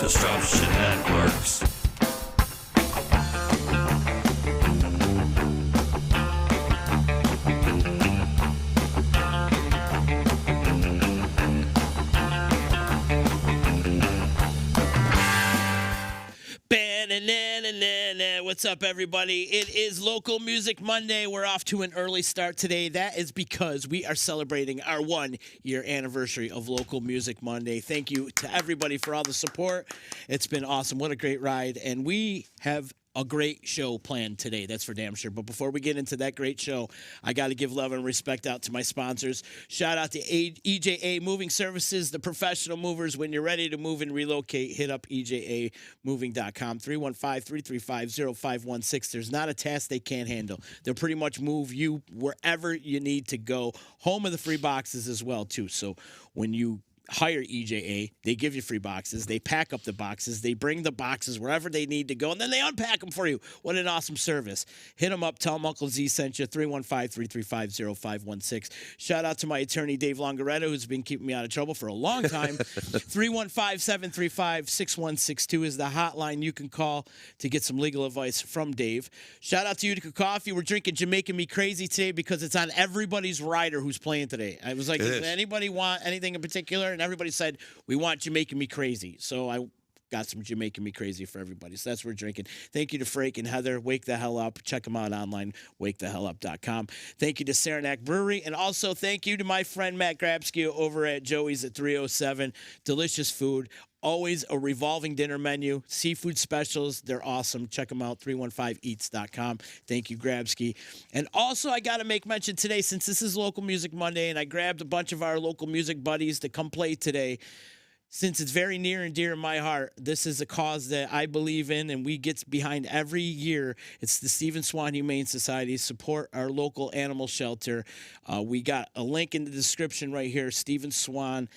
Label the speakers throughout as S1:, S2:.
S1: Construction Networks.
S2: What's up, everybody? It is Local Music Monday. We're off to an early start today. That is because we are celebrating our 1-year anniversary of Local Music Monday. Thank you to everybody for all the support. It's been awesome. What a great ride. And we have a great show planned today. That's for damn sure. But before we get into that great show, I got to give love and respect out to my sponsors. Shout out to EJA Moving Services, the professional movers. When you're ready to move and relocate, hit up EJAmoving.com, 315-335-0516. There's not a task they can't handle. They'll pretty much move you wherever you need to go. Home of the free boxes as well, too. So when you hire EJA, they give you free boxes, they pack up the boxes, they bring the boxes wherever they need to go, and then they unpack them for you. What an awesome service. Hit them up, tell them Uncle Z sent you, 315-335-0516. Shout out to my attorney, Dave Longaretto, who's been keeping me out of trouble for a long time. 315-735-6162 is the hotline you can call to get some legal advice from Dave. Shout out to Utica Coffee. We're drinking Jamaican Me Crazy today because it's on everybody's rider who's playing today. I was like, does anybody want anything in particular? And everybody said, we want Jamaican Me Crazy. So I got some Jamaican Me Crazy for everybody. So that's what we're drinking. Thank you to Frank and Heather. Wake the Hell Up. Check them out online, wakethehellup.com. Thank you to Saranac Brewery. And also thank you to my friend Matt Grabsky over at Joey's at 307. Delicious food. Always a revolving dinner menu. Seafood specials. They're awesome. Check them out, 315eats.com. Thank you, Grabsky. And also, I got to make mention today, since this is Local Music Monday, and I grabbed a bunch of our local music buddies to come play today. Since it's very near and dear in my heart, this is a cause that I believe in and we get behind every year. It's the Stephen Swan Humane Society. Support our local animal shelter. We got a link in the description right here. Stevens-Swan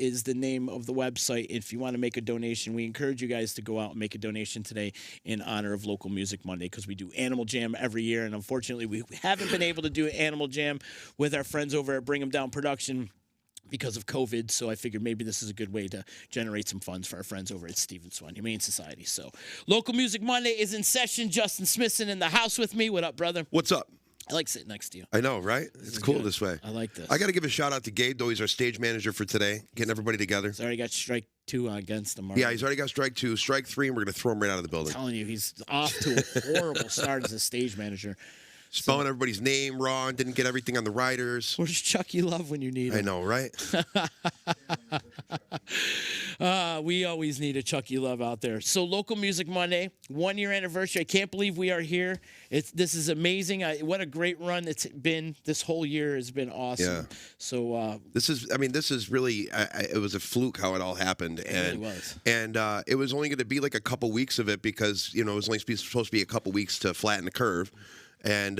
S2: is the name of the website. If you want to make a donation, we encourage you guys to go out and make a donation today in honor of Local Music Monday, because we do Animal Jam every year, and unfortunately we haven't been able to do Animal Jam with our friends over at Bring 'em Down Production because of COVID, so I figured maybe this is a good way to generate some funds for our friends over at Stephen Swan Humane Society. So Local Music Monday is in session. Justin Smithson in the house with me. What up, brother?
S3: What's up?
S2: I like sitting next to you.
S3: I know, right? It's cool
S2: good.
S3: This way.
S2: I like this.
S3: I got to give a shout out to Gabe, though. He's our stage manager for today, getting everybody together.
S2: He's already got strike 2 against him.
S3: Yeah, he's already got strike 2. Strike 3, and we're going to throw him right out of the building.
S2: I'm telling you, he's off to a horrible start as a stage manager.
S3: Spelling everybody's name wrong, didn't get everything on the riders.
S2: Where's Chucky Love when you need him?
S3: I know, right?
S2: We always need a Chucky Love out there. So Local Music Monday, 1-year anniversary. I can't believe we are here. This is amazing. What a great run it's been. This whole year has been awesome. Yeah. So
S3: this is really. It was a fluke how it all happened,
S2: and it really was.
S3: And it was only going to be like a couple weeks of it because it was only supposed to be a couple weeks to flatten the curve. And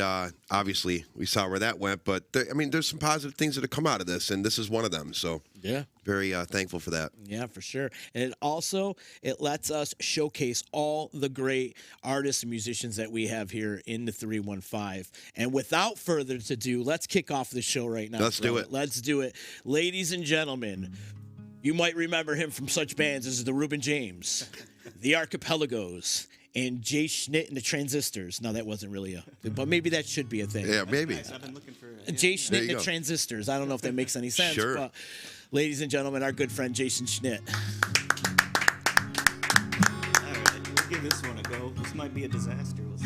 S3: obviously, we saw where that went. But, there's some positive things that have come out of this, and this is one of them. So,
S2: yeah,
S3: very thankful for that.
S2: Yeah, for sure. And it lets us showcase all the great artists and musicians that we have here in the 315. And without further ado, let's kick off the show right now.
S3: Let's do it.
S2: Let's do it. Ladies and gentlemen, you might remember him from such bands as the Reuben James, the Archipelagos, and Jay Schnitt and the Transistors. No, that wasn't really but maybe that should be a thing.
S3: Yeah, maybe.
S4: Nice. I've been looking for
S2: Jay Schnitt and the Transistors. I don't know if that makes any sense.
S3: Sure.
S2: But ladies and gentlemen, our good friend Jason Schnitt.
S4: All right, we'll give this one a go. This might be a disaster. We'll see.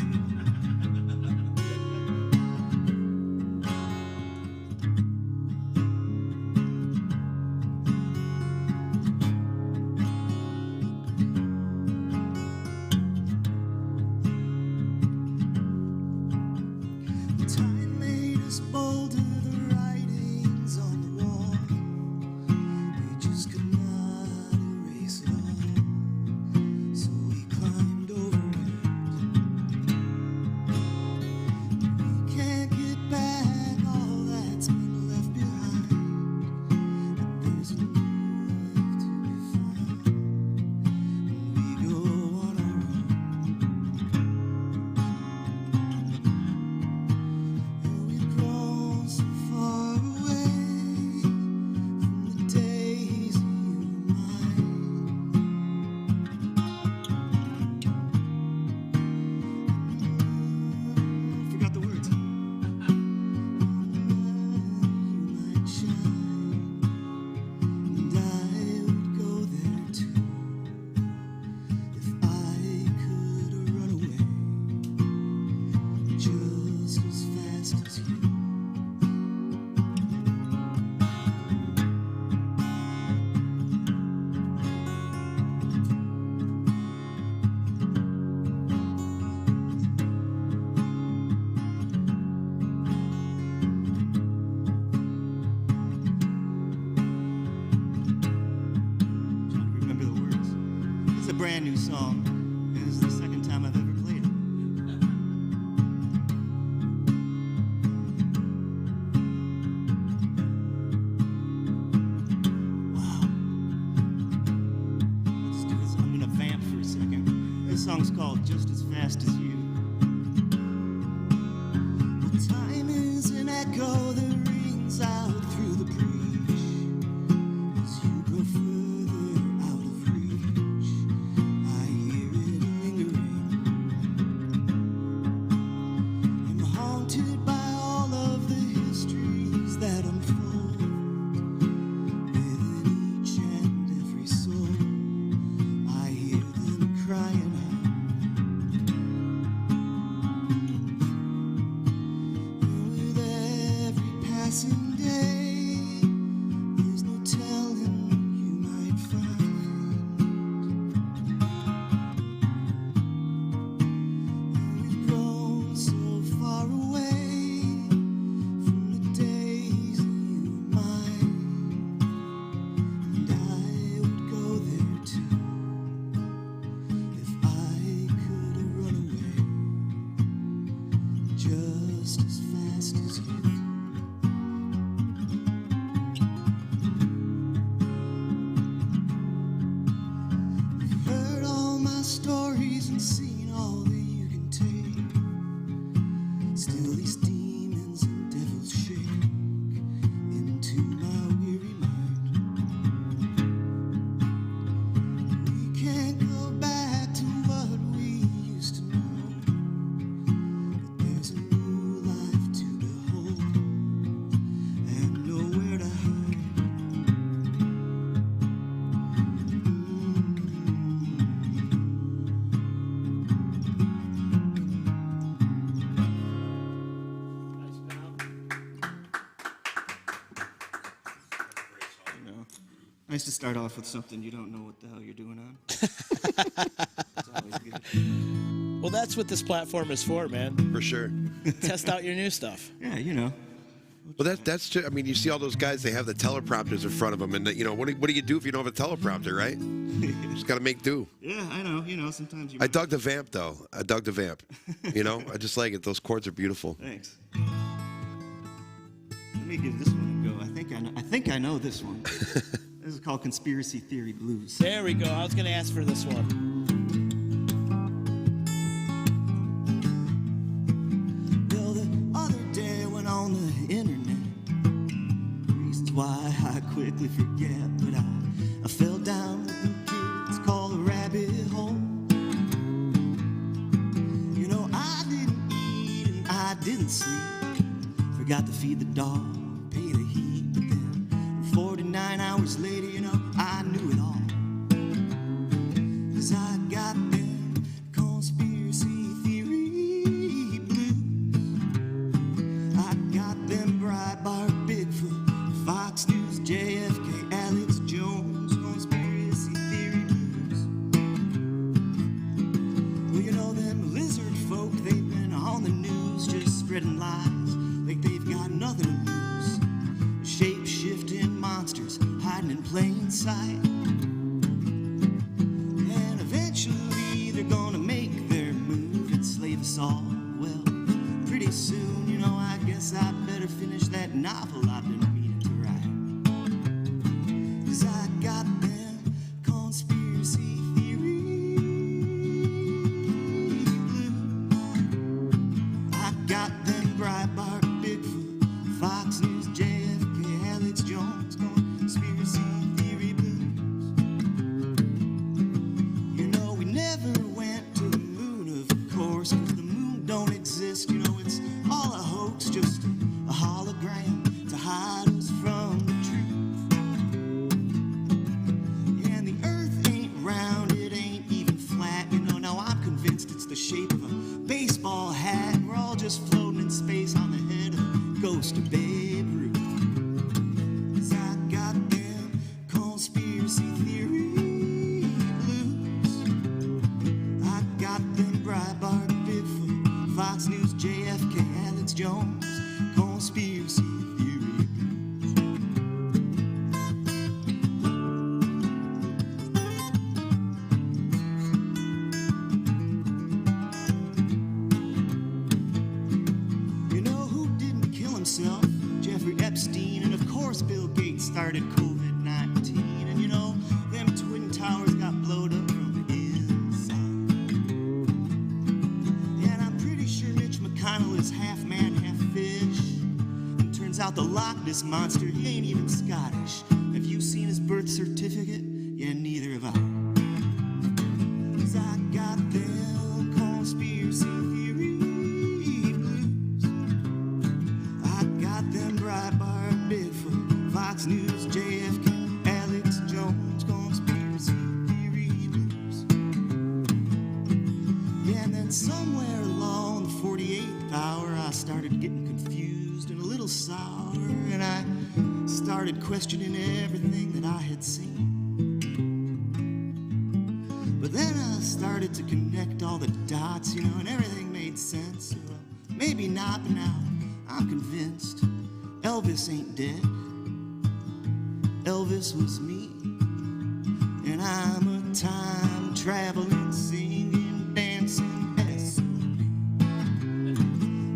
S5: So we climbed over it.
S4: brand new song. And this is the second time I've ever played it. Wow. Let's do this. I'm gonna vamp for a second. This song's called Just As Fast As You. Well, time is an echo that rings out through the breach as you go further out of reach. I hear it lingering. I'm haunted by all of the histories that unfold within each and every soul. I hear them crying out. With every passing day, there's no telling you might find. We've grown so far away from the days that you were mine, and I would go there too if I could run away just as fast as you. You've heard all my stories and seen all that you can take. Still these demons and devils shake into my weary mind. We can't go back to what we used to know, but there's a new life to behold and nowhere to hide. You know, nice to start off with something you don't know what the hell you're doing on. It's always good.
S2: Well, that's what this platform is for, man.
S3: For sure.
S2: Test out your new stuff.
S4: Yeah, you know.
S3: Well, that's just, I mean, you see all those guys, they have the teleprompters in front of them, and, you know, what do you do if you don't have a teleprompter, right? Just got to make do.
S4: Yeah, I know. You know, sometimes you.
S3: I dug the vamp, though. I dug the vamp. You know, I just like it. Those chords are beautiful.
S4: Thanks. Let me give this one a go. I think I know this one. This is called Conspiracy Theory Blues.
S2: There we go. I was going to ask for this one.
S4: Well, the other day I went on the internet. Reasons why I quickly forget, but I fell down with the kids called a rabbit hole. You know, I didn't eat and I didn't sleep. Forgot to feed the dog, pay the heat, but then 49 hours later, you know, I knew it all. 'Cause I got them conspiracy theory blues. I got them Breitbart, Bigfoot, Fox News, JFK, Alex Jones, conspiracy theory blues. Well, you know them lizard folk, they've been on the news just spreading lies like they've got nothing to lose. Shape-shifting monsters hiding in plain sight. And eventually they're gonna make their move and slave us all. Well, pretty soon, you know, I guess I better finish that novel I've been meaning to write. 'Cause I got them conspiracy theory blues. I got them Breitbart, Bigfoot, Fox News, JFK, Alex Jones, conspiracy theory blues. You know, we never went to the moon, of course, 'cause the moon don't exist. You know, it's all a hoax, just a hologram to hide us from the truth. And the earth ain't round, it ain't even flat. You know, now I'm convinced it's the shape of a baseball hat. We're all just floating in space on the head of the ghost of Babe Ruth. 'Cause I got them conspiracy theory blues. I got them Breitbart, Bigfoot, Fox News, JFK, Alex Jones, conspiracy theory blues. about the Loch Ness Monster, he ain't even Scottish. Have you seen his birth certificate? Yeah, neither have I. 'Cause I got them conspiracy theory blues. I got them Breitbart, Bigfoot, Fox News, JFK, Alex Jones, conspiracy theory blues. Yeah, and then somewhere along the 48th hour, I started getting confused and a little sour, and I started questioning everything that I had seen. But then I started to connect all the dots, and everything made sense. Well, maybe not, but now I'm convinced Elvis ain't dead. Elvis was me, and I'm a time-traveling, singing, dancing SOB.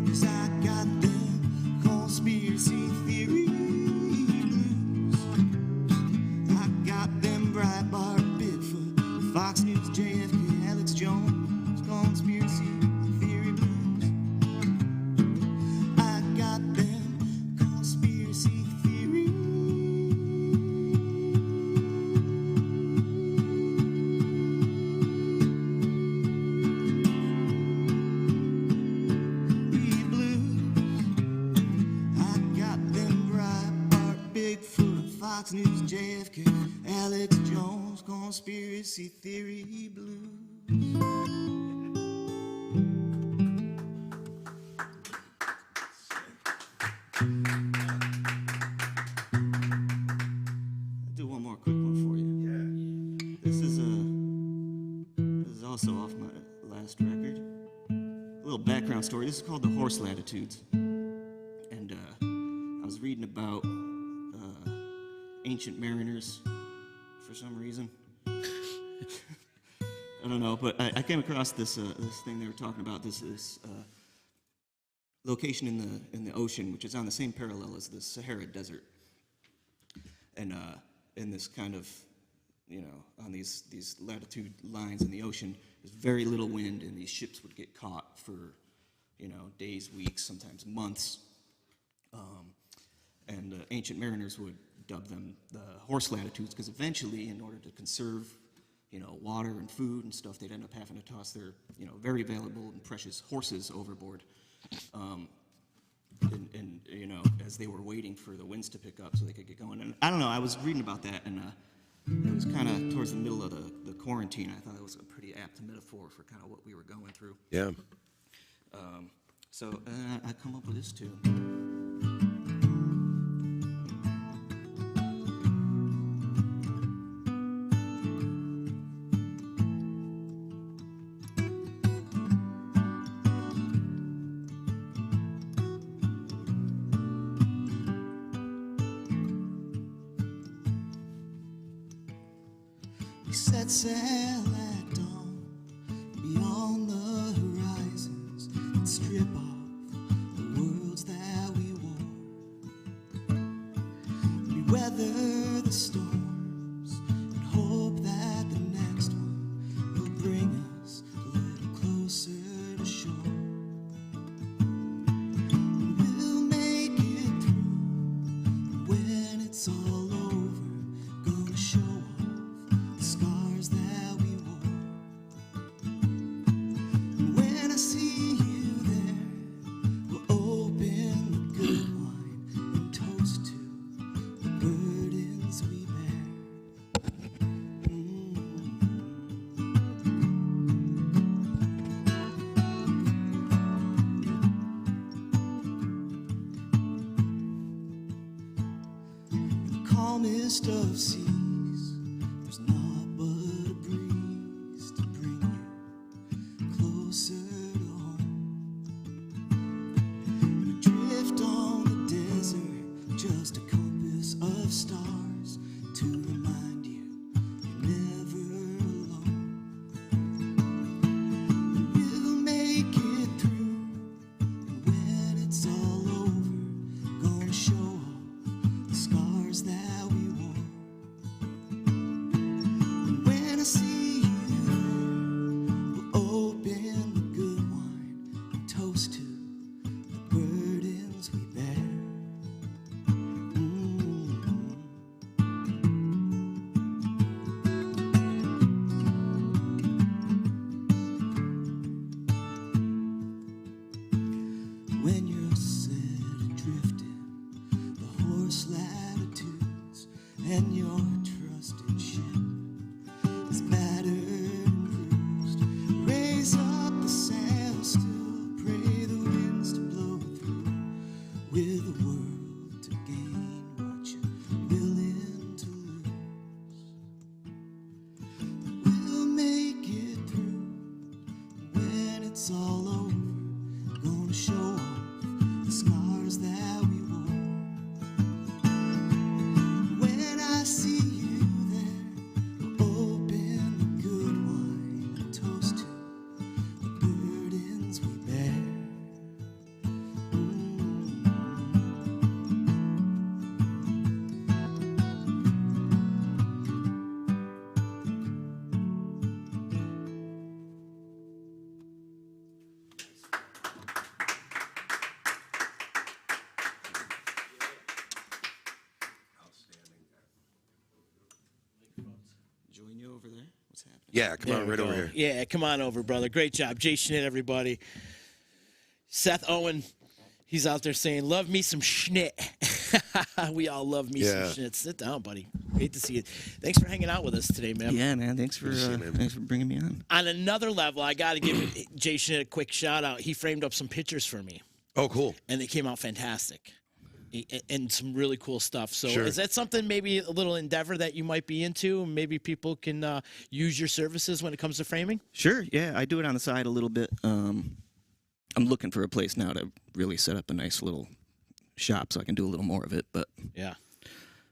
S4: 'Cause I got them conspiracy theory blues. I got them Breitbart, Bigfoot, Fox News, JFK, Alex Jones, conspiracy theory blues. I got them conspiracy theory blues. I got them Breitbart, Bigfoot, Fox News, JFK, Alex Jones, conspiracy theory blues. I'll do one more quick one for you. This is also off my last record. A little background story. This is called The Horse Latitudes. And I was reading about ancient mariners for some reason. I don't know, but I came across this thing they were talking about. This location in the ocean, which is on the same parallel as the Sahara Desert, and in this kind of, on these latitude lines in the ocean, there's very little wind, and these ships would get caught for, days, weeks, sometimes months. And ancient mariners would dub them the horse latitudes, because eventually, in order to conserve, water and food and stuff, they'd end up having to toss their, very valuable and precious horses overboard. And as they were waiting for the winds to pick up so they could get going. And I don't know, I was reading about that, and it was kind of towards the middle of the quarantine. I thought it was a pretty apt metaphor for kind of what we were going through.
S3: Yeah.
S4: So I come up with this too. We set sail at dawn beyond the horizons and strip off the worlds that we wore. We weather the storms and hope that the next one will bring us a little closer to shore. And we'll make it through, and when it's all over, gonna show off the scars that we wore. And when I see you there, we'll open the good wine and toast to the burdens we bear. The calmest of seas, there's naught but a breeze to bring you closer to home. And adrift on the desert, just a compass of stars to remind you you're never alone. And we'll make it through, and when it's all over, gonna show off the scars that we wore. it's all over, gonna show off the scars that we wore. When I see you there, we'll open the good wine and toast to the burdens we bear. Join you over there. What's happening?
S3: Yeah, come
S2: There
S3: on,
S2: we
S3: right
S2: go.
S3: over here.
S2: Yeah, come on over, brother. Great job. Jay Schnitt, everybody. Seth Owen, he's out there saying, love me some Schnitt. We all love me some
S3: Yeah.
S2: Schnitt. Sit down, buddy. Great to see you. Thanks for hanging out with us today, man.
S5: Yeah, man. Thanks for
S3: see you, man.
S5: thanks for bringing me on.
S2: On another level, I got to give Jay Schnitt a quick shout out. He framed up some pictures for me,
S3: Oh, cool.
S2: and they came out fantastic. And some really cool stuff. So
S3: Sure.
S2: is that something, maybe a little endeavor that you might be into? Maybe people can use your services when it comes to framing?
S5: Sure. Yeah, I do it on the side a little bit. I'm looking for a place now to really set up a nice little shop so I can do a little more of it. But
S2: Yeah.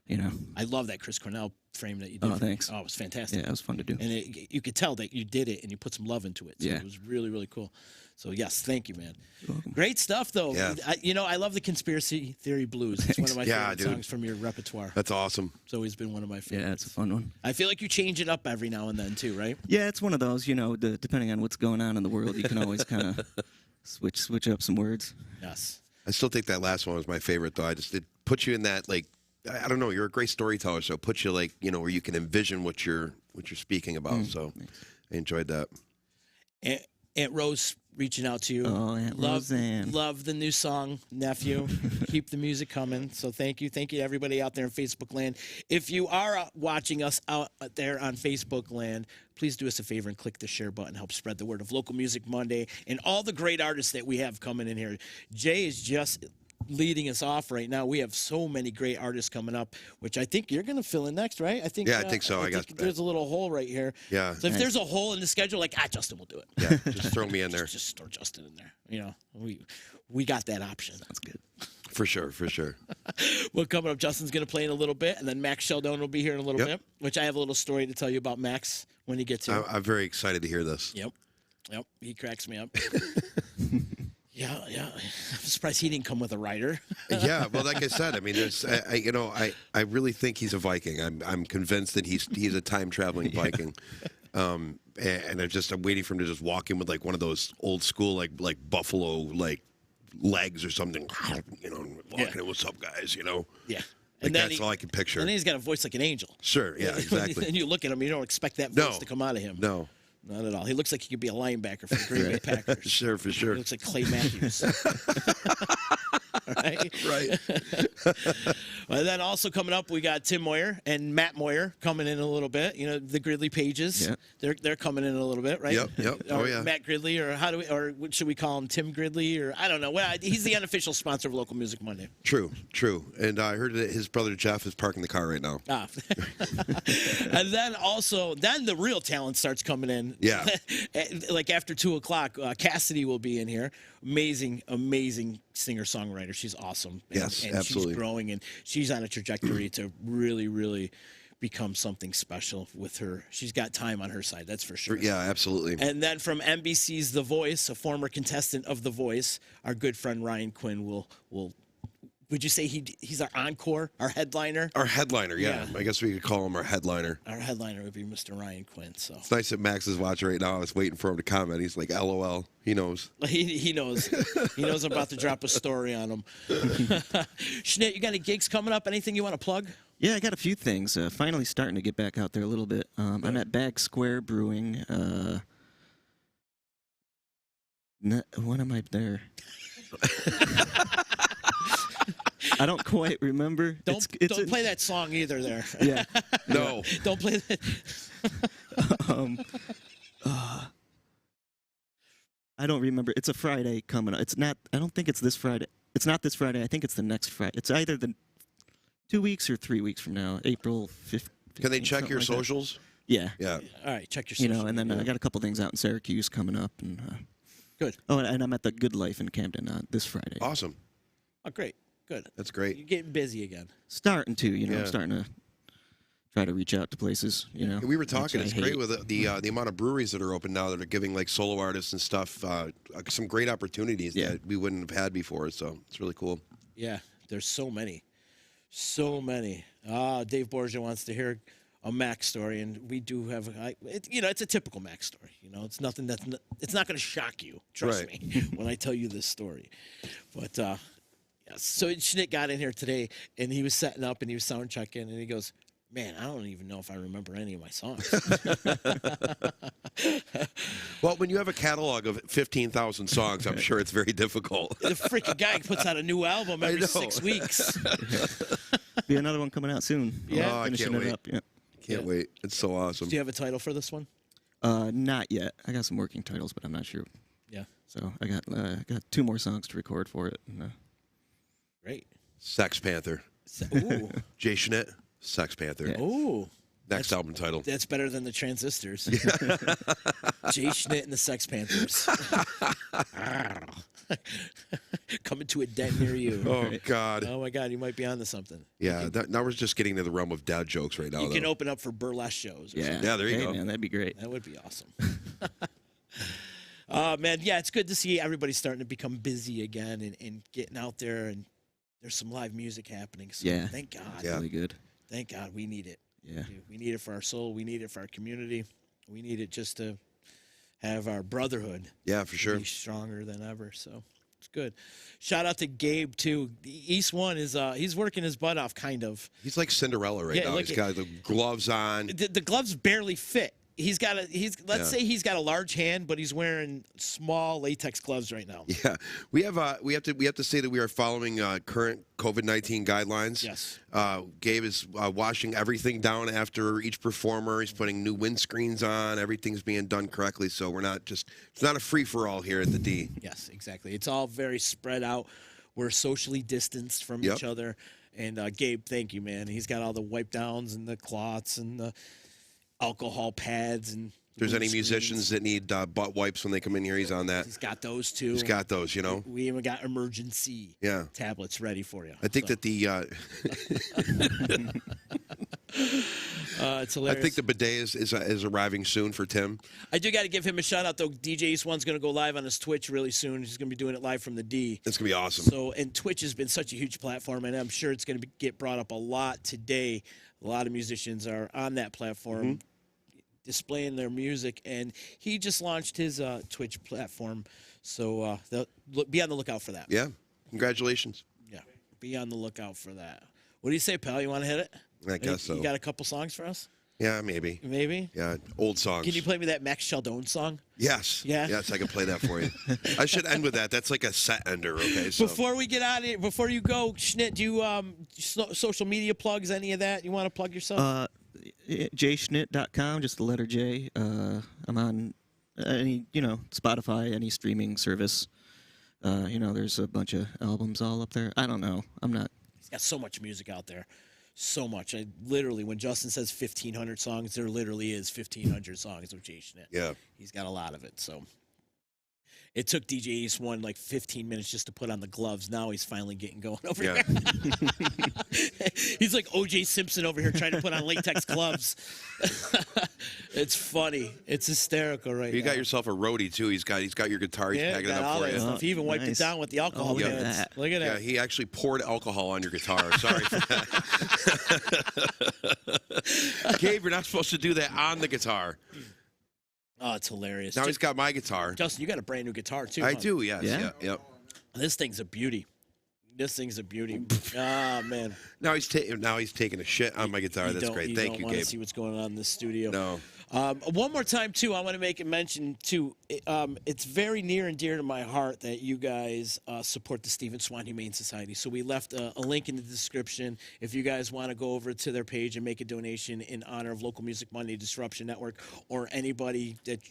S5: you know,
S2: I love that Chris Cornell frame that you did.
S5: Oh, thanks.
S2: Oh, it was fantastic.
S5: yeah, it was fun to do.
S2: And you could tell that you did it and you put some love into it. So
S5: Yeah.
S2: it was really, really cool. So, yes, thank you, man.
S5: You're welcome.
S2: Great stuff, though.
S3: Yeah.
S2: I love the Conspiracy Theory Blues. It's one of my
S3: Yeah,
S2: favorite
S3: dude.
S2: songs from your repertoire.
S3: That's awesome.
S2: It's always been one of my favorites.
S5: Yeah, it's a fun one.
S2: I feel like you change it up every now and then, too, right?
S5: Yeah, it's one of those. You know, depending on what's going on in the world, you can always kind of switch up some words.
S2: Yes.
S3: I still think that last one was my favorite, though. It puts you in that, like, I don't know. You're a great storyteller, so it puts you, like, you know, where you can envision what you're speaking about. So I enjoyed that.
S2: Aunt Rose reaching out to you.
S5: Oh, Aunt Roseanne.
S2: Love the new song, Nephew. Keep the music coming. So thank you. Thank you to everybody out there in Facebook land. If you are watching us out there on Facebook land, please do us a favor and click the share button. Help spread the word of Local Music Monday and all the great artists that we have coming in here. Jay is just leading us off right now. We have so many great artists coming up, which I think you're going to fill in next, right? I think.
S3: Yeah, I think so. I got that.
S2: there's a little hole right here.
S3: Yeah.
S2: So if there's a hole in the schedule, like Justin will do it.
S3: Yeah, just throw me in there.
S2: Just throw Justin in there. You know, we got that option.
S5: That's good.
S3: For sure, for sure.
S2: Well, coming up, Justin's going to play in a little bit, and then Max Sheldon will be here in a little
S3: Yep.
S2: bit, which I have a little story to tell you about Max when he gets here.
S3: I'm very excited to hear this.
S2: Yep. He cracks me up. Yeah. I'm surprised he didn't come with a rider.
S3: Yeah, well, like I said, I mean, there's, I really think he's a Viking. I'm convinced that he's a time traveling Viking. And I'm waiting for him to just walk in with like one of those old school like buffalo like legs or something. You know, walking in, what's up, guys? You know.
S2: Yeah.
S3: Like that's all I can picture.
S2: And then he's got a voice like an angel.
S3: Sure. Yeah. Exactly.
S2: And you look at him, you don't expect that voice
S3: No.
S2: to come out of him.
S3: No.
S2: Not at all. He looks like he could be a linebacker for the Green Bay Packers.
S3: Sure. For sure.
S2: He looks like Clay Matthews. Right?
S3: Right.
S2: And then also coming up, we got Tim Moyer and Matt Moyer coming in a little bit. You know, the Gridley Pages.
S5: Yeah.
S2: They're coming in a little bit, right?
S3: Yep. Oh,
S2: Or
S3: yeah.
S2: Matt Gridley, or what should we call him? Tim Gridley, or I don't know. Well, he's the unofficial sponsor of Local Music Monday.
S3: True. And I heard that his brother Jeff is parking the car right now.
S2: Ah. And then the real talent starts coming in.
S3: Yeah.
S2: Like after 2:00, Cassidy will be in here. Amazing singer-songwriter. She's awesome.
S3: Yes,
S2: and
S3: absolutely.
S2: she's growing, and she's on a trajectory to really, really become something special with her. She's got time on her side, that's for sure.
S3: Yeah, absolutely.
S2: And then from NBC's The Voice, a former contestant of The Voice, our good friend Ryan Quinn will would you say he's our encore, our headliner?
S3: Our headliner, yeah. I guess we could call him our headliner.
S2: Our headliner would be Mr. Ryan Quinn. So
S3: It's nice that Max is watching right now. I was waiting for him to comment. He's like, LOL. He knows.
S2: he knows. He knows I'm about to drop a story on him. Schnitt, you got any gigs coming up? Anything you want to plug?
S5: Yeah, I got a few things. Finally starting to get back out there a little bit. I'm at Bag Square Brewing. When am I there? I don't quite remember.
S2: Don't play that song either there.
S5: Yeah.
S3: No.
S2: Don't play that.
S5: I don't remember. It's a Friday coming up. It's not. I don't think it's this Friday. It's not this Friday. I think it's the next Friday. It's either the 2 weeks or 3 weeks from now, April 5th.
S3: Can they check your socials?
S5: Yeah.
S3: Yeah.
S2: All right, check your
S5: You
S2: social
S5: know, and then
S2: media.
S5: I got a couple things out in Syracuse coming up, and
S2: Good.
S5: Oh, and I'm at the Good Life in Camden this Friday.
S3: Awesome.
S2: Oh, great. Good.
S3: That's great.
S2: You're getting busy again.
S5: Starting to, I'm
S3: Yeah.
S5: starting to try to reach out to places,
S3: We were talking.
S5: which
S3: It's
S5: I
S3: great
S5: hate.
S3: with the amount of breweries that are open now that are giving like solo artists and stuff some great opportunities
S5: Yeah.
S3: that we wouldn't have had before. So it's really cool.
S2: Yeah, there's so many. So many. Dave Borgia wants to hear a Mac story, and we do have, it's a typical Mac story. It's nothing it's not going to shock you. Trust
S3: Right.
S2: me when I tell you this story. But, yeah, so Schnitt got in here today, and he was setting up, and he was sound checking, and he goes, man, I don't even know if I remember any of my songs.
S3: Well, when you have a catalog of 15,000 songs, I'm sure it's very difficult.
S2: The freaking guy puts out a new album every
S3: know.
S2: 6 weeks.
S5: Be another one coming out soon.
S2: Yeah?
S3: Oh, I
S5: Finishing
S3: can't
S5: it
S3: wait.
S5: up. Yeah.
S3: Can't wait. It's so awesome.
S2: Do you have a title for this one?
S5: Not yet. I got some working titles, but I'm not sure.
S2: Yeah.
S5: So I got 2 more songs to record for it. And,
S2: Great.
S3: Sex Panther.
S2: Ooh.
S3: Jay Schnitt, Sex Panther.
S5: Yeah.
S2: Ooh.
S3: Next album title.
S2: That's better than the Transistors. Jay Schnitt and the Sex Panthers. Coming to a den near you.
S3: Oh, God.
S2: Oh my God, you might be onto something.
S3: Yeah, now we're just getting to the realm of dad jokes right now.
S2: You can
S3: though.
S2: open up for burlesque shows. Or
S5: yeah.
S2: something.
S3: Yeah, there you
S5: Hey,
S3: go.
S5: man, that'd be great.
S2: That would be awesome. Man, yeah, it's good to see everybody starting to become busy again and getting out there, and there's some live music happening. So
S5: Yeah.
S2: thank God.
S3: Yeah.
S5: Really good.
S2: Thank God we need it.
S5: Yeah.
S2: We need it for our soul. We need it for our community. We need it just to have our brotherhood
S3: Yeah, for sure.
S2: be stronger than ever. So it's good. Shout out to Gabe too. East One is he's working his butt off, kind of.
S3: He's like Cinderella right
S2: Yeah,
S3: now.
S2: like
S3: He's got the gloves on.
S2: The gloves barely fit. Let's say he's got a large hand, but he's wearing small latex gloves right now.
S3: Yeah, we have to say that we are following current COVID-19 guidelines.
S2: Yes.
S3: Gabe is washing everything down after each performer. He's putting new windscreens on. Everything's being done correctly, so it's not a free for all here at the D.
S2: Yes, exactly. It's all very spread out. We're socially distanced from
S3: Yep.
S2: each other. And Gabe, thank you, man. He's got all the wipe downs and the cloths and the alcohol pads. And
S3: If there's any
S2: windscreens.
S3: musicians that need butt wipes when they come in here, he's on that.
S2: He's got those too.
S3: He's got those, you know.
S2: We even got emergency
S3: Yeah.
S2: tablets ready for you.
S3: I think
S2: So,
S3: that the
S2: it's hilarious.
S3: I think the bidet is arriving soon for Tim.
S2: I do got to give him a shout out though. DJ East One's going to go live on his Twitch really soon. He's going to be doing it live from the D.
S3: It's gonna be awesome.
S2: So, and Twitch has been such a huge platform, and I'm sure it's going to get brought up a lot today. A lot of musicians are on that platform displaying their music, and he just launched his Twitch platform. So, be on the lookout for that.
S3: Yeah, congratulations.
S2: Yeah, be on the lookout for that. What do you say, pal? You want to hit it?
S3: I guess so.
S2: You got a couple songs for us?
S3: Yeah, maybe.
S2: Maybe?
S3: Yeah, old songs.
S2: Can you play me that Max Sheldon song?
S3: Yes.
S2: Yeah?
S3: Yes, I can play that for you. I should end with that. That's like a set ender, okay? So
S2: Before we get out of here, before you go, Schnitt, do you social media plugs, any of that? You want to plug yourself?
S5: jschnitt.com, just the letter J. I'm on any, Spotify, any streaming service. There's a bunch of albums all up there. I don't know. I'm not.
S2: He's got so much music out there. So much. Literally, when Justin says 1,500 songs, there literally is 1,500 songs of Jay Schnitt.
S3: yeah.
S2: He's got a lot of it. So it took DJ East One like 15 minutes just to put on the gloves. Now he's finally getting going over
S3: Yeah.
S2: here. He's like O.J. Simpson over here trying to put on latex gloves. It's funny. It's hysterical right
S3: You
S2: now.
S3: got yourself a roadie too. He's got your guitar. He's
S2: Yeah,
S3: packing it
S2: got
S3: up
S2: all
S3: for
S2: that
S3: you.
S2: stuff. He even wiped it
S5: Nice.
S2: down with the alcohol
S5: Oh, look at
S2: pads.
S5: that.
S2: Look at
S3: Yeah,
S2: that.
S3: he actually poured alcohol on your guitar. Sorry for that. Gabe, you're not supposed to do that on the guitar.
S2: Oh, it's hilarious.
S3: Now he's got my guitar.
S2: Justin, you got a brand new guitar too.
S3: I
S2: huh?
S3: do, yes.
S5: Yeah?
S3: Yeah. Yep.
S2: This thing's a beauty. This thing's a beauty. Ah, man.
S3: Now he's taking a shit on my guitar. That's great. Thank you,
S2: want to
S3: Gabe.
S2: see what's going on in this studio.
S3: No.
S2: One more time, too, I want to make a mention, too. It's very near and dear to my heart that you guys support the Stephen Swan Humane Society. So we left a link in the description if you guys want to go over to their page and make a donation in honor of Local Music Monday Disruption Network or anybody that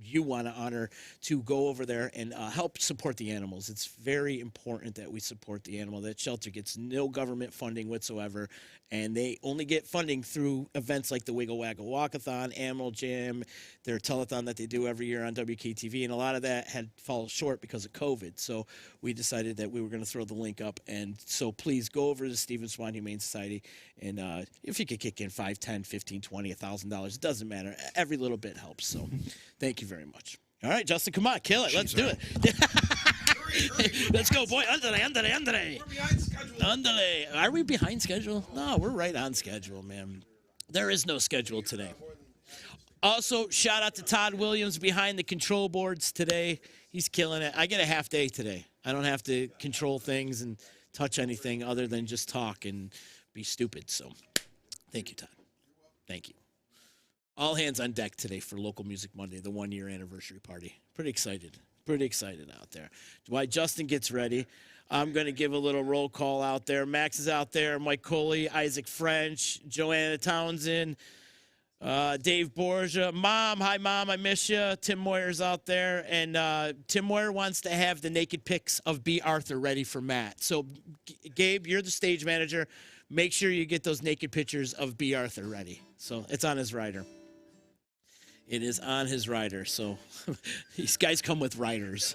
S2: you want to honor to go over there and help support the animals. It's very important that we support the animal. That shelter gets no government funding whatsoever, and they only get funding through events like the Wiggle Waggle Walkathon, Animal Jam, their telethon that they do every year on WKTV, and a lot of that had fallen short because of COVID. So we decided that we were going to throw the link up, and so please go over to the Stephen Swan Humane Society, and if you could kick in $5, $10, $15, $20, $1,000, it doesn't matter. Every little bit helps. So thank you very much. All right, Justin, come on, kill it. Let's do it. Let's go, boy. Andale.
S3: We're behind schedule.
S2: Andale. Are we behind schedule? No, we're right on schedule, man. There is no schedule today. Also, shout out to Todd Williams behind the control boards today. He's killing it. I get a half day today. I don't have to control things and touch anything other than just talk and be stupid. So thank you, Todd. Thank you. All hands on deck today for Local Music Monday, the 1-year anniversary party. Pretty excited. Pretty excited out there. While Justin gets ready, I'm going to give a little roll call out there. Max is out there. Mike Coley, Isaac French, Joanna Townsend, Dave Borgia. Mom, hi, Mom. I miss you. Tim Moyer's out there. And Tim Moyer wants to have the naked pics of B. Arthur ready for Matt. So, Gabe, you're the stage manager. Make sure you get those naked pictures of B. Arthur ready. So it's on his rider. It is on his rider. So these guys come with riders.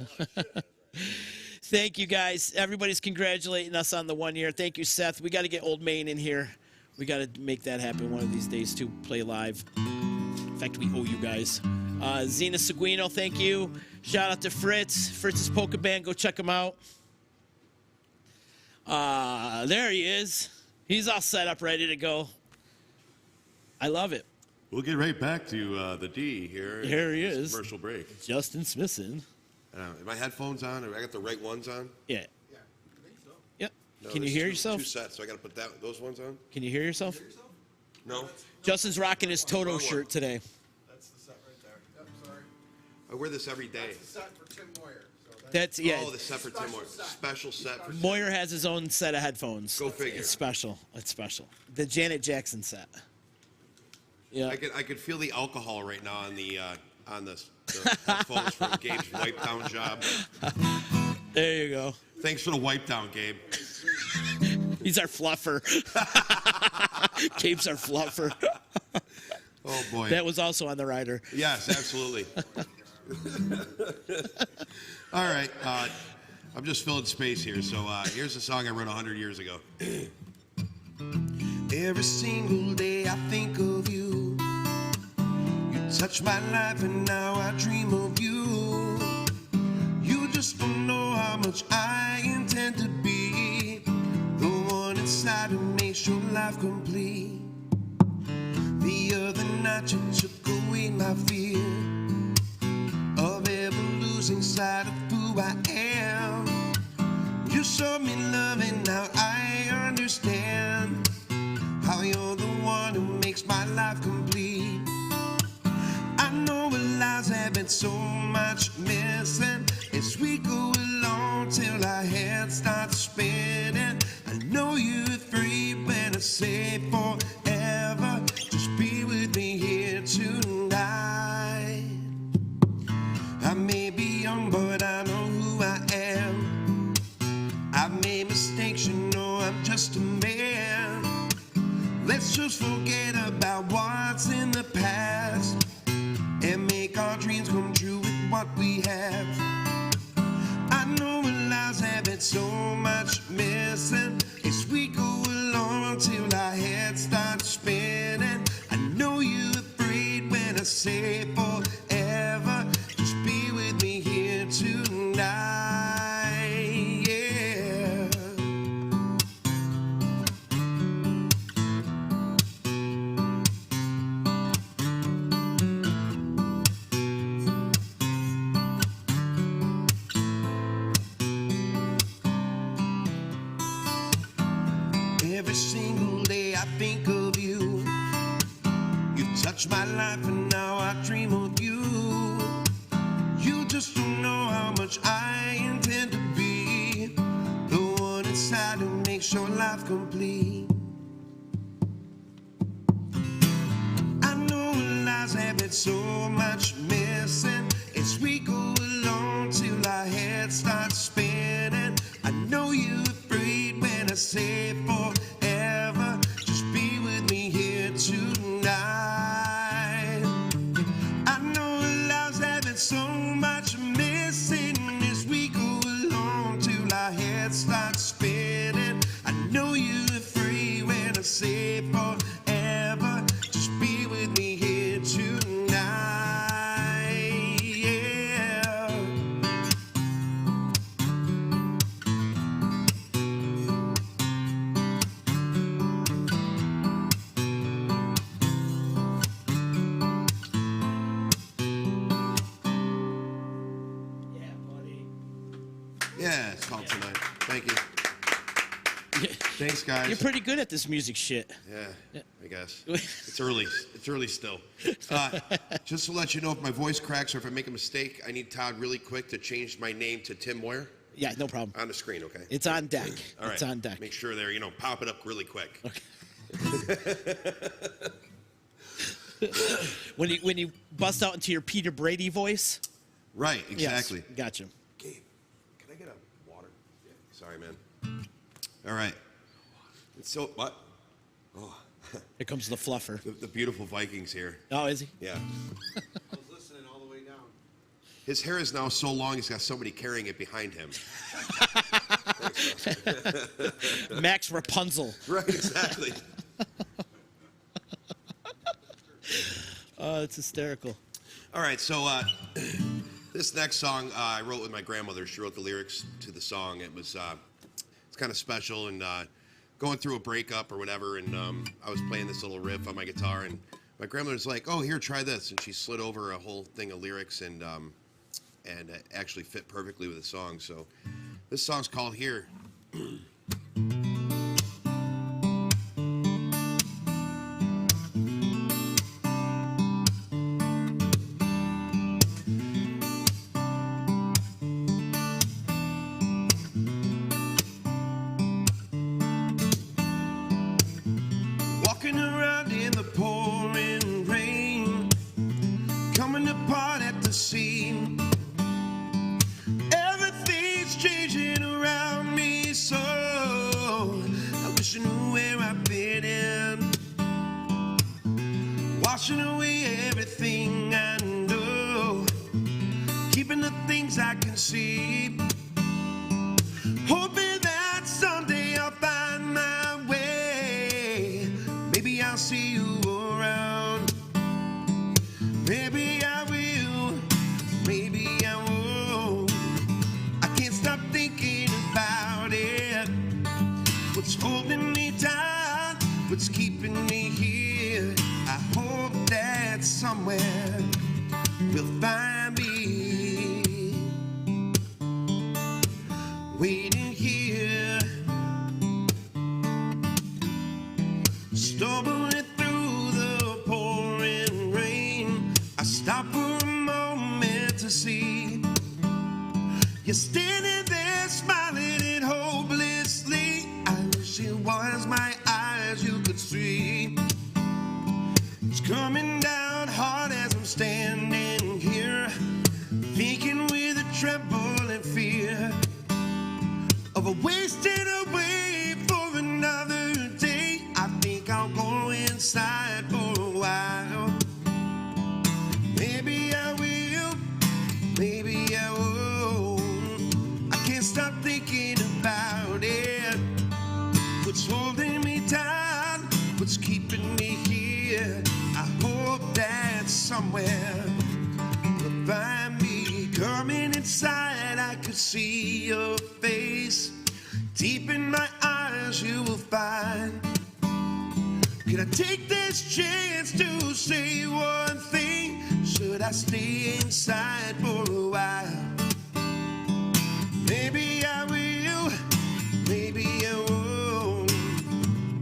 S2: Thank you, guys. Everybody's congratulating us on the 1 year. Thank you, Seth. We got to get Old Main in here. We got to make that happen one of these days, too. Play live. In fact, we owe you guys. Zena Seguino, thank you. Shout out to Fritz. Fritz's Polka Band. Go check him out. There he is. He's all set up, ready to go. I love it.
S6: We'll get right back to the D here.
S2: Here he is.
S6: Commercial break.
S2: Justin Smithson.
S3: My headphones on? I got the right ones on?
S2: Yeah. Yep.
S3: No,
S2: Can you
S3: there's
S2: hear
S3: two-
S2: yourself?
S3: Two sets, so I got to put those ones on?
S2: Can you hear yourself?
S3: No?
S2: Justin's rocking his Toto
S3: Wrong one.
S2: shirt today.
S7: That's the set right there. Yep, sorry.
S3: I wear this every day.
S7: That's the set for Tim Moyer. So
S2: That's, yeah.
S3: Oh, the set for Tim Moore. Special set for Tim.
S2: Moyer has his own set of headphones.
S3: Go figure.
S2: It's special. It's special. The Janet Jackson set. Yeah.
S3: I could feel the alcohol right now on the headphones from Gabe's wipe down job.
S2: There you go.
S3: Thanks for the wipe down, Gabe.
S2: He's our fluffer. Gabe's our fluffer.
S3: Oh boy.
S2: That was also on the rider.
S3: Yes, absolutely. All right. I'm just filling space here. So here's a song I wrote 100 years ago.
S4: Every single day I think of you. You touch my life and now I dream of you. You just don't know how much I intend to be the one inside who makes your life complete. The other night you took away my fear of ever losing sight of who I am. You showed me love and now I understand how you're the one who makes my life complete. I know our lives have been so much missing as we go along till our heads start spinning. I know you're free when I say forever. Just be with me here tonight. I may be young, but I know who I am. I've made mistakes, you know I'm just a man. Let's just forget about what's in the past and make our dreams come true with what we have. I know our lives have been so much missing as we go along till our heads start spinning. I know you're afraid when I say forever. Just be with me here tonight, yeah. Every single day I think of you. You touch my life and now I dream of you. You just don't know how much I intend to be the one inside who makes your life complete. I know our lives have been so much missing
S8: say forever. Just be with me here tonight. I know love's having so much missing as we go along till our heads start spinning. I know you're free when I say forever. Just be with me here tonight. Yeah. Yeah, it's called Tonight. Thank you. Thanks, guys.
S2: You're pretty good at this music shit.
S8: Yeah, I guess. It's early. It's early still. Just to let you know, if my voice cracks or if I make a mistake, I need Todd really quick to change my name to Tim Moyer
S2: Yeah, no problem.
S8: on the screen, okay?
S2: It's on deck.
S8: All right.
S2: It's on deck.
S8: Make sure there, pop it up really quick.
S2: When you bust out into your Peter Brady voice.
S8: Right, exactly.
S2: Yes, gotcha.
S8: Gabe, can I get a water? Yeah. Sorry, man. All right. So, what? Oh,
S2: Here comes the fluffer.
S8: the beautiful Vikings here.
S2: Oh, is he?
S8: Yeah.
S7: I was listening all the way down.
S8: His hair is now so long, he's got somebody carrying it behind him.
S2: Max Rapunzel.
S8: Right, exactly.
S2: Oh, it's hysterical.
S8: All right, so this next song I wrote with my grandmother. She wrote the lyrics to the song. It was it's kind of special, and going through a breakup or whatever, and I was playing this little riff on my guitar, and my grandmother's like, "Oh, here, try this," and she slid over a whole thing of lyrics, and it actually fit perfectly with the song. So this song's called "Here." Walking around in the pouring rain, coming apart at the seam. Everything's changing around me, so I wish I knew where I've been in. Washing away everything I know, keeping the things I can see. Hoping that someday I'll find my way. Maybe I'll see you around. Maybe I will. Maybe I won't. I can't stop thinking about it. What's holding me down? What's keeping me here? I hope that somewhere will find me. Waiting here, stumbling through the pouring rain. I stop for a moment to see you're standing there smiling and hopelessly. I wish it was my eyes you could see. It's coming down hard as I'm standing here, thinking with a tremble and fear of a wasted away for another day. I think I'll go inside for a while. Maybe I will, maybe I won't. I can't stop thinking about it. What's holding me down? What's keeping me here? I hope that somewhere will find me. Coming inside, I could see your face. Deep in my eyes, you will find. Could I take this chance to say one thing? Should I stay inside for a while? Maybe I will, maybe I won't.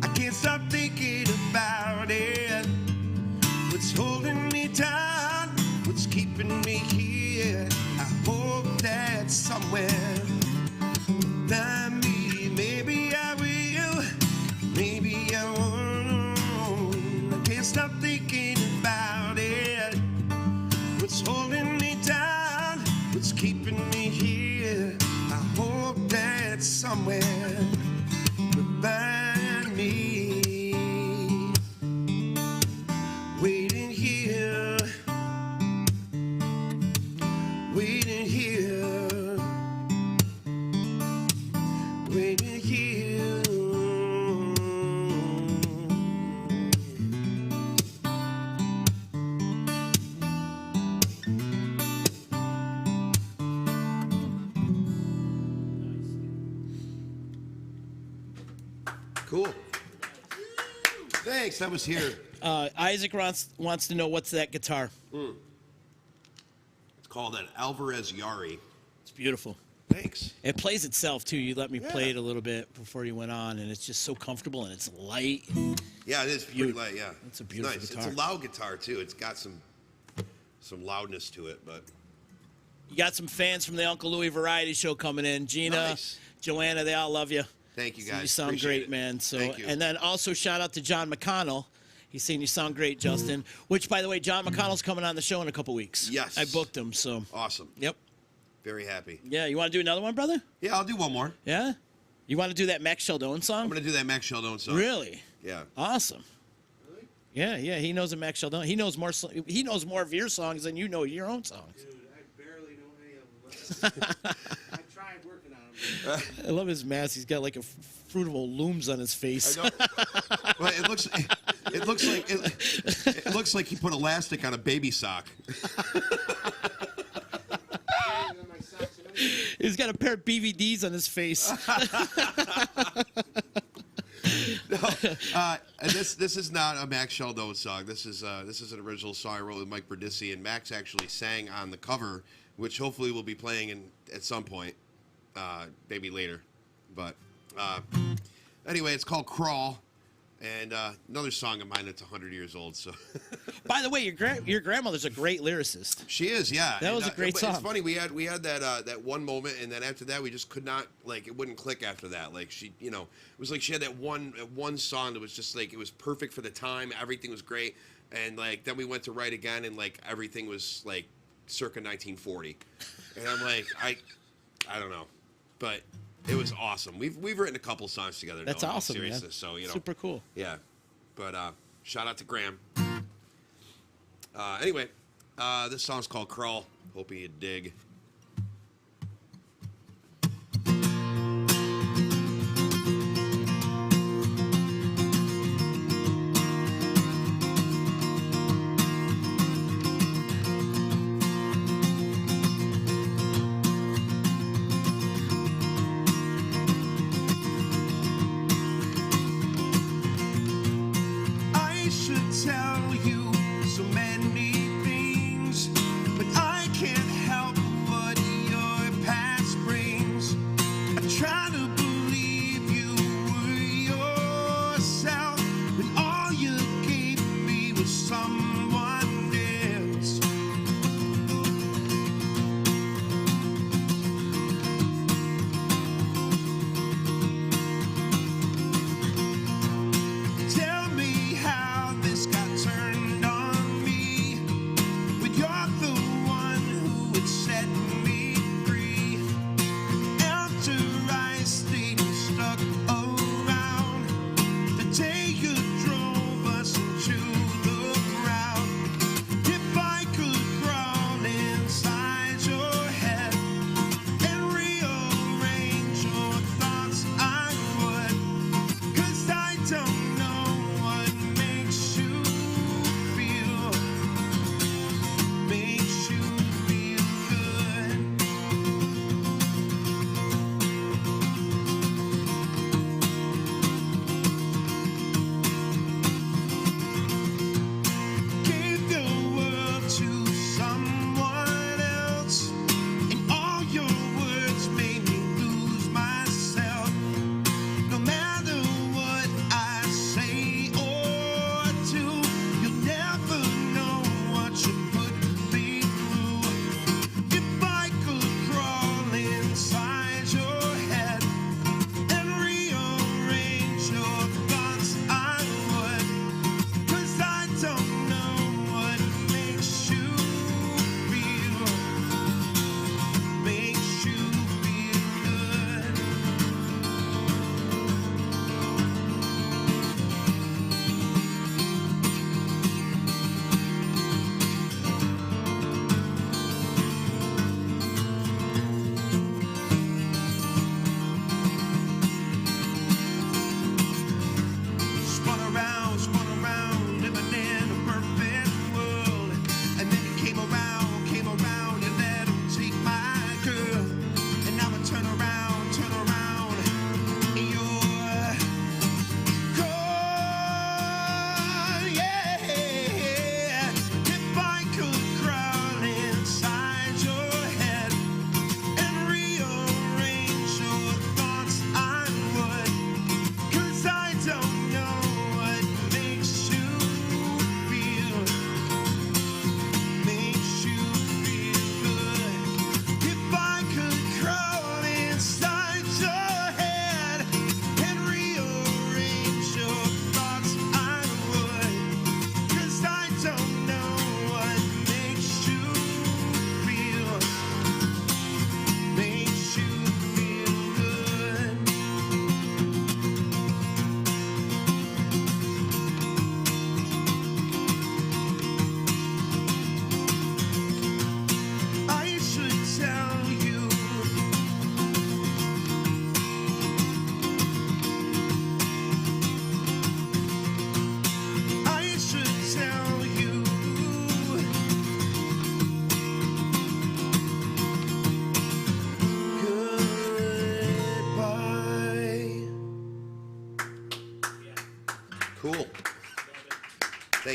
S8: I can't stop thinking about it. What's holding me down? What's keeping me here? I hope that somewhere find me. Maybe I will, maybe I won't. I can't stop thinking about it. What's holding me down? What's keeping me here? I hope that somewhere will
S3: Cool. Thanks. That was here.
S2: Isaac wants to know what's that guitar.
S3: It's called an Alvarez Yari.
S2: It's beautiful.
S3: Thanks.
S2: It plays itself too. You let me play it a little bit before you went on, and it's just so comfortable and it's light.
S3: Yeah, it is pretty light. Yeah,
S2: It's a beautiful
S3: nice.
S2: guitar.
S3: It's a loud guitar too. It's got some loudness to it, but
S2: You got some fans from the Uncle Louie Variety Show coming in. Gina,
S3: Nice.
S2: Joanna, they all love you.
S3: thank you
S2: So
S3: guys.
S2: you sound
S3: Appreciate
S2: great,
S3: it.
S2: man. So,
S3: Thank you.
S2: and then also shout out to John McConnell. He's saying you sound great, Justin. Which, by the way, John McConnell's coming on the show in a couple weeks.
S3: Yes.
S2: I booked him. So,
S3: Awesome.
S2: yep.
S3: Very happy.
S2: Yeah, you want to do another one, brother?
S3: Yeah, I'll do one more.
S2: Yeah. You want to do that Max Sheldon song?
S3: I'm gonna do that Max Sheldon song.
S2: Really?
S3: Yeah.
S2: Awesome. Yeah, yeah. He knows a Max Sheldon. He knows more. He knows more of your songs than you know your own songs.
S7: Dude, I barely know any of them. I tried working on them.
S2: I love his mask. He's got like a fruitful looms on his face.
S3: I know. Well, it looks like he put elastic on a baby sock.
S2: He's got a pair of BVDs on his face.
S3: And this is not a Max Sheldon song. This is an original song I wrote with Mike Berdissi, and Max actually sang on the cover, which hopefully we'll be playing at some point, maybe later. But anyway, it's called Crawl, and another song of mine that's 100 years old. So,
S2: By the way, your grandmother's a great lyricist.
S3: she is, yeah.
S2: That was a great
S3: but
S2: song.
S3: It's funny, we had that one moment, and then after that, we just could not, like, it wouldn't click after that. Like, she, it was like she had that one song that was just like, it was perfect for the time. Everything was great, and like then we went to write again, and like everything was like circa 1940, and I'm like, I don't know, but it was awesome. We've written a couple songs together.
S2: That's
S3: now, in all
S2: awesome, man.
S3: seriousness, so
S2: Super cool.
S3: yeah, but shout out to Graham. Anyway, this song's called Crawl. Hoping you dig.
S8: I should tell you so many things, but I can't help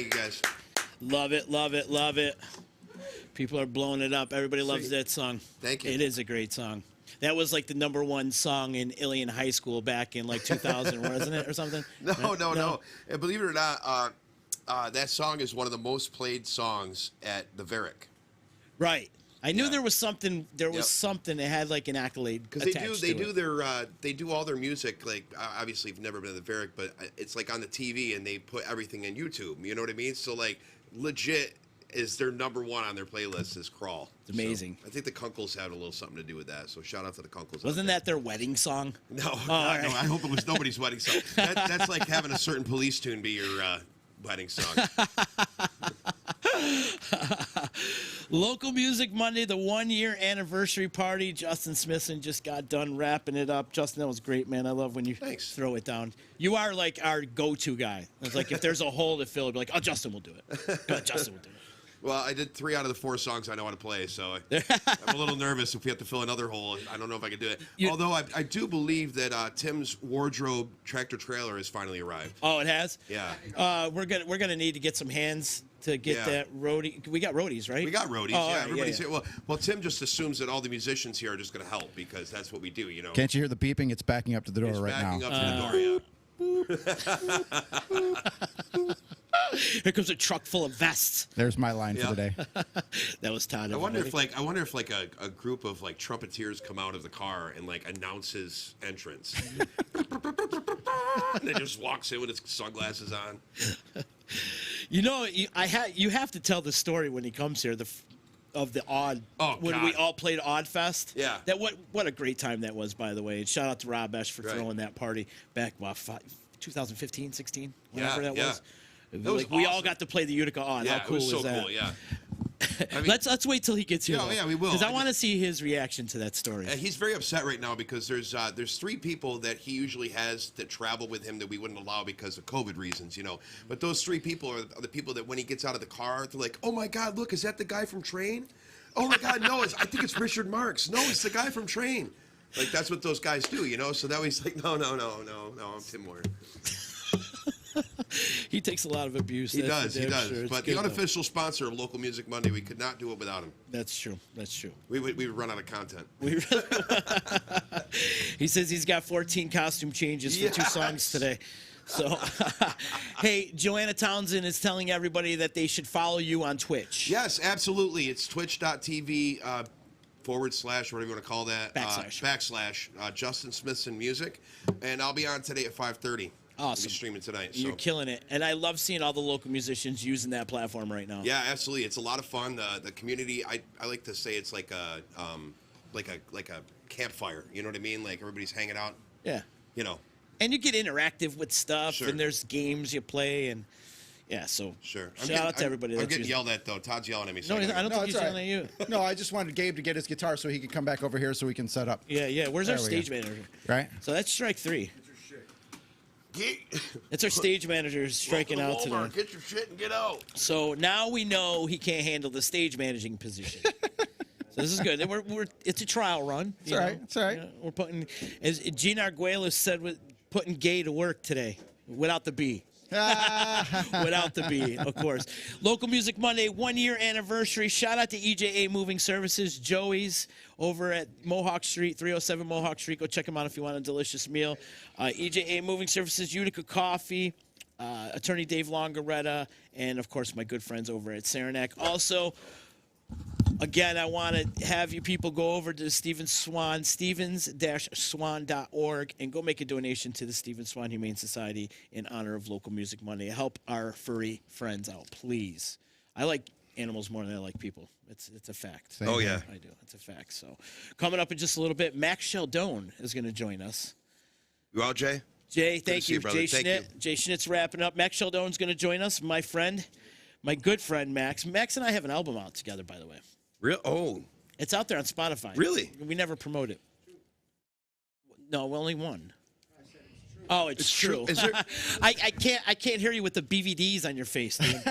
S3: Thank you, guys.
S2: Love it, love it, love it. People are blowing it up. Everybody loves that song.
S3: Thank you.
S2: It is a great song. That was like the #1 song in Ilion High School back in like 2000, wasn't it, or something?
S3: No. And believe it or not, that song is one of the most played songs at the Varick.
S2: Right. I knew
S3: Yeah.
S2: there was something. There was
S3: Yep.
S2: something that had like an accolade
S3: Because they do all their music, like obviously you've never been to the Varick, but it's like on the TV and they put everything in YouTube. You know what I mean? So like legit is their #1 on their playlist is Crawl.
S2: It's amazing.
S3: So I think the Kunkles had a little something to do with that. So shout out to the Kunkles.
S2: Wasn't that their wedding song?
S3: No,
S2: all
S3: God, no.
S2: right.
S3: I hope it was nobody's wedding song. That's like having a certain police tune be your wedding song.
S2: Local Music Monday, the 1-year anniversary party. Justin Smithson just got done wrapping it up. Justin, that was great, man. I love when you throw it down. You are like our go-to guy. It's like if there's a hole to fill, it'd be like, oh, Justin will do it. Justin will do it.
S3: Well, I did 3 out of the 4 songs I know how to play, so I'm a little nervous if we have to fill another hole. I don't know if I can do it. Although I do believe that Tim's wardrobe tractor trailer has finally arrived.
S2: Oh, it has?
S3: Yeah.
S2: We're gonna need to get some hands to get that roadie. We got roadies, right?
S3: We got roadies.
S2: Oh, all
S3: Yeah,
S2: right,
S3: everybody's here. Well, Tim just assumes that all the musicians here are just going to help because that's what we do, you know.
S9: Can't you hear the beeping? It's backing up to the door
S3: It's
S9: right
S3: backing
S9: now.
S3: up to the door, yeah.
S2: Here comes a truck full of vests.
S9: There's my line for the day.
S2: That was Todd.
S3: I wonder if a group of like trumpeters come out of the car and like announce his entrance. And he just walks in with his sunglasses on.
S2: You know, you have to tell the story when he comes here. Of the Odd, when we all played Odd Fest.
S3: Yeah.
S2: That what a great time that was, by the way. And shout out to Rob Esch for throwing that party back, 2015, 16, whenever that was.
S3: That was
S2: we all
S3: awesome.
S2: got to play the Utica Odd.
S3: Yeah,
S2: How cool
S3: it was so
S2: was that?
S3: cool. Yeah. I mean,
S2: let's wait till he gets here.
S3: Yeah, we will.
S2: Because I want to see his reaction to that story.
S3: He's very upset right now because there's 3 people that he usually has that travel with him that we wouldn't allow because of COVID reasons, you know. But those 3 people are the people that when he gets out of the car, they're like, "Oh my God, look, is that the guy from Train? Oh my God, no, I think it's Richard Marx. No, it's the guy from Train." Like that's what those guys do, you know. So that way he's like, "No, I'm Tim Moore."
S2: He takes a lot of abuse.
S3: He does.
S2: Sure.
S3: But the unofficial sponsor of Local Music Monday, we could not do it without him.
S2: That's true.
S3: We would run out of content.
S2: He says he's got 14 costume changes for 2 songs today. So, hey, Joanna Townsend is telling everybody that they should follow you on Twitch.
S3: Yes, absolutely. It's twitch.tv / whatever you want to call that. / Justin Smithson Music. And I'll be on today at 5:30.
S2: Awesome.
S3: I'll be streaming tonight.
S2: You're killing it. And I love seeing all the local musicians using that platform right now.
S3: Yeah, absolutely. It's a lot of fun. The community, I like to say it's like a campfire. You know what I mean? Like everybody's hanging out.
S2: Yeah.
S3: You know.
S2: And you get interactive with stuff,
S3: Sure.
S2: and there's games you play, and so
S3: sure.
S2: Shout out to everybody.
S3: I'm getting yelled at though. Todd's yelling at me.
S2: No, I don't think he's
S9: all
S2: yelling at you.
S9: No, I just wanted Gabe to get his guitar so he could come back over here so we can set up.
S2: Yeah. Where's our
S9: There we
S2: stage
S9: go.
S2: manager?
S9: Right?
S2: So that's strike 3. It's our stage manager striking out today.
S3: Get your shit and get out.
S2: So now we know he can't handle the stage managing position. So this is good. It's a trial run.
S9: It's all right. It's all right.
S2: You know, we're putting, as Gene Arguelles said, putting gay to work today without the B. Without the B, of course. Local Music Monday, 1-year anniversary. Shout out to EJA Moving Services, Joey's over at Mohawk Street, 307 Mohawk Street. Go check them out if you want a delicious meal. EJA Moving Services, Utica Coffee, attorney Dave Longaretta, and, of course, my good friends over at Saranac. Also, again, I want to have you people go over to Stephen Swan, stevens-swan.org, and go make a donation to the Stephen Swan Humane Society in honor of Local Music Monday. Help our furry friends out, please. I like animals more than I like people. It's a fact.
S3: Oh, yeah.
S2: I do. It's a fact. So, coming up in just a little bit, Max Sheldon is going to join us.
S3: You out, Jay?
S2: Jay, thank you.
S3: brother.
S2: Jay
S3: Thank
S2: Schnitt.
S3: you.
S2: Jay Schnitt's wrapping up. Max Sheldon's going to join us, my friend. My good friend, Max. Max and I have an album out together, by the way.
S3: Real? Oh.
S2: It's out there on Spotify.
S3: Really?
S2: We never promote it. No, only one. Oh, it's true.
S3: Is there...
S2: I can't hear you with the BVDs on your face, dude.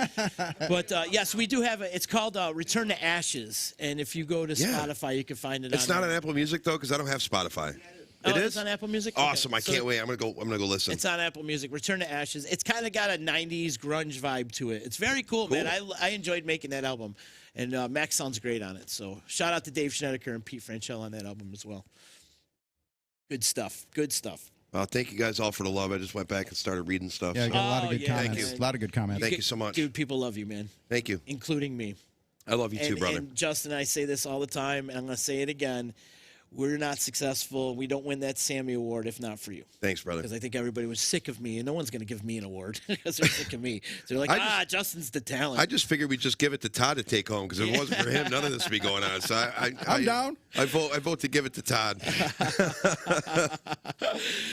S2: But yes, we do have it's called Return to Ashes, and if you go to Spotify, you can find it.
S3: It's not on Apple Music though, because I don't have Spotify.
S2: Oh,
S3: It
S2: it's
S3: is
S2: on Apple Music.
S3: awesome.
S2: Okay.
S3: I can't wait. I'm gonna go listen.
S2: It's on Apple Music. Return to Ashes. It's kind of got a '90s grunge vibe to it. It's very cool, man. I enjoyed making that album, and Max sounds great on it. So shout out to Dave Schnedeker and Pete Franchell on that album as well. Good stuff. Good stuff.
S3: Well, thank you guys all for the love. I just went back and started reading stuff.
S9: Yeah, you
S3: so
S9: got a lot of
S2: Oh,
S9: good
S2: yeah,
S9: comments.
S3: Thank you.
S9: A lot of good comments.
S3: Thank you so much.
S2: Dude, people love you, man,
S3: Thank you.
S2: including me.
S3: I love you too, brother.
S2: And Justin, I say this all the time, and I'm going to say it again. We're not successful. We don't win that Sammy Award if not for you.
S3: Thanks, brother.
S2: Because I think everybody was sick of me, and no one's going to give me an award because they're sick of me. So they're like, Justin's the talent.
S3: I just figured we'd just give it to Todd to take home because if it wasn't for him, none of this would be going on. So
S9: I'm down.
S3: I vote to give it to Todd.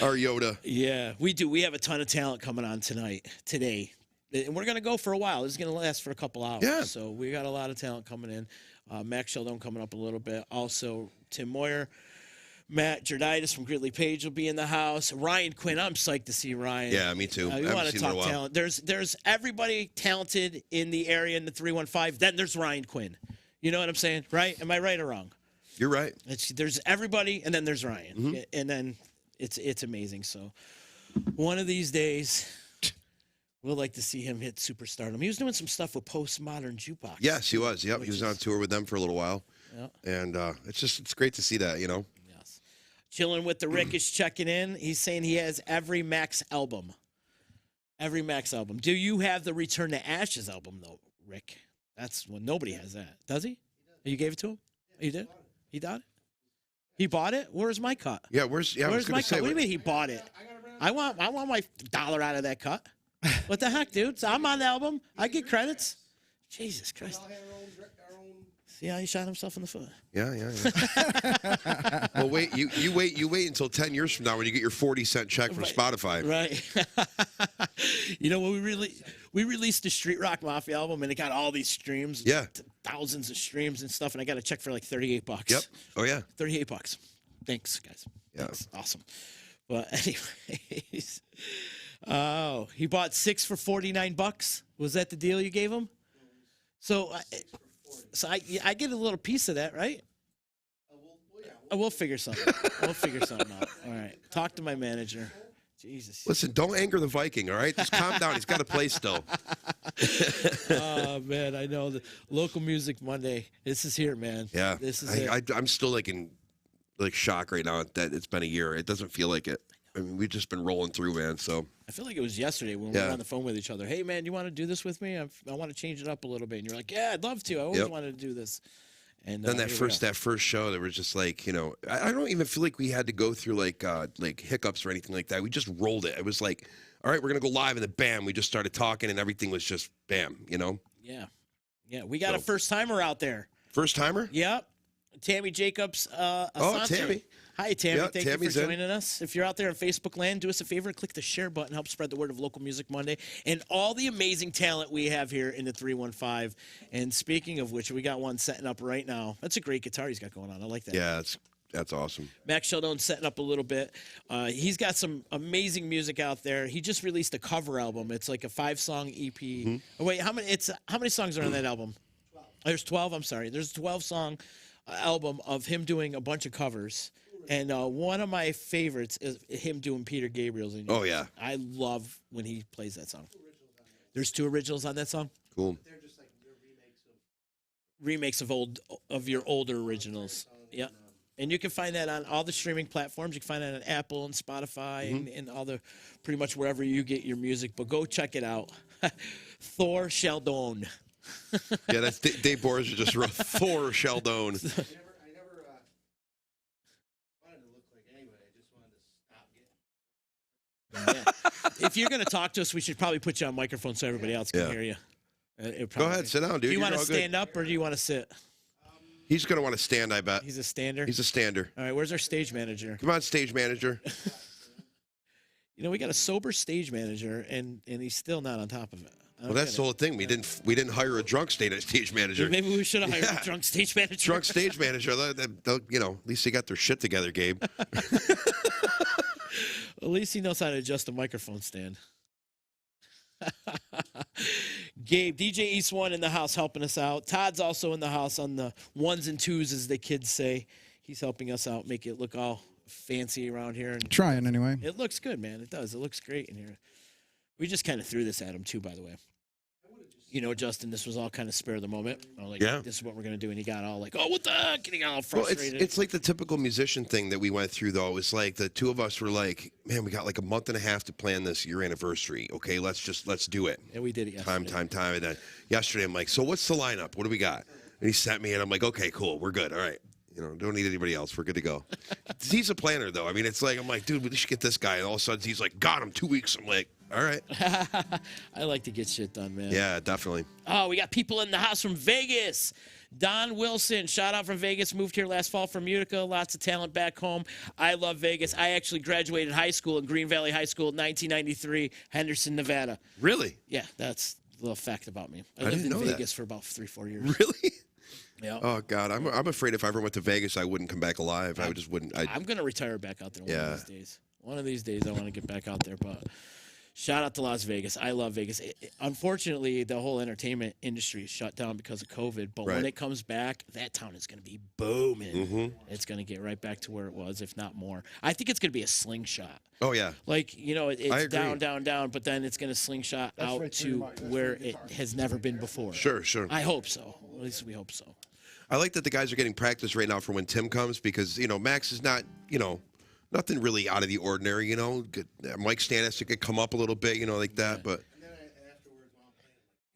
S3: Our Yoda.
S2: Yeah, we do. We have a ton of talent coming on today. And we're going to go for a while. This is going to last for a couple hours.
S3: Yeah.
S2: So we got a lot of talent coming in. Max Sheldon coming up a little bit. Also, Tim Moyer. Matt Jorditis from Gridley Page will be in the house. Ryan Quinn. I'm psyched to see Ryan.
S3: Yeah, me too.
S2: We
S3: I
S2: want
S3: haven't
S2: to
S3: seen him in a
S2: talk
S3: while.
S2: talent. There's everybody talented in the area in the 315. Then there's Ryan Quinn. You know what I'm saying? Right? Am I right or wrong?
S3: You're right.
S2: There's everybody, and then there's Ryan.
S3: Mm-hmm.
S2: And then it's amazing. So one of these days, we'll like to see him hit superstardom. He was doing some stuff with Postmodern Jukebox.
S3: Yes, he was. Yep, he was on tour with them for a little while.
S2: Yep.
S3: And it's great to see that, you know.
S2: Yes. Chilling with the Rick is checking in. He's saying he has every Max album. Every Max album. Do you have the Return to Ashes album, though, Rick? That's when nobody has that. Does he? You gave it to him? You did? He got it? He bought it? Where's my cut?
S3: Yeah, where's
S2: my cut? What do you mean he bought it? I want my dollar out of that cut. What the heck, dude? So I'm on the album. I get credits. Jesus Christ. See how he shot himself in the foot?
S3: Yeah. Well, wait. You wait until 10 years from now when you get your 40-cent check from Spotify.
S2: Right. You know, when we released the Street Rock Mafia album and it got all these streams.
S3: Yeah.
S2: Thousands of streams and stuff, and I got a check for like $38.
S3: Yep. Oh yeah.
S2: $38. Thanks, guys.
S3: Yeah.
S2: Thanks. Awesome. But anyways, oh, he bought 6 for $49. Was that the deal you gave him? So I get a little piece of that, right? We'll figure something. We'll figure something out. All right. Talk to my manager. Jesus.
S3: Listen, don't anger the Viking, all right? Just calm down. He's got to play still.
S2: Oh man, I know the local music Monday. This is here, man.
S3: Yeah.
S2: This is it.
S3: I'm still in shock right now that it's been a year. It doesn't feel like it. I mean, we've just been rolling through, man. So
S2: I feel like it was yesterday when we were on the phone with each other. Hey, man, you want to do this with me? I want to change it up a little bit. And you're like, yeah, I'd love to. I always wanted to do this. And
S3: then that first show, there was just like, I don't even feel like we had to go through like hiccups or anything like that. We just rolled it. It was like, all right, we're gonna go live, and then bam, we just started talking, and everything was just bam,
S2: Yeah, we got a first timer out there.
S3: First timer?
S2: Yep. Tammy Jacobs.
S3: Tammy.
S2: Hi, Tammy.
S3: Yeah,
S2: Thank
S3: Tammy's
S2: you for joining us. If you're out there on Facebook land, do us a favor and click the share button. Help spread the word of Local Music Monday and all the amazing talent we have here in the 315. And speaking of which, we got one setting up right now. That's a great guitar he's got going on. I like that.
S3: Yeah, that's awesome.
S2: Max Sheldon setting up a little bit. He's got some amazing music out there. He just released a cover album. It's like a 5-song EP.
S3: Mm-hmm.
S2: Oh, wait, how many songs are on that album? 12. There's 12. I'm sorry. There's a 12-song album of him doing a bunch of covers. And one of my favorites is him doing Peter Gabriel's.
S3: Oh, yeah.
S2: I love when he plays that song. There's 2 originals on that song?
S3: Cool.
S7: They're just like remakes
S2: of your older originals. Yeah. And you can find that on all the streaming platforms. You can find that on Apple and Spotify and all the pretty much wherever you get your music. But go check it out. Thor Sheldon.
S3: Yeah, that's Dave Boers just wrote Thor Sheldon.
S7: I never wanted to look like anybody. I just wanted to stop getting.
S2: Yeah. If you're going to talk to us, we should probably put you on microphone so everybody else can hear you.
S3: Go ahead, sit down, dude.
S2: Do you
S3: You're
S2: want to
S3: all good.
S2: stand up or do you want to sit?
S3: He's going to want to stand, I bet.
S2: He's a stander?
S3: He's a stander.
S2: All right, where's our stage manager?
S3: Come on, stage manager.
S2: We got a sober stage manager, and he's still not on top of it.
S3: Well, that's the whole thing. We didn't hire a drunk stage manager.
S2: Maybe we should have hired a drunk stage manager.
S3: Drunk stage manager. At least they got their shit together, Gabe.
S2: At least he knows how to adjust a microphone stand. Gabe, DJ East One in the house helping us out. Todd's also in the house on the 1s and 2s, as the kids say. He's helping us out, make it look all fancy around here. And
S9: Trying anyway.
S2: it looks good, man. It does. It looks great in here. We just kind of threw this at him too, by the way. You know, Justin, this was all kind of spur of the moment. Like,
S3: Yeah.
S2: this is what we're going to do. And he got all like, oh, what the heck? Getting all
S3: Well,
S2: frustrated.
S3: it's like the typical musician thing that we went through, though. It's like the two of us were like, man, we got like a month and a half to plan this year anniversary. Okay, let's do it.
S2: Yeah, we did it yesterday.
S3: Time. And then yesterday, I'm like, so what's the lineup? What do we got? And he sent me, and I'm like, okay, cool, we're good. All right. You know, don't need anybody else. We're good to go. He's a planner, though. I mean, it's like, I'm like, dude, we should get this guy. And all of a sudden, he's like, got him 2 weeks. I'm like, all right.
S2: I like to get shit done, man.
S3: Yeah, definitely.
S2: Oh, we got people in the house from Vegas. Don Wilson, shout out from Vegas, moved here last fall from Utica. Lots of talent back home. I love Vegas. I actually graduated high school in Green Valley High School in 1993, Henderson, Nevada.
S3: Really?
S2: Yeah, that's a little fact about me. I
S3: I
S2: lived
S3: didn't
S2: in
S3: know that.
S2: Vegas for about 3-4 years.
S3: Really?
S2: Yeah.
S3: Oh, God. I'm afraid if I ever went to Vegas, I wouldn't come back alive. I just wouldn't.
S2: I'm going to retire back out there one of these days. One of these days, I want to get back out there. But shout out to Las Vegas. I love Vegas. Unfortunately, the whole entertainment industry is shut down because of COVID. But when it comes back, that town is going to be booming.
S3: Mm-hmm.
S2: It's going to get right back to where it was, if not more. I think it's going to be a slingshot.
S3: Oh, yeah.
S2: Like, you know, it's
S3: agree.
S2: down, but then it's going to slingshot out
S9: right
S2: to where it has never been before.
S3: Sure.
S2: I hope so. At least we hope so.
S3: I like that the guys are getting practice right now for when Tim comes because, you know, Max is not, you know, nothing really out of the ordinary, you know. Mike Stan has to come up a little bit, you know, like that. But
S7: And then afterwards, while I'm playing,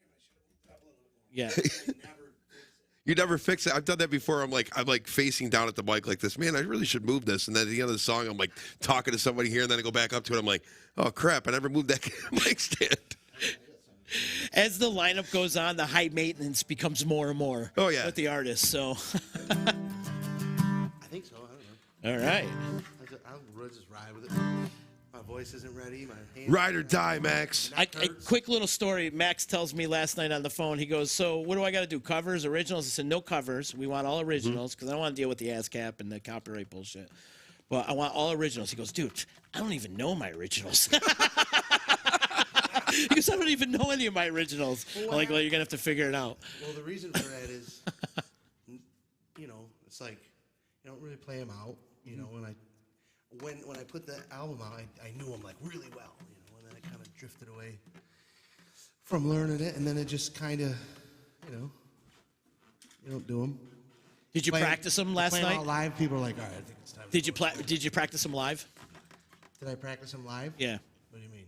S7: I should have moved up a little bit more.
S2: Yeah.
S3: you never fix it. I've done that before. I'm like facing down at the mic like this. Man, I really should move this. And then at the end of the song, I'm like talking to somebody here, and then I go back up to it. I'm like, oh, crap, I never moved that mic stand.
S2: As the lineup goes on, the high maintenance becomes more and more.
S3: Oh, yeah.
S2: With the artists, so.
S7: I think so. I don't know.
S2: All right.
S7: I'll just ride with it. My voice isn't ready. My hands
S3: Ride or die, Max.
S2: A quick little story. Max tells me last night on the phone, he goes, so what do I got to do, covers, originals? I said, no covers. We want all originals because I don't want to deal with the ASCAP and the copyright bullshit. But I want all originals. He goes, dude, I don't even know my originals. He goes, I don't even know any of my originals. I'm like, well, you're going to have to figure it out.
S7: Well, the reason for that is, you know, it's like you don't really play them out. You know, when I put the album out, I knew them like really well. You know, and then I kind of drifted away from learning it, and then it just kind of, you know, you don't do them.
S2: Did you practice them last
S7: Playing
S2: night?
S7: out live, people are like, all right, I think it's time.
S2: Did you practice them live?
S7: Did I practice them live?
S2: Yeah.
S7: What do you mean?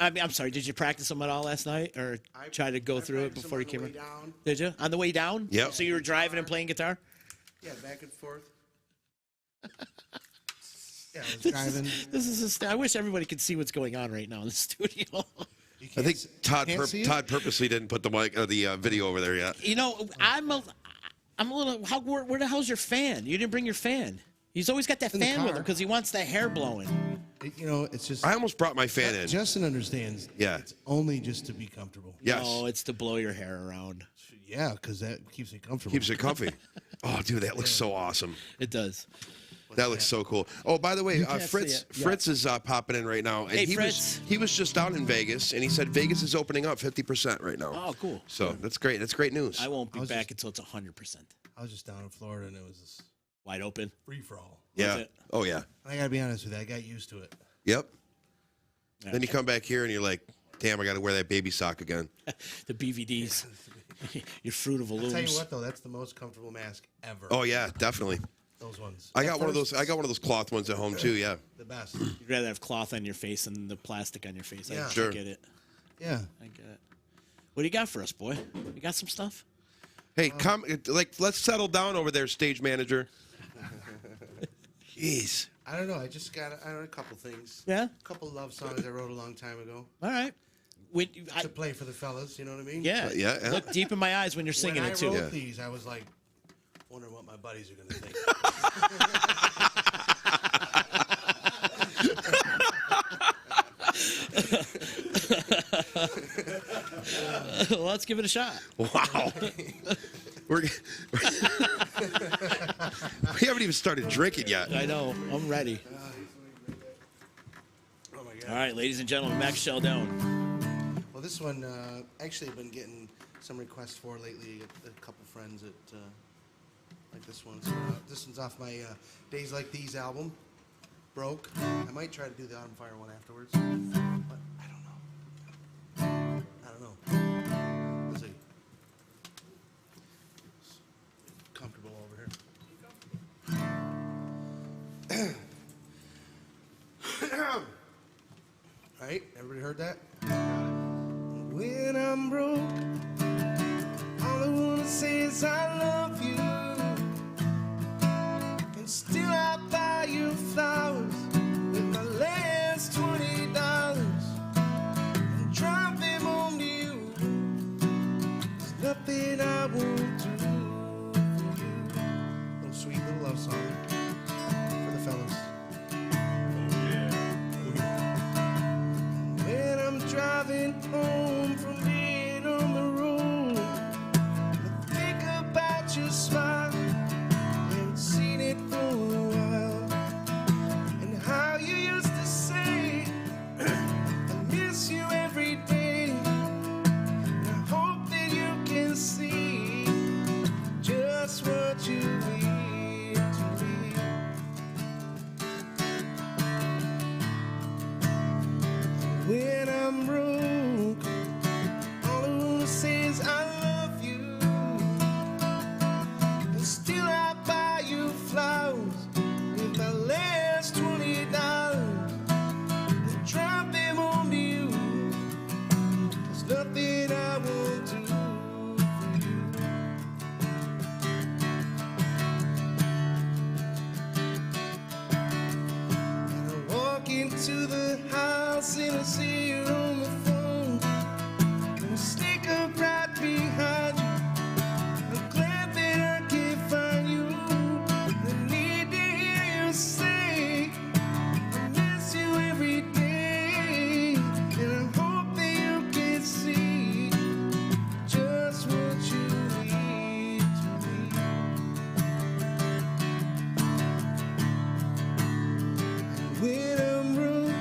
S2: I'm sorry. Did you practice them at all last night, or try to go through it
S7: practiced
S2: before you
S7: them
S2: came
S7: on the
S2: in?
S7: way down.
S2: Did you on the way down?
S3: Yep.
S2: So you were driving and playing guitar?
S7: Yeah, back and forth. Yeah, I was driving.
S2: This is. I wish everybody could see what's going on right now in the studio.
S7: You
S3: I
S7: can't
S3: think
S7: s-
S3: Todd
S7: can't see it?
S3: Todd purposely didn't put the mic or the video over there yet.
S2: You know, I'm a little. Where the hell's your fan? You didn't bring your fan. He's always got that
S7: In the
S2: fan with him
S7: car.
S2: because he wants the hair blowing.
S7: You know, it's just.
S3: I almost brought my fan in.
S7: Justin understands.
S3: Yeah.
S7: It's only just to be comfortable.
S3: Yes.
S2: No, it's to blow your hair around.
S7: Yeah, because that keeps me comfortable.
S3: Keeps it comfy. Oh, dude, that looks so awesome.
S2: It does.
S3: That looks so cool. Oh, by the way,
S2: can't see
S3: Fritz
S2: it. Yeah.
S3: Fritz is popping in right now, and
S2: Hey,
S3: he
S2: Fritz.
S3: was just out in Vegas, and he said Vegas is opening up 50% right now.
S2: Oh, cool.
S3: So that's great. That's great news.
S2: I won't be
S7: was
S2: back
S7: just-
S2: until it's 100%
S7: I was just down in Florida and it was just
S2: wide open.
S7: free for all.
S3: Yeah.
S2: it.
S3: Oh yeah.
S7: I gotta be honest with you, I got used to it.
S3: Yep. Then you come back here and you're like, damn, I got to wear that baby sock again.
S2: The BVDs. Your Fruit of the
S7: I'll tell you
S2: Looms.
S7: what though, that's the most comfortable mask ever.
S3: Oh yeah, definitely.
S7: Those ones.
S3: I
S7: At
S3: got one of
S7: first,
S3: those. I got one of those cloth ones at home too. Yeah.
S7: The best.
S2: You'd rather have cloth on your face than the plastic on your face.
S7: Yeah.
S2: I
S3: Sure.
S2: get it.
S7: Yeah.
S2: I get it. What do you got for us, boy? You got some stuff?
S3: Hey, let's settle down over there, stage manager. Jeez.
S7: I don't know. I just got a couple things.
S2: Yeah?
S7: A couple love songs I wrote a long time ago
S2: All right. When,
S7: to play for the fellas. You know what I mean?
S2: yeah.
S3: yeah.
S2: Look deep in my eyes when you're singing
S7: when
S2: it, too.
S7: I wrote
S3: Yeah.
S7: these, I was like, wondering what my buddies are gonna think.
S2: Well, let's give it a shot.
S3: Wow. we haven't even started drinking yet.
S2: I know. I'm ready.
S7: Oh my god.
S2: All right, ladies and gentlemen, Max Sheldon.
S7: Well, this one actually I've been getting some requests for lately. A couple friends that Like this one's off my Days Like These album. Broke. I might try to do the On Fire one afterwards, but I don't know. Let's see. Comfortable over here. All right, everybody heard that? When I'm broke, all I wanna say is I love you, and still I buy you flowers with my last $20 and drive them home to you. There's nothing I won't do for you. Little sweet little love song for the fellas. When I'm driving home from being on the road, I think about your smile. Haven't seen it for a while, and how you used to say, I miss you every day. And I hope that you can see just what you mean to me. When I'm broke, all I wanna say is I love you, and still I buy you flowers with my last $20 and drive them home to you. There's nothing I won't do for you. And I walk into the house and I see you on the phone, and I sneak up right behind you. I'm glad that I can find you. I need to hear you say, I miss you every day, and I hope that you can see just what you mean to me. When I'm broke,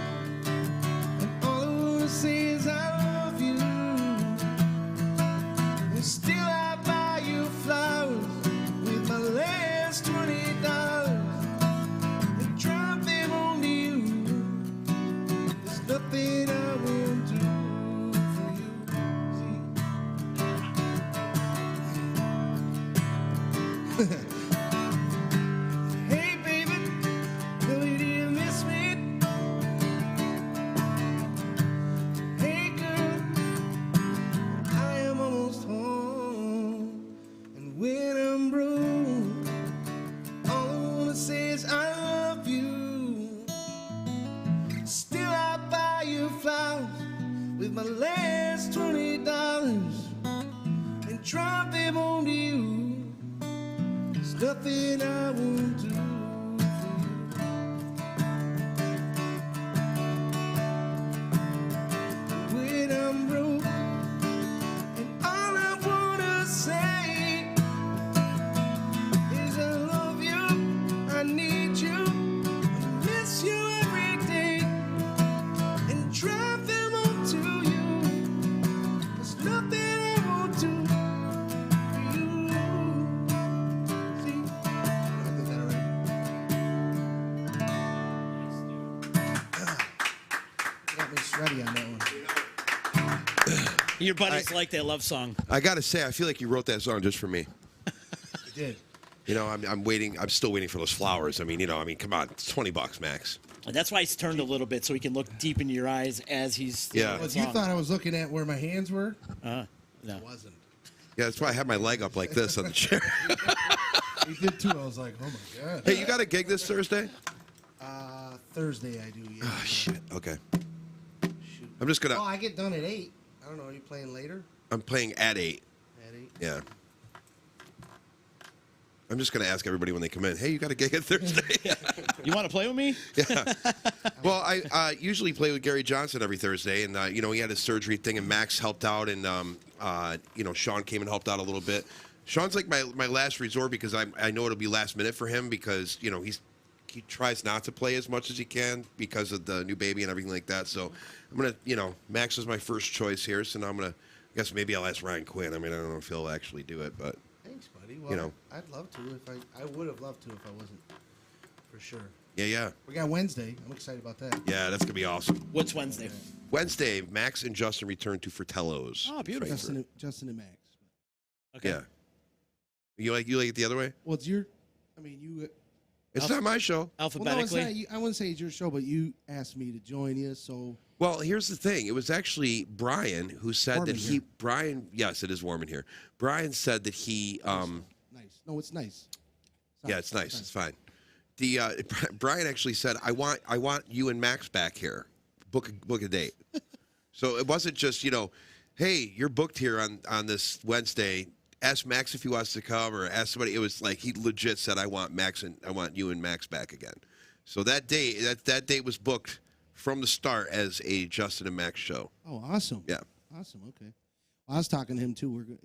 S7: all I wanna say is I love you, and still I buy you flowers with my last $20 and drive them home to you. There's nothing I won't do for you. Hey baby, baby, do you miss me? Hey girl, I am almost home. And when I'm broke, all I wanna say is I love you. Still I buy you flowers with my last $20 and drive them home to you. There's nothing I won't do for you. When I'm broke, and all I wanna say is I love you, I need you, I miss you every day, and drive them home to you. There's nothing I won't do for you. See? I did that right. Got me sweaty on that one.
S2: Your buddies like that love song.
S3: I gotta say, I feel like you wrote that song just for me.
S7: I did.
S3: You know, I'm waiting. I'm still waiting for those flowers. I mean, come on, it's $20 max.
S2: And that's why he's turned a little bit so he can look deep into your eyes as he's
S3: Yeah.
S2: singing
S7: Well,
S2: the
S7: you
S2: song.
S7: thought I was looking at where my hands were?
S2: No.
S7: I wasn't.
S3: Yeah, that's why I have my leg up like this on the chair.
S7: You did too. I was like, oh my god.
S3: Hey, you got a gig this Thursday?
S7: Thursday I do. Yeah.
S3: Oh shit. Okay.
S7: Shoot.
S3: I'm just gonna.
S7: Oh, I get done at 8. I don't know. Are you playing later?
S3: I'm playing at 8.
S7: At 8.
S3: Yeah. I'm just gonna ask everybody when they come in. Hey, you got a gig at Thursday?
S2: You want to play with me?
S3: Yeah. Well, I usually play with Gary Johnson every Thursday, and he had his surgery thing, and Max helped out, and Sean came and helped out a little bit. Sean's like my last resort because I know it'll be last minute for him because he tries not to play as much as he can because of the new baby and everything like that. So I'm gonna Max is my first choice here, so now I guess maybe I'll ask Ryan Quinn. I mean, I don't know if he'll actually do it, but
S7: Thanks, buddy. Alrighty, well,
S3: You know.
S7: I'd love to I would have loved to if I wasn't, for sure.
S3: Yeah.
S7: We got Wednesday. I'm excited about that.
S3: Yeah, that's gonna be awesome.
S2: What's Wednesday?
S3: Wednesday, Max and Justin return to Fratello's.
S2: Oh, beautiful.
S9: Justin and Max.
S2: Okay.
S3: Yeah. You like it the other way?
S9: Well, it's your. I mean, you.
S3: It's not my show.
S2: Alphabetically.
S9: Well, no, it's not, I wouldn't say it's your show, but you asked me to join you, so.
S3: Well, here's the thing. It was actually Brian who said
S9: Warm
S3: that
S9: in
S3: he.
S9: here.
S3: Brian, yes, it is warm in here. Brian said that he.
S9: Nice. No, it's nice.
S3: Yeah, it's nice. It's fine. The Brian actually said, "I want you and Max back here. Book a date." So it wasn't just hey, you're booked here on this Wednesday. Ask Max if he wants to come, or ask somebody. It was like he legit said, "I want you and Max back again." So that date was booked from the start as a Justin and Max show.
S9: Oh, awesome.
S3: Yeah.
S9: Awesome. Okay. Well, I was talking to him too. We're gonna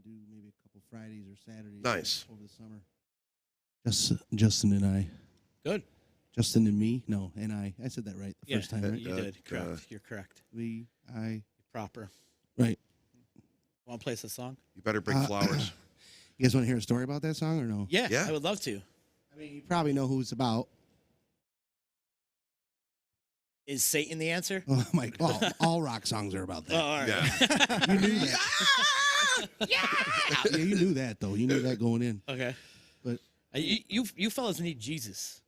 S9: do maybe a couple Fridays or Saturdays.
S3: Nice.
S9: Over the summer. Justin and I.
S2: Good.
S9: Justin and me. No, and I. I said that right the first time, right?
S2: You did. Correct. You're correct. Proper.
S9: Right.
S2: Want to play us a song?
S3: You better bring flowers.
S9: You guys want to hear a story about that song or no?
S2: Yeah, I would love to.
S9: I mean, you probably know who it's about.
S2: Is Satan the answer?
S9: Oh my! All rock songs are about that.
S2: Oh, all right.
S3: Yeah.
S9: You knew that. Yeah, you knew that though. You knew that going in.
S2: Okay.
S9: But
S2: you fellas need Jesus.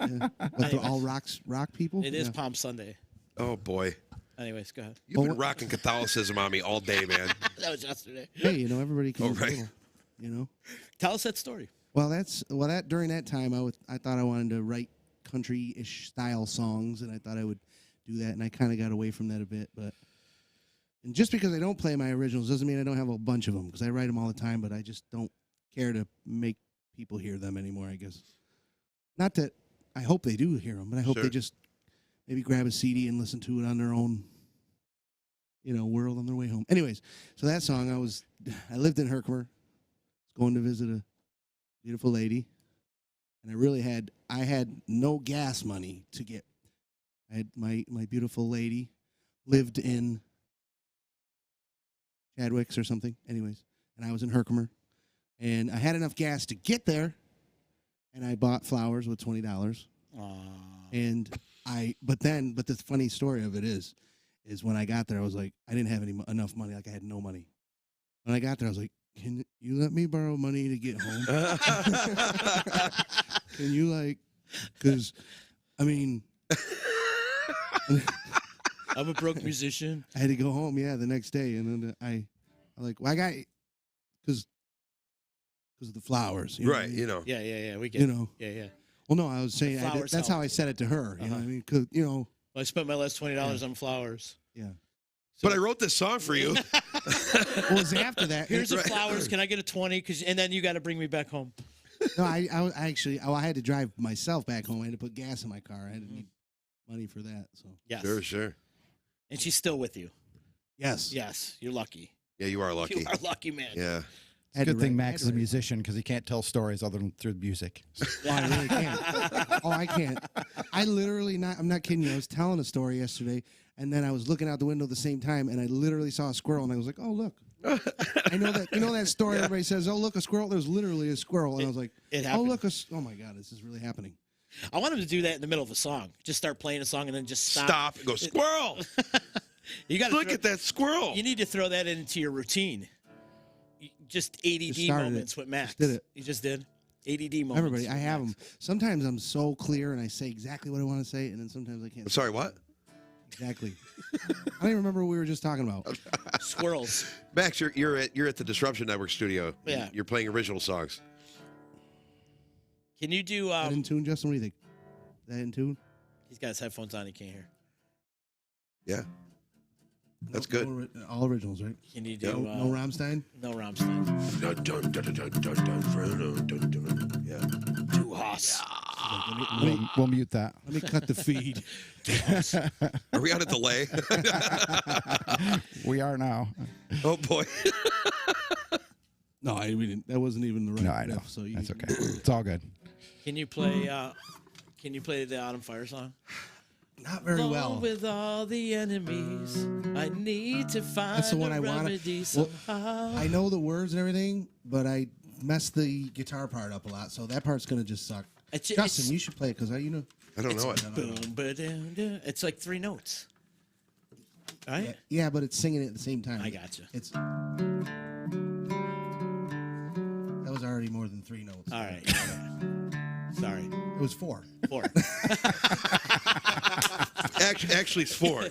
S9: Yeah. But they're all rock people.
S2: It is Palm Sunday.
S3: Oh boy.
S2: Anyways, go ahead.
S3: You've been rocking Catholicism on me all day, man.
S2: That was yesterday.
S9: Hey, everybody can.
S3: Oh, right.
S2: Tell us that story.
S9: Well, during that time, I thought I wanted to write country-ish style songs, and I thought I would do that, and I kind of got away from that a bit. And just because I don't play my originals doesn't mean I don't have a bunch of them, because I write them all the time, but I just don't care to make people hear them anymore, I guess. Not that I hope they do hear them, but I hope they just maybe grab a CD and listen to it on their own, world on their way home. Anyways, so that song, I lived in Herkimer, going to visit a beautiful lady, and I had no gas money to get. I had my beautiful lady lived in Chadwick's or something. Anyways, and I was in Herkimer, and I had enough gas to get there, and I bought flowers with $20. And but the funny story of it is when I got there, I was like, I didn't have enough money. Like I had no money. When I got there, I was like, can you let me borrow money to get home? Can you because, I mean,
S2: I'm a broke musician.
S9: I had to go home, the next day. And then I got, because of the flowers.
S3: Right,
S2: Yeah, we get it. Yeah.
S9: Well, no, I was saying that's how I said it to her. You know what I mean? 'Cause,
S2: Well, I spent my last $20 on flowers.
S9: Yeah.
S3: But I wrote this song for you.
S9: Well, it's after that.
S2: Here's the flowers. Can I get a 20? And then you got to bring me back home.
S9: No, I actually I had to drive myself back home. I had to put gas in my car. I had to need money for that. So
S2: yes.
S3: Sure.
S2: And she's still with you.
S9: Yes.
S2: Yes. You're lucky.
S3: Yeah, you are lucky.
S2: You are lucky, man.
S3: Yeah.
S10: It's a good thing Max is a musician because he can't tell stories other than through music.
S9: Oh, I really can't. I can't. I literally I'm not kidding you. I was telling a story yesterday, and then I was looking out the window at the same time, and I literally saw a squirrel, and I was like, "Oh, look." I know that that story. Everybody says, "Oh, look, a squirrel." There's literally a squirrel, and I was like,
S2: It
S9: "Oh,
S2: happened.
S9: look, oh my God, this is really happening."
S2: I want him to do that in the middle of a song. Just start playing a song and then just stop.
S3: Stop and go, squirrel!
S2: You got
S3: Look at that squirrel.
S2: You need to throw that into your routine. Just ADD
S9: Just started
S2: moments
S9: it.
S2: with Max.
S9: Just did it.
S2: You just did? ADD moments.
S9: Everybody, I
S2: with
S9: have
S2: Max.
S9: them. Sometimes I'm so clear, and I say exactly what I want to say, and then sometimes I can't.
S3: I'm sorry, what?
S9: Exactly. I don't even remember what we were just talking about.
S2: Squirrels.
S3: Max, you're at the Disruption Network studio.
S2: Yeah.
S3: You're playing original songs.
S2: Can you do...
S9: Is that in tune, Justin? What do you think? Is that in tune?
S2: He's got his headphones on. He can't hear.
S3: Yeah. That's good.
S9: All originals, right?
S2: Can you do...
S9: No Rammstein?
S2: No Rammstein.
S3: Yeah.
S2: Too Haas.
S10: We'll mute that.
S9: Let me cut the feed.
S3: Are we on a delay?
S10: We are now.
S3: Oh, boy.
S9: No, we didn't. That wasn't even the right
S10: No, I know.
S9: riff, so
S10: That's okay. It's all good.
S2: Can you play... Can you play the Autumn Fire song?
S9: Not very
S2: Along
S9: well.
S2: with all the enemies, I need to find
S9: That's the one
S2: a
S9: I
S2: remedy
S9: want. Well,
S2: somehow.
S9: I know the words and everything, but I messed the guitar part up a lot, so that part's gonna just suck. Justin, you should play it because you know.
S3: I don't know it.
S2: Boom, ba-dum-dum. It's like 3 notes. Right?
S9: Yeah, but it's singing it at the same time.
S2: I gotcha.
S9: It's that was already more than 3 notes.
S2: All right. Sorry.
S9: It was 4.
S2: 4.
S3: Actually, it's 4.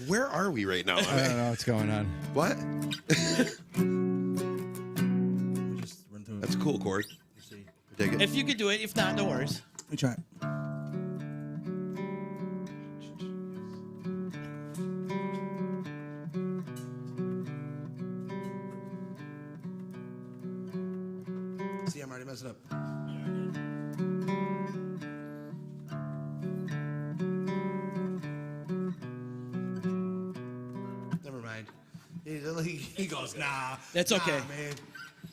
S3: Where are we right now?
S10: I don't know what's going on.
S3: What?
S9: Just run through it.
S3: That's a cool chord.
S9: See.
S3: Dig it.
S2: If you could do it, if not, no worries.
S9: Let me try it. See, I'm already messing up. Never mind. He goes, nah.
S2: That's okay.
S9: Nah, man.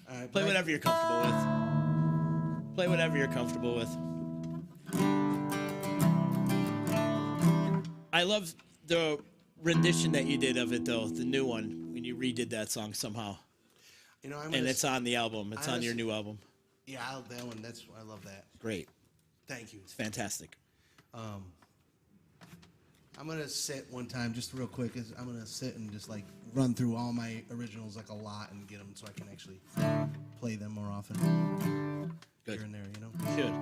S9: All right,
S2: Play
S9: but
S2: whatever you're comfortable with. Play whatever you're comfortable with. I love the rendition that you did of it, though, the new one, when you redid that song somehow.
S7: You know,
S2: And it's on the album. It's on your new album.
S7: Yeah, that one. I love that.
S2: Great.
S7: Thank you.
S2: It's fantastic.
S7: I'm gonna sit one time, just real quick. I'm gonna sit and just like run through all my originals like a lot and get them so I can actually play them more often.
S2: Good.
S7: Here and there, you know.
S2: Should.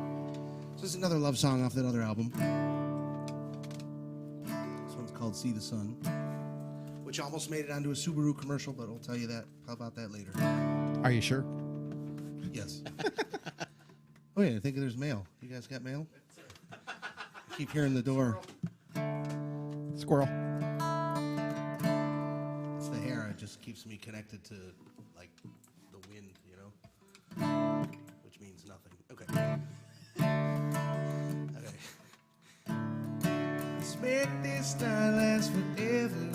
S9: So this is another love song off that other album. This one's called "See the Sun," which almost made it onto a Subaru commercial, but I'll tell you that about that later.
S10: Are you sure?
S9: Yes. Oh yeah, I think there's mail. You guys got mail? I keep hearing the door.
S10: Squirrel.
S9: It's the hair. It just keeps me connected to like the wind, you know, which means nothing. Okay. Okay. Let's make this night last forever,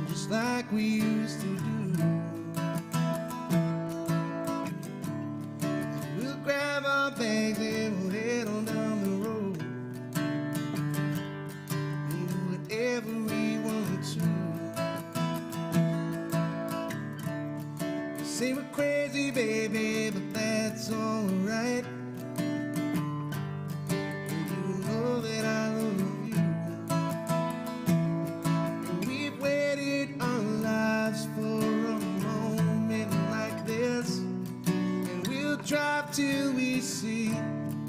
S9: just like we used to do. We'll grab our bags and we'll head on down the road. Do whatever we want to. Say we're crazy, baby, but that's alright. You know that I love you. And we've waited our lives for a moment like this. And we'll drive till we see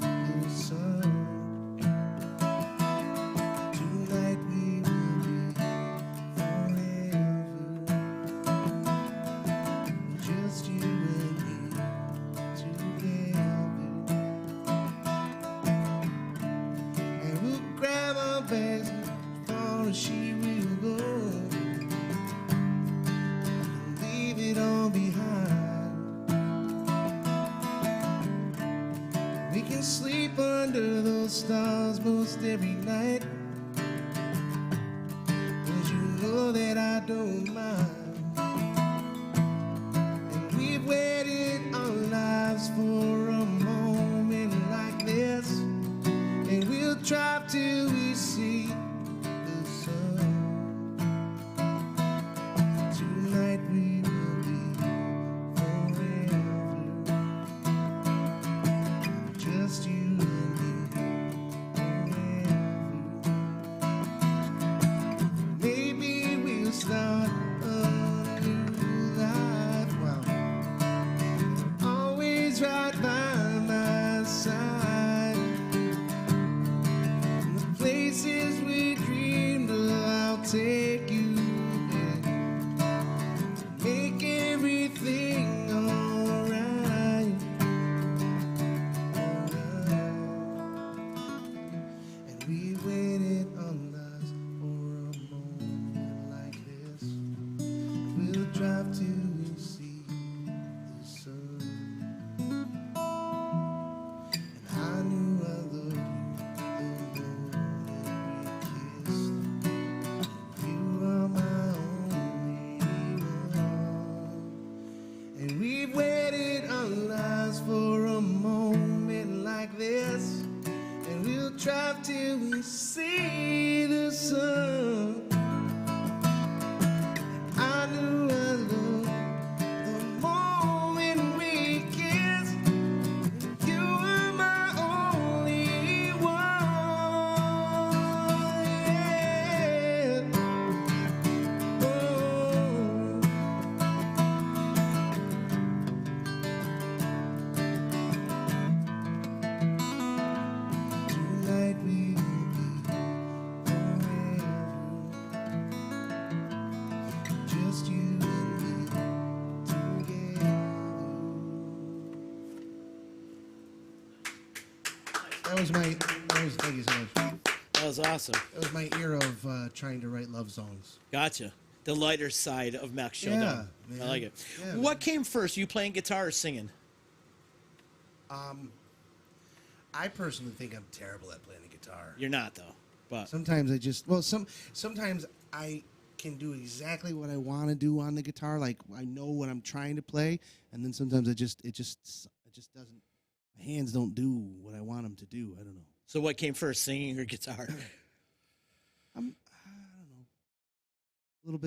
S9: the sun. Tonight we will be forever. Just you and me together. And we'll grab our bags as far as she will go. And leave it all behind. We can sleep under those stars most every night. 'Cause you know that I don't mind. And we've waited our lives for a moment like this. And we'll drive till we see the sun. Tonight we will be forever. Just you and me forever. Maybe we'll start a Thank you so much.
S2: That was awesome.
S9: That was my era of trying to write love songs.
S2: Gotcha. The lighter side of Max Showdown.
S9: Yeah,
S2: I
S9: man.
S2: like it.
S9: Yeah,
S2: What came first? You playing guitar or singing?
S7: I personally think I'm terrible at playing the guitar.
S2: You're not though. But
S9: Sometimes sometimes I can do exactly what I want to do on the guitar. Like I know what I'm trying to play, and then sometimes it just doesn't. My hands don't do what I want them to do. I don't know.
S2: so what came first, singing or guitar?
S9: I don't know. A little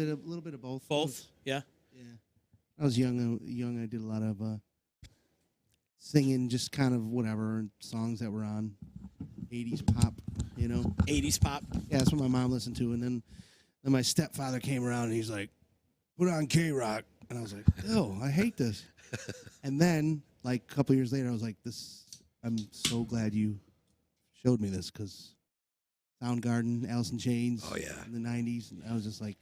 S9: bit of both.
S2: Both. Yeah.
S9: Yeah. I was young. I did a lot of singing, just kind of whatever songs that were on 80s pop.
S2: 80s pop.
S9: Yeah, that's what my mom listened to, and then my stepfather came around and he's like, "Put on K-Rock," and I was like, "Oh, I hate this." And then, like a couple years later, I was like, "This, I'm so glad you showed me this," because Soundgarden, Alice in Chains,
S3: Oh, yeah.
S9: in the '90s, and I was just like,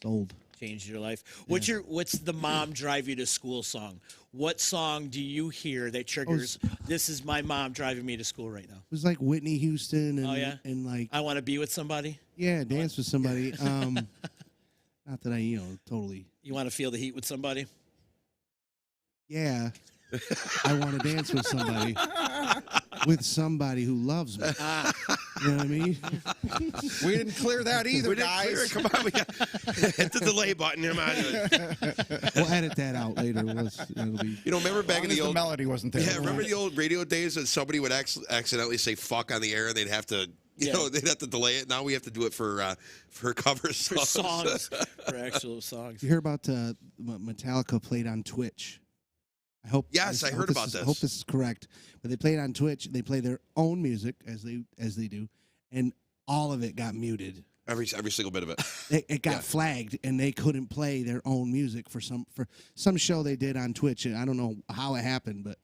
S9: sold.
S2: Changed your life. What's the mom drive you to school song? What song do you hear that triggers? This is my mom driving me to school right now.
S9: It was like Whitney Houston and
S2: Oh, yeah?
S9: and like
S2: I want to be with somebody.
S9: dance with somebody. Not that I totally.
S2: You want to feel the heat with somebody.
S9: Yeah, I want to dance with somebody who loves me. You know what I mean?
S10: We didn't clear that either,
S3: We didn't
S10: guys.
S3: clear it. Come on, we got hit the delay button. Come on.
S9: We'll edit that out later. It'll be.
S3: Remember back in
S10: As
S3: the
S10: the
S3: old
S10: melody wasn't there.
S3: Yeah, remember the old radio days that somebody would accidentally say "fuck" on the air, and they'd have to, they'd have to delay it. Now we have to do it for cover
S2: For songs. For actual songs.
S9: You hear about what Metallica played on Twitch? I hope.
S3: Yes, I heard about this.
S9: I hope this is correct. But they played on Twitch. They play their own music as they do, and all of it got muted.
S3: Every single bit of it.
S9: It got flagged, and they couldn't play their own music for some show they did on Twitch. And I don't know how it happened, but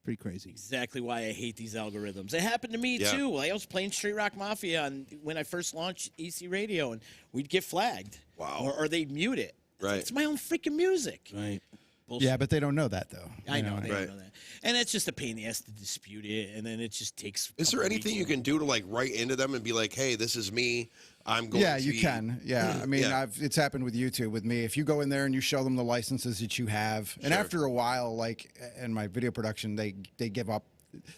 S9: pretty crazy.
S2: Exactly why I hate these algorithms. It happened to me too. I was playing Street Rock Mafia when I first launched EC Radio, and we'd get flagged.
S3: Wow.
S2: Or they'd mute it.
S3: Right.
S2: It's my own freaking music.
S9: Right.
S2: Bullshit.
S10: Yeah, but they don't know that though.
S2: I know they
S3: Right.
S2: don't know that, and it's just a pain in the ass to dispute it, and then it just takes.
S3: Is there anything you can do to like write into them and be like, "Hey, this is me. I'm going."
S10: Yeah,
S3: to
S10: you
S3: be-"
S10: can. Yeah, I mean,
S3: Yeah.
S10: it's happened with YouTube with me. If you go in there and you show them the licenses that you have, and
S3: Sure.
S10: after a while, like in my video production, they give up.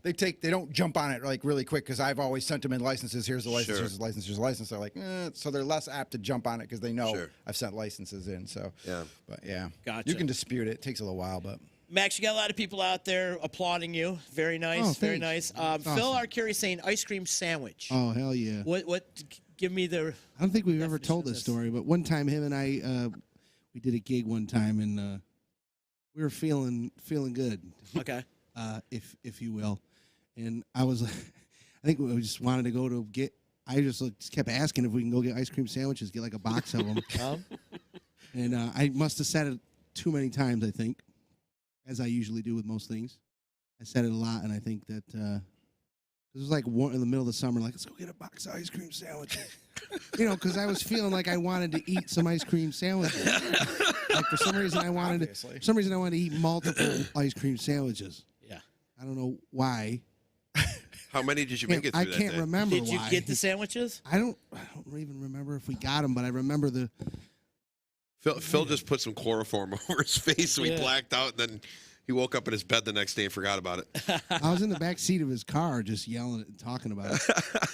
S10: They don't jump on it like really quick because I've always sent them in licenses. Here's the license.
S3: Sure.
S10: Here's the license. Here's the license. They're like, so they're less apt to jump on it because they know
S3: Sure.
S10: I've sent licenses in. So
S3: Yeah.
S10: but yeah,
S2: Gotcha.
S10: you can dispute it. It takes a little while, but.
S2: Max, you got a lot of people out there applauding you. Very nice.
S9: Oh,
S2: very
S9: thanks.
S2: nice.
S9: That's
S2: Phil
S9: awesome.
S2: Arcuri saying ice cream sandwich.
S9: Oh hell yeah!
S2: What? Give me the.
S9: I don't think we've ever
S2: definition
S9: told
S2: of
S9: this story, but one time him and I we did a gig one time, and we were feeling good,
S2: Okay.
S9: if you will. And I was, I think we just wanted to go to get. I just kept asking if we can go get ice cream sandwiches, get like a box of them. And I must have said it too many times, I think, as I usually do with most things. I said it a lot, and I think that it was like in the middle of the summer, like, let's go get a box of ice cream sandwiches. Because I was feeling like I wanted to eat some ice cream sandwiches. Like for some reason I wanted to eat multiple ice cream sandwiches.
S2: Yeah.
S9: I don't know why.
S3: How many did you make it through
S9: I
S3: that
S9: can't
S3: day?
S9: remember
S2: Did you
S9: why.
S2: get the sandwiches?
S9: I don't even remember if we got them, but I remember
S3: Phil just put some chloroform over his face, so he
S2: Yeah.
S3: blacked out, and then he woke up in his bed the next day and forgot about it.
S9: I was in the back seat of his car just yelling and talking about it.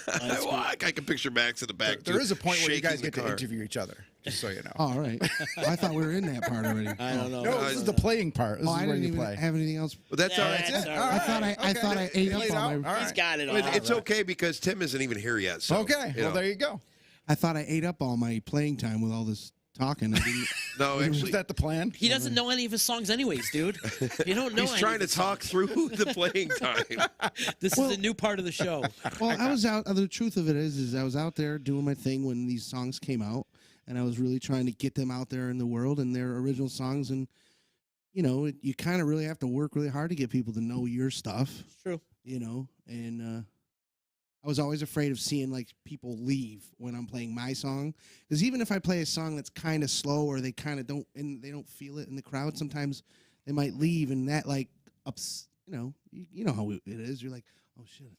S3: I can picture Max in the back.
S10: There is a point where you
S3: shaking
S10: guys
S3: the
S10: get to
S3: car.
S10: interview each other, just so you know.
S9: Oh, all right. I thought we were in that part already.
S2: I don't know.
S10: No, this is the playing part. This
S9: Oh,
S10: is
S9: I
S10: where
S9: didn't
S10: you
S9: even
S10: play.
S9: have anything else.
S3: But that's all right.
S2: That's all right.
S9: I thought I ate up
S10: Laid
S9: all
S10: out?
S9: my.
S10: All
S2: He's
S10: right.
S2: got it all.
S3: It's okay because Tim isn't even here yet. So,
S10: Okay,
S3: you
S10: well,
S3: know.
S10: there you go.
S9: I thought I ate up all my playing time with all this talking. I didn't.
S3: No,
S10: Was
S3: actually,
S10: that the plan?
S2: He doesn't know any of his songs, anyways, dude. You don't know.
S3: he's
S2: any
S3: trying
S2: of
S3: to
S2: his
S3: talk
S2: songs.
S3: through the playing time.
S2: This is a new part of the show.
S9: Well, I was out. The truth of it is I was out there doing my thing when these songs came out, and I was really trying to get them out there in the world and their original songs. And you kind of really have to work really hard to get people to know your stuff.
S2: True.
S9: And I was always afraid of seeing like people leave when I'm playing my song, because even if I play a song that's kind of slow or they kind of don't and they don't feel it in the crowd, sometimes they might leave, and that like ups. You know how it is. You're like, oh shit, I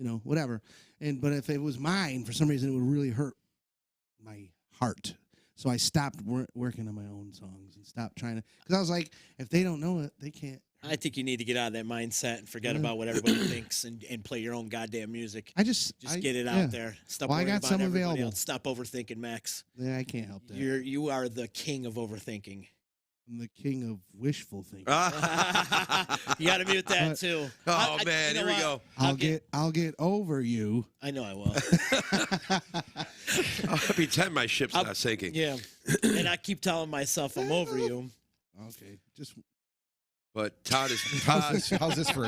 S9: think, whatever. But if it was mine, for some reason, it would really hurt my heart. So I stopped working on my own songs and stopped trying to, because I was like, if they don't know it, they can't.
S2: I think you need to get out of that mindset and forget about what everybody thinks and play your own goddamn music. Just get it out there. Stop worrying
S9: got
S2: about
S9: some
S2: everybody
S9: available.
S2: else. Stop overthinking, Max.
S9: Yeah, I can't help that.
S2: You are the king of overthinking.
S9: I'm the king of wishful thinking.
S2: You got to mute that too.
S3: Oh man, here we go.
S9: I'll get over you.
S2: I know I will.
S3: I'll pretend my ship's not sinking.
S2: Yeah, and I keep telling myself I'm over you.
S9: Okay,
S3: But Todd is
S10: How's this for?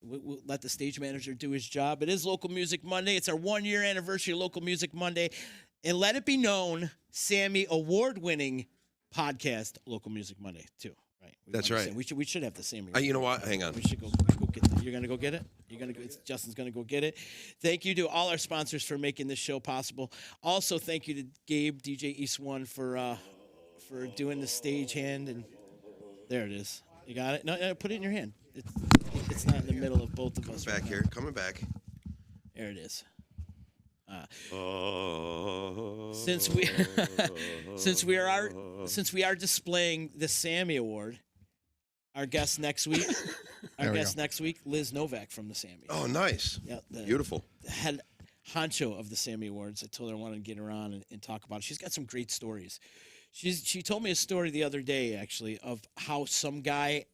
S2: We'll let the stage manager do his job. It is Local Music Monday. It's our 1-year anniversary of Local Music Monday. And let it be known, Sammy, award-winning podcast, Local Music Monday, too. Right?
S3: That's right.
S2: We should have the Sammy.
S3: You know what? Hang on.
S2: We should go get that. You're going to go get it? Justin's going to go get it. Thank you to all our sponsors for making this show possible. Also, thank you to Gabe, DJ East One, for doing the stage hand. And there it is. You got it? No, put it in your hand. It's not in the middle of both of us.
S3: Back here. Coming back.
S2: There it is. Since we are displaying the Sammy Award, our guest next week, Liz Novak from the Sammy.
S3: Oh, nice.
S2: Yeah,
S3: beautiful.
S2: The head honcho of the Sammy Awards. I told her I wanted to get her on and talk about it. She's got some great stories. She told me a story the other day, actually, of how some guy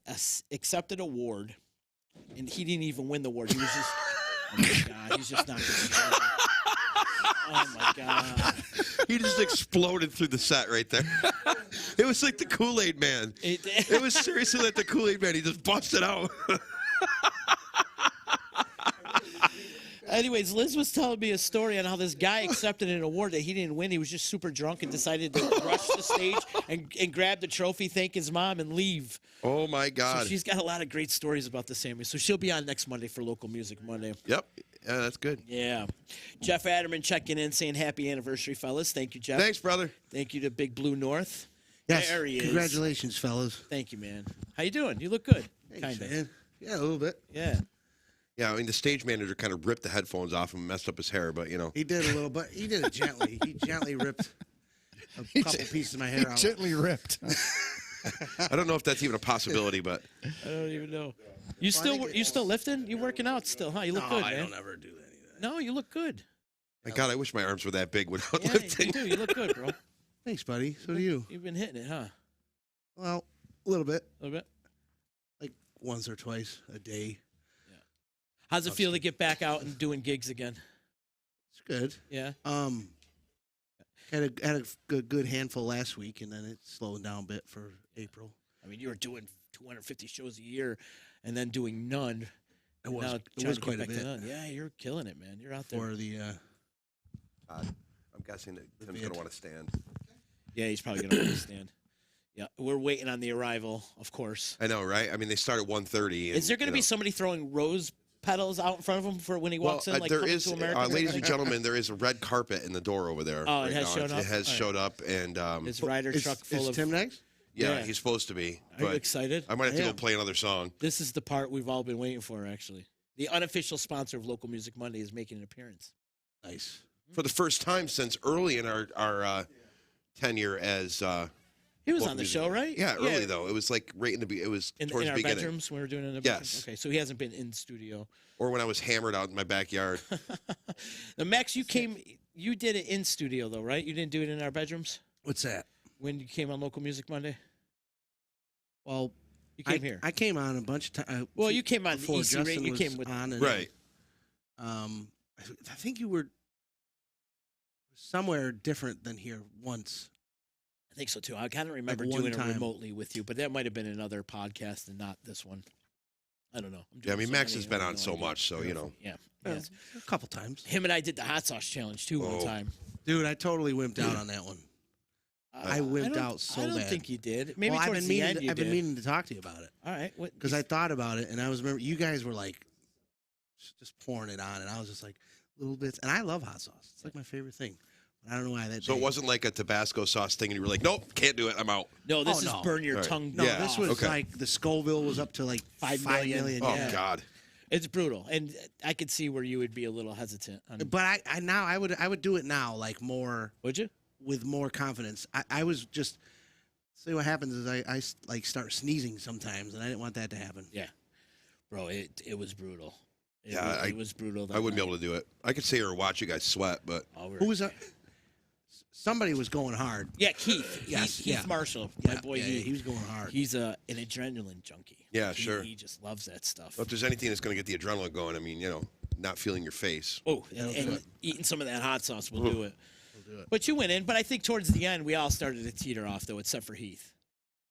S2: accepted an award, and he didn't even win the award. He was just, oh my God, he's just not good. Oh my God.
S3: He just exploded through the set right there. It was like the Kool-Aid Man. It was seriously like the Kool-Aid Man. He just busted out.
S2: Anyways, Liz was telling me a story on how this guy accepted an award that he didn't win. He was just super drunk and decided to rush the stage and grab the trophy, thank his mom, and leave.
S3: Oh, my God.
S2: So she's got a lot of great stories about the Sammy. So she'll be on next Monday for Local Music Monday.
S3: Yep. Yeah, that's good.
S2: Yeah. Jeff Adderman checking in, saying happy anniversary, fellas. Thank you, Jeff.
S3: Thanks, brother.
S2: Thank you to Big Blue North.
S9: Yes.
S2: There he is.
S9: Congratulations, fellas.
S2: Thank you, man. How you doing? You look good.
S9: Thanks,
S2: Kind of.
S9: man. Yeah, a little bit.
S2: Yeah.
S3: Yeah, I mean, the stage manager kind of ripped the headphones off and messed up his hair, but, you know.
S9: He did a little bit. He did it gently. He gently ripped a couple pieces of my hair out.
S10: Gently ripped.
S3: I don't know if that's even a possibility, but.
S2: I don't even know. You still lifting? You working out still, huh? You look good, man.
S7: I don't ever do any of that.
S2: No, you look good.
S3: My God, I wish my arms were that big without
S2: Yeah,
S3: lifting.
S2: you do. You look good, bro.
S9: Thanks, buddy. So do you.
S2: You've been hitting it, huh?
S9: Well, a little bit.
S2: A little bit.
S9: Like once or twice a day.
S2: How's it feel to get back out and doing gigs again?
S9: It's good.
S2: Yeah.
S9: Had a good handful last week, and then it's slowing down a bit for April.
S2: I mean, you were doing 250 shows a year, and then doing none.
S9: It was.
S2: Now
S9: It
S2: trying
S9: was
S2: to get
S9: quite a
S2: back to
S9: bit.
S2: none. Yeah, you're killing it, man. You're out there.
S9: For the.
S3: I'm guessing that Tim's going to want to stand.
S2: Yeah, he's probably gonna understand. Yeah, we're waiting on the arrival, of course.
S3: I know, right? I mean, they start at 1:30.
S2: Is there going to be somebody throwing rose petals out in front of him for when he walks in? Like
S3: there
S2: Coming
S3: is,
S2: to America?
S3: ladies and gentlemen, there is a red carpet in the door over there.
S2: Oh,
S3: right
S2: it has
S3: now.
S2: showed up?
S3: It has
S2: All right.
S3: showed up, and
S2: His rider truck full
S9: is
S2: of.
S9: Tim next?
S3: yeah,
S2: Yeah.
S3: he's supposed to be.
S2: Are you
S3: but
S2: excited?
S3: I might have to
S9: I
S3: go
S9: am.
S3: play another song.
S2: This is the part we've all been waiting for, actually. The unofficial sponsor of Local Music Monday is making an appearance.
S9: Nice.
S3: For the first time since early in our tenure as.
S2: He was
S3: Local
S2: on the
S3: music.
S2: show, right?
S3: Yeah, early though. It was like right in the. It was
S2: In
S3: towards
S2: our
S3: the beginning.
S2: bedrooms when we were doing it in the
S3: Yes.
S2: bedrooms? Okay, so he hasn't been in studio.
S3: Or when I was hammered out in my backyard.
S2: Now, Max, you did it in studio, though, right? You didn't do it in our bedrooms
S9: What's that?
S2: when you came on Local Music Monday?
S9: Well,
S2: You came here.
S9: I came on a bunch of times.
S2: Well, you came on the
S9: before
S2: EC
S9: Justin
S2: rate. You
S9: was
S2: came with.
S9: on, and
S3: Right.
S9: I think you were somewhere different than here once.
S2: I think so, too. I kind of remember
S9: one
S2: doing it
S9: time.
S2: remotely with you, but that might have been another podcast and not this one. I don't know. I'm
S3: Yeah, I
S2: doing
S3: mean,
S2: so
S3: Max
S2: many,
S3: has
S2: I
S3: been
S2: have
S3: on
S2: no
S3: so
S2: idea.
S3: much, so, you know.
S2: Yeah.
S9: Yeah,
S2: Yes.
S9: a couple times.
S2: Him and I did the hot sauce challenge, too, one
S3: Oh.
S2: time.
S9: Dude, I totally wimped out on that one. I wimped out so bad.
S2: I don't think you did. Maybe
S9: well,
S2: towards the end you
S9: I've
S2: did.
S9: been meaning to talk to you about it.
S2: All right.
S9: Because I thought about it, and I was remember you guys were like just pouring it on, and I was just like little bits. And I love hot sauce; it's like my favorite thing. But I don't know why that.
S3: So it wasn't like a Tabasco sauce thing, and you were like, "Nope, can't do it. I'm out."
S2: No, this is
S9: no.
S2: burn your
S3: All right.
S2: tongue.
S9: No,
S3: Yeah.
S9: this was
S3: Okay.
S9: like the Scoville was up to like 5 million.
S3: Oh
S9: yeah.
S3: God.
S2: It's brutal, and I could see where you would be a little hesitant.
S9: But I now I would do it now like more.
S2: Would you?
S9: With more confidence. I was just see what happens is I like start sneezing sometimes, and I didn't want that to happen.
S2: Yeah, bro, it was brutal.
S3: It
S2: was brutal.
S3: I wouldn't be able to do it. I could sit here and watch you guys sweat, but
S9: Who was that? Somebody was going hard.
S2: Yeah, Keith.
S9: Yes,
S2: Keith
S9: yeah.
S2: Marshall, my
S9: Yeah,
S2: boy.
S9: yeah, he was going hard.
S2: He's an adrenaline junkie.
S3: Yeah, sure.
S2: He just loves that stuff.
S3: if there's anything that's going to get the adrenaline going, I mean, not feeling your face.
S2: Oh, and eating some of that hot sauce will do it. But you went in. But I think towards the end, we all started to teeter off, though, except for Heath.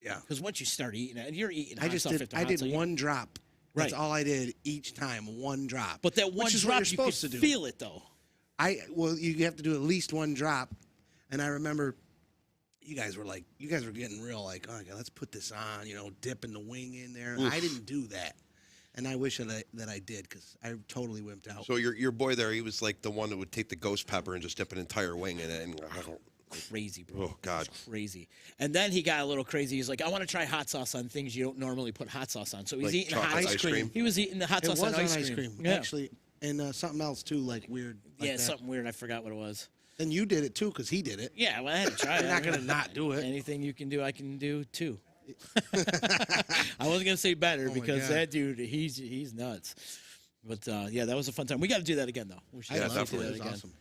S9: Yeah.
S2: Because once you start eating it, and you're eating
S9: I
S2: hot
S9: just
S2: stuff
S9: did.
S2: after
S9: I
S2: hot
S9: did
S2: sauce,
S9: one drop. That's
S2: Right.
S9: all I did each time. One drop.
S2: But that one
S9: Which is what
S2: drop,
S9: you're
S2: you could
S9: supposed to do.
S2: feel it, though.
S9: You have to do at least one drop, and I remember. You guys were getting real like, oh, let's put this on, dipping the wing in there. I didn't do that, and I wish that I did because I totally wimped out.
S3: So your boy there, he was like the one that would take the ghost pepper and just dip an entire wing in it. And
S2: Crazy, bro.
S3: Oh God,
S2: It was crazy. And then he got a little crazy. He's like, I want to try hot sauce on things you don't normally put hot sauce on. So he's
S3: Like
S2: eating
S3: chocolate
S2: hot
S3: ice cream?
S2: He was eating the hot
S9: It
S2: sauce
S9: was
S2: on ice cream. Yeah.
S9: actually, and something else too, like weird. Like
S2: Yeah,
S9: that.
S2: something weird. I forgot what it was.
S9: And you did it too because he did it.
S2: Yeah, well, I had to try it.
S9: You're not gonna not do it.
S2: Anything you can do, I can do too. I wasn't gonna say better because
S9: God.
S2: that dude, he's nuts. But yeah, that was a fun time. We got to do that again, though. We should
S3: Yeah,
S2: definitely
S3: definitely.
S2: do
S9: It
S2: that
S9: was
S2: again.
S9: awesome.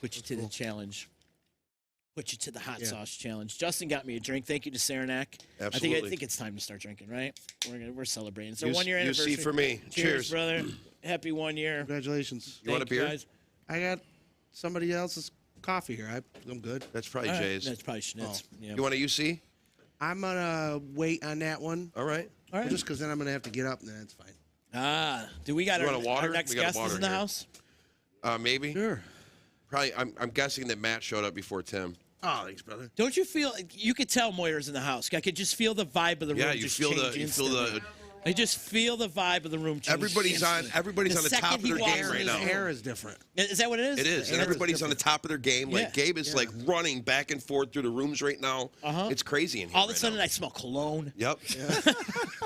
S2: Put you to the challenge. Put you to the hot
S9: Yeah.
S2: sauce challenge. Justin got me a drink. Thank you to Saranac. I
S3: Absolutely.
S2: think it's time to start drinking, right? We're celebrating. It's our
S3: You-
S2: 1 year
S3: you
S2: anniversary.
S3: see for me. Cheers.
S2: brother. Happy 1 year.
S9: Congratulations.
S3: You want a
S2: Thank
S3: beer?
S2: guys.
S9: I got somebody else's coffee here. I'm good.
S3: That's probably
S2: All right,
S3: Jay's.
S2: That's probably Schnitz. Yeah.
S3: You want a UC?
S9: I'm gonna wait on that one.
S3: All right.
S2: All right.
S9: Just because then I'm gonna have to get up, and then it's fine.
S2: Do we got
S3: You
S2: our,
S3: want a water?
S2: our next
S3: We got a
S2: guest is
S3: water
S2: in the
S3: here.
S2: house?
S3: Maybe.
S9: Sure.
S3: Probably. I'm guessing that Matt showed up before Tim.
S9: Oh, thanks, brother.
S2: Don't you feel? You could tell Moyer's in the house. I could just feel the vibe of the room.
S3: Yeah, you
S2: just
S3: feel
S2: change instantly. I just feel the vibe of the room. Change
S3: Everybody's on
S2: instantly.
S3: the top of
S2: second
S3: their
S2: he walks
S3: game
S2: in
S3: right
S2: his
S3: now.
S2: room.
S9: Air is different.
S2: Is that what it is?
S3: It is, and everybody's on the top of their game. Like
S2: Yeah.
S3: Gabe is like running back and forth through the rooms right now. It's crazy in here.
S2: All of a
S3: right
S2: sudden,
S3: now.
S2: I smell cologne.
S3: Yep.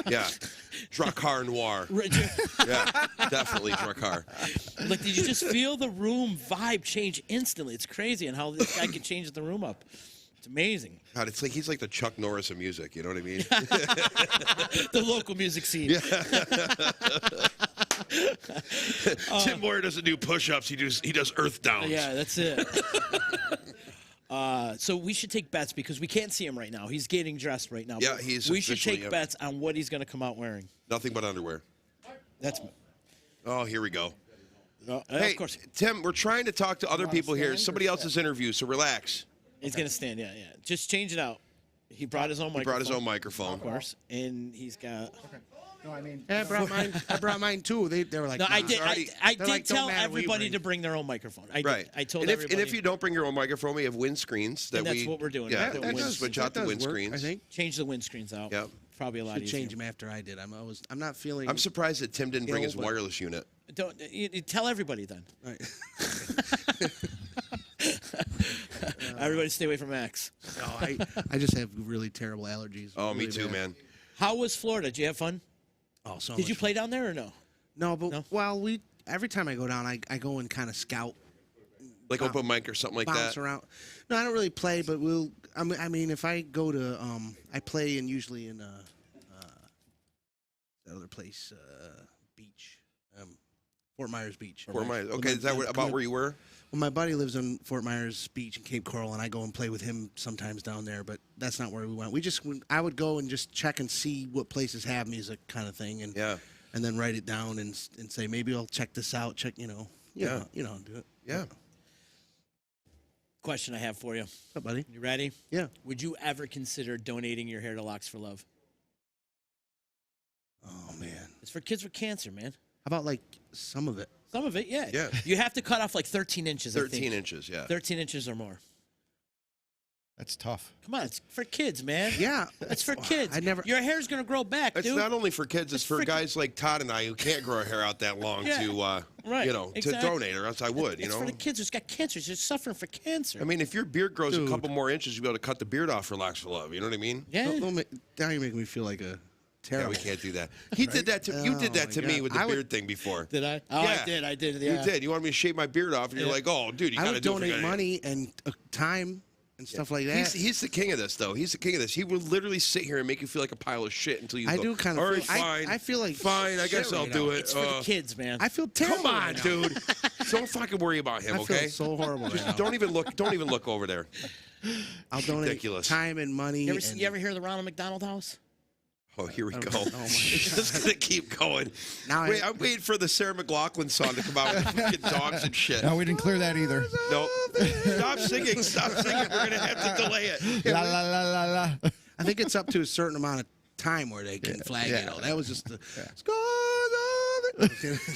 S3: Yeah. Drakkar Noir. Yeah, definitely Drakkar.
S2: Like, did you just feel the room vibe change instantly? It's crazy, and how this guy can change the room up. It's amazing.
S3: God, it's like he's like the Chuck Norris of music. You know what I mean?
S2: The local music scene.
S3: Tim Moyer doesn't do push-ups. He does earth downs.
S2: Yeah, that's it. So we should take bets because we can't see him right now. He's getting dressed right now.
S3: Yeah,
S2: but
S3: he's
S2: We should
S3: officially,
S2: take
S3: yeah.
S2: bets on what he's going to come out wearing.
S3: Nothing but underwear.
S2: That's
S3: Oh, here we go.
S2: of course.
S3: Tim, we're trying to talk to other people here.
S9: stand
S3: Somebody
S9: or
S3: else's interview, so relax.
S2: He's going to stand. Yeah. Just change it out. He brought his own microphone.
S3: He brought his own microphone.
S2: Of course, and he's got.
S10: No, I mean,
S9: Yeah, I brought mine too. They were like,
S2: No, I
S9: nah.
S2: did. I
S9: They're
S2: did
S9: like, don't
S2: tell
S9: matter what you
S2: everybody
S9: bring.
S2: to bring their own microphone. I
S3: Right.
S2: did. I told
S3: and
S2: everybody.
S3: if you don't bring your own microphone, we have windscreens that
S2: And that's
S3: we.
S2: what we're doing.
S3: Yeah,
S2: That
S3: we
S2: does-
S3: switch out the
S9: that does work,
S3: windscreens.
S9: I think.
S2: change the windscreens out.
S3: Yep.
S2: Probably a lot
S9: Should
S2: easier.
S9: change them after I did. I'm not feeling.
S3: I'm surprised that Tim didn't bring his
S9: Ill, but-
S3: wireless unit.
S2: Don't you tell everybody then.
S9: All right.
S2: Everybody stay away from Max.
S9: No, I just have really terrible allergies.
S3: Oh, me
S9: really
S3: too,
S9: bad.
S3: man.
S2: How was Florida? Did you have fun?
S9: Oh, so
S2: Did you
S9: much
S2: play down there or no?
S9: fun. No, but
S2: No?
S9: well, every time I go down, I go and kind of scout,
S3: Like open mic or something like
S9: bounce
S3: that.
S9: around. No, I don't really play, but I mean, if I go to, I play usually in that other place, beach, Fort Myers Beach.
S3: Fort Myers.
S9: With
S3: Okay,
S9: my-
S3: is that about where you were?
S9: Well, my buddy lives in Fort Myers Beach in Cape Coral, and I go and play with him sometimes down there. But that's not where we went. I would go and just check and see what places have music, kind of thing, and
S3: Yeah.
S9: and then write it down and say maybe I'll check this out. Check, do it.
S3: Yeah.
S2: Question I have for you.
S9: What's up, buddy?
S2: You ready?
S9: Yeah.
S2: Would you ever consider donating your hair to Locks for Love?
S9: Oh man,
S2: It's for kids with cancer, man.
S9: how about like some of it?
S2: Some of it, yeah.
S3: Yeah.
S2: You have to cut off like 13 inches. I
S3: 13
S2: think.
S3: inches, yeah.
S2: 13 inches or more.
S10: That's tough.
S2: Come on, it's for kids, man.
S9: Yeah.
S2: It's for kids.
S9: I never.
S2: Your hair's gonna grow back,
S3: It's
S2: dude.
S3: not only for kids; it's for guys like Todd and I who can't grow our hair out that long
S2: Yeah.
S3: to,
S2: Right,
S3: you know,
S2: exactly.
S3: to donate, or else I would. You
S2: It's
S3: know.
S2: for the kids who's got cancer. They're suffering for cancer.
S3: I mean, if your beard grows
S9: Dude.
S3: a couple more inches, you'll be able to cut the beard off for Locks for Love. You know what I mean?
S2: yeah.
S9: Now you're making me feel like a
S3: Yeah,
S9: terrible.
S3: we can't do that. He did that to you. Did that
S9: my
S3: to me
S9: God.
S3: with the
S9: I would-
S3: beard thing before.
S2: Did I? Oh,
S3: Yeah.
S2: I did. Yeah.
S3: You did. You wanted me to shave my beard off, and you're
S2: Yeah.
S3: like, "Oh, dude, you
S9: I
S3: got to
S9: would
S3: do it for
S9: donate
S3: God."
S9: money and time and stuff like that.
S3: He's the king of this, though. He's the king of this. He will literally sit here and make you feel like a pile of shit until you
S9: I
S3: go,
S9: do kind of.
S3: all right,
S9: feel,
S3: fine.
S9: I feel like
S3: fine. I guess
S9: shit
S3: I'll
S9: right
S3: do
S9: now.
S3: it.
S2: It's for the kids, man.
S9: I feel terrible.
S3: Come on,
S9: right now.
S3: dude. Don't fucking worry about him,
S9: I feel
S3: okay?
S9: so horrible. Right now.
S3: Don't even look. Don't even look over there.
S9: I'll donate
S3: ridiculous.
S9: time and money.
S2: You ever,
S9: and-
S2: you ever hear of the Ronald McDonald House?
S3: Oh, here we go.
S9: Oh my
S3: It's just gonna keep going.
S9: Now
S3: Wait, I'm waiting for the Sarah McLachlan song to come out with the fucking dogs and shit.
S10: No, we didn't clear that either.
S3: Nope. Stop singing. Stop singing. We're gonna have to delay it.
S10: La la la la la.
S9: I think it's up to a certain amount of time where they can flag it. All. That was just the scars of it.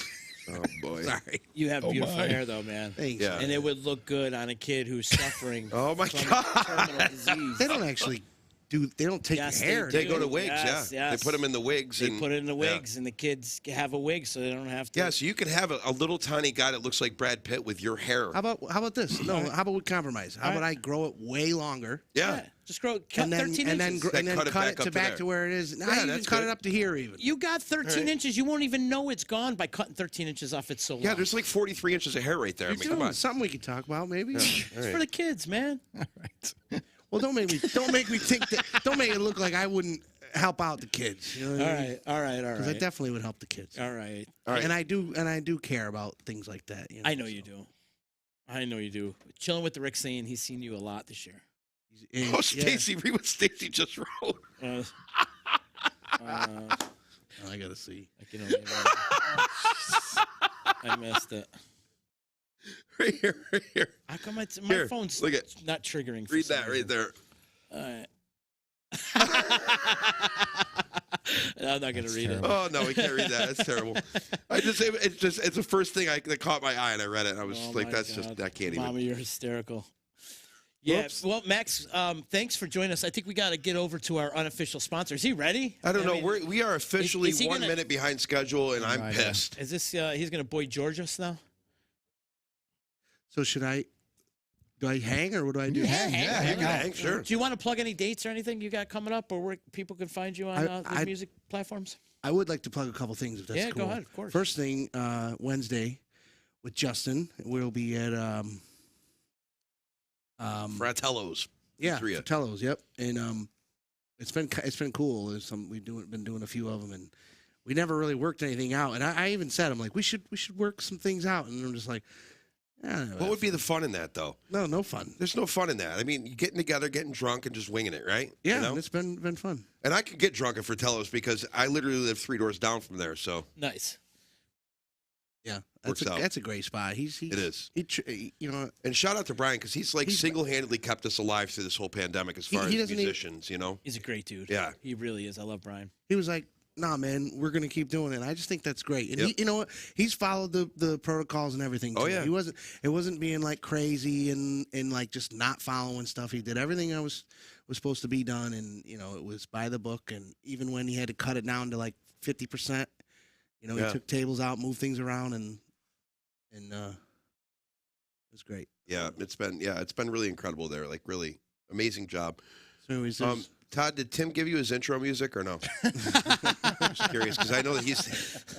S3: Oh boy.
S9: Sorry.
S2: You have beautiful hair, though, man.
S9: Thanks.
S3: Yeah.
S2: And it would look good on a kid who's suffering
S3: Oh my
S2: from
S3: God.
S2: terminal disease.
S9: They don't actually do. They don't take
S2: Yes,
S9: your hair.
S3: They
S2: do.
S3: go to wigs,
S2: Yes,
S3: yeah.
S2: yes.
S3: They put them in the wigs.
S2: They
S3: and,
S2: put it in the
S3: yeah.
S2: wigs, and the kids have a wig, so they don't have to.
S3: Yeah, so you can have a little tiny guy that looks like Brad Pitt with your hair.
S9: How about this? No. How about we compromise? How
S2: All
S9: about
S2: right.
S9: I grow it way longer?
S3: Yeah.
S2: Just grow, cut
S9: And then
S2: 13
S9: and then
S2: inches.
S9: gr- and then
S3: Cut it
S9: cut
S3: back
S9: it
S3: up
S9: to
S3: to
S9: back
S3: there.
S9: to where it is. Now
S3: Yeah,
S9: you can
S3: that's
S9: cut
S3: good.
S9: it up to here even.
S2: You got 13
S3: right.
S2: inches. You won't even know it's gone by cutting 13 inches off. It's so long.
S3: Yeah, there's like 43 inches of hair right there. I mean, come on.
S9: Something we could talk about maybe.
S2: It's for the kids, man.
S9: Well, don't make me think that. Don't make it look like I wouldn't help out the kids. You know what I mean?
S2: All right.
S9: Because I definitely would help the kids.
S2: All right.
S3: All right.
S9: And I do care about things like that. You know?
S2: I know you do. I know you do. Chilling with the Rick saying he's seen you a lot this year.
S3: Oh, Stacy, read what Stacy just wrote.
S9: I gotta see.
S2: I can only I missed it.
S3: Right here, right here.
S2: How come my
S3: Here,
S2: phone's
S3: look at-
S2: not triggering? For
S3: Read
S2: some
S3: that right
S2: reason?
S3: there.
S2: All right. I'm not gonna read it.
S3: Oh no, we can't read that. That's terrible. It's the first thing that caught my eye, and I read it. And I was
S2: Oh,
S3: like,
S2: my
S3: that's
S2: God.
S3: just I can't
S2: Mama,
S3: even.
S2: you're hysterical. Yeah.
S9: Whoops.
S2: Well, Max, thanks for joining us. I think we got to get over to our unofficial sponsor. Is he ready?
S3: I don't know.
S2: mean,
S3: We are officially
S2: is he
S3: 1
S2: gonna-
S3: minute behind schedule, and I'm
S10: Right, yeah.
S3: pissed.
S2: Is this? He's gonna Boy George us now.
S9: So should I? Do I hang or what do I do?
S10: hang out.
S3: Hang, sure.
S2: Do you want to plug any dates or anything you got coming up, or where people can find you on the
S9: I-
S2: music platforms?
S9: I would like to plug a couple things if that's
S2: Yeah,
S9: cool.
S2: go ahead, of course.
S9: First thing, Wednesday with Justin, we'll be at
S3: Fratello's.
S9: yeah,
S3: Pizzeria.
S9: Fratello's. Yep, and it's been cool. Been doing a few of them, and we never really worked anything out. And I even said, I'm like, we should work some things out, and I'm just like,
S3: What would be the fun in that, though?
S9: no fun.
S3: There's no fun in that. I mean, getting together, getting drunk, and just winging it, right?
S9: Yeah,
S3: You know?
S9: and it's been fun.
S3: And I could get drunk at Fratello's because I literally live 3 doors down from there. So
S2: Nice.
S9: Yeah,
S3: Works out.
S9: that's a great spot. He's
S3: it is.
S9: you know,
S3: And shout out to Brian because he's like single-handedly kept us alive through this whole pandemic as far
S9: he
S3: as
S9: doesn't even-
S3: musicians, you know?
S2: He's a great dude.
S3: Yeah.
S2: He really is. I love Brian.
S9: he was like, nah, man, we're gonna keep doing it. I just think that's great. And
S3: Yep.
S9: you know what? He's followed the protocols and everything.
S3: Oh,
S9: too.
S3: yeah.
S9: It wasn't being like crazy and like just not following stuff. He did everything I was supposed to be done, and you know, it was by the book. And even when he had to cut it down to like 50%, you know,
S3: Yeah.
S9: he took tables out, moved things around, and it was great.
S3: Yeah, it's been really incredible there. Like, really amazing job.
S9: So anyways,
S3: Todd, did Tim give you his intro music or no? Just curious because I know that he's.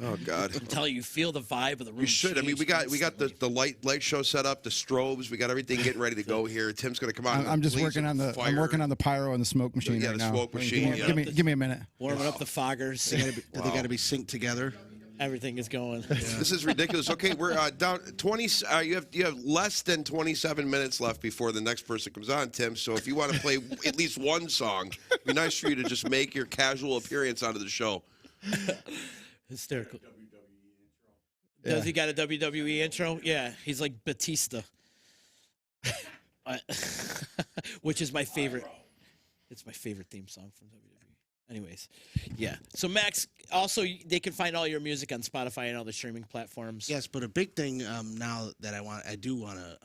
S3: Oh God.
S2: I'm telling you, feel the vibe of the room.
S3: We should. I mean, we got
S2: instantly.
S3: the light show set up, the strobes. We got everything getting ready to go here. Tim's gonna come out.
S10: I'm just working on the pyro and the smoke machine
S3: Yeah,
S10: right
S3: the
S10: now.
S3: smoke machine, yeah.
S10: Give me a minute.
S2: warming up the foggers.
S9: they got to be synced together.
S2: Everything is going.
S3: This is ridiculous. Okay, we're down 20. You have less than 27 minutes left before the next person comes on, Tim. So if you want to play at least one song, it'd be nice for you to just make your casual appearance onto the show.
S2: Hysterical. Does he got a WWE intro? Yeah, he's like Batista. Which is my favorite. It's my favorite theme song from WWE. Anyways, yeah. So Max, also they can find all your music on Spotify and all the streaming platforms.
S9: Yes, but a big thing now that I do want to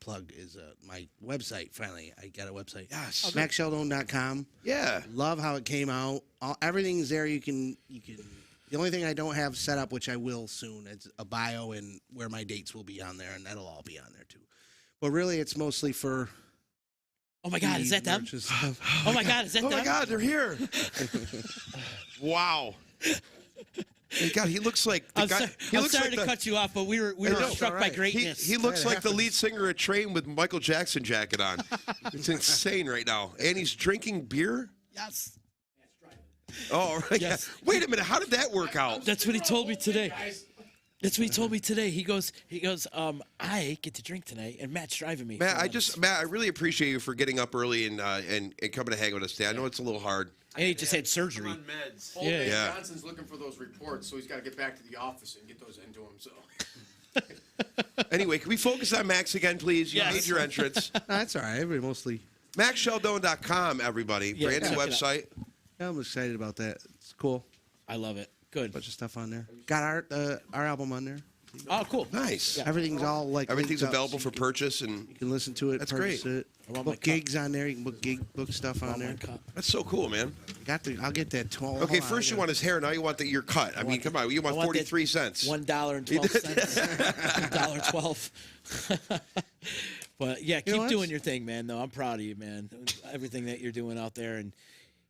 S7: plug is my website. Finally, I got a website.
S3: Yes.
S7: MaxSheldon.com.
S3: Yeah.
S7: Love how it came out. Everything's there. You can. The only thing I don't have set up, which I will soon, it's a bio and where my dates will be on there, and that'll all be on there too. But really, it's mostly for.
S2: Oh my God, is that them? Oh my God, is that them?
S3: Oh my God, they're here. Wow. Hey, God, he looks like the guy.
S2: I'm sorry to cut you off, but we were struck by greatness.
S3: He looks like the lead singer of Train with Michael Jackson jacket on. It's insane right now. And he's drinking beer?
S2: Yes.
S3: Oh, right.
S2: Yes.
S3: Yeah. Wait a minute. How did that work out?
S2: That's what he told me today. That's what he told me today. He goes, I get to drink tonight, and Matt's driving me.
S3: Matt, I really appreciate you for getting up early and coming to hang with us today. I know it's a little hard.
S2: And he just had surgery.
S11: On meds.
S2: Yeah.
S11: Dave
S3: Yeah.
S11: Johnson's looking for those reports, so he's got to get back to the office and get those into him. So.
S3: Anyway, can we focus on Max again, please? You
S2: Yes.
S3: made your entrance.
S7: No, that's all right. Everybody mostly.
S3: MaxSheldon.com, everybody.
S2: Yeah,
S3: Brand new
S2: check it out.
S3: website.
S7: Yeah, I'm excited about that. It's cool.
S2: I love it. Good.
S7: Bunch of stuff on there. Got our album on there.
S2: Oh, cool.
S3: Nice.
S7: Everything's all like
S3: Everything's
S7: linked up,
S3: available
S7: so
S3: for purchase, and
S7: you can listen to it.
S3: That's
S7: purchase
S3: great.
S7: It.
S2: I want my
S7: Book
S2: cup.
S7: gigs on there. You can book stuff on there.
S3: that's so cool, man.
S7: I'll get that.
S3: Okay, first you want his hair, now you want your cut. I mean, come on, you want 43 cents.
S2: $1.12. $1.12. But yeah, keep
S7: what?
S2: doing your thing, man. No, I'm proud of you, man. Everything that you're doing out there, and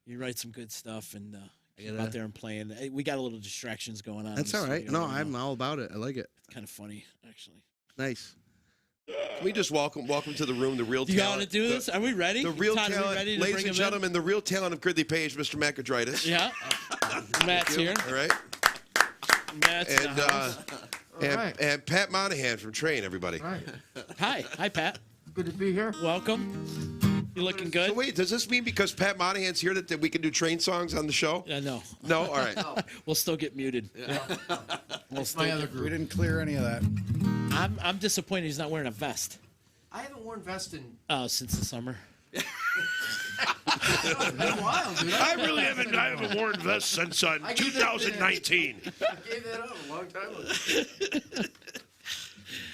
S2: you write some good stuff, and keep out there and playing. We got a little distractions going on.
S7: That's all right. No, I'm all about it. I like it.
S2: Kind of funny, actually.
S7: Nice.
S3: Can we just welcome to the room the real
S2: You
S3: talent?
S2: got to do this? Are we ready?
S3: The real
S2: Todd, are we
S3: talent,
S2: ready to
S3: ladies
S2: bring
S3: and
S2: him in?
S3: gentlemen, the real talent of Gridley Page, Mr. McAdritis.
S2: Yeah. Matt's here.
S3: All right.
S2: Matt's in
S3: And
S2: the house.
S3: and Pat Monahan from Train, everybody.
S2: Hi, Pat.
S11: Good to be here.
S2: Welcome. You looking good?
S3: So wait, does this mean because Pat Monahan's here that we can do Train songs on the show?
S2: No.
S3: No? All right.
S2: We'll still get muted.
S11: My other
S10: We
S11: group.
S10: didn't clear any of that.
S2: I'm disappointed he's not wearing a vest
S11: I haven't worn vest in
S2: since the summer.
S11: a while, dude.
S6: I haven't worn vests since
S11: I gave
S6: 2019.
S11: I gave that up a long time ago.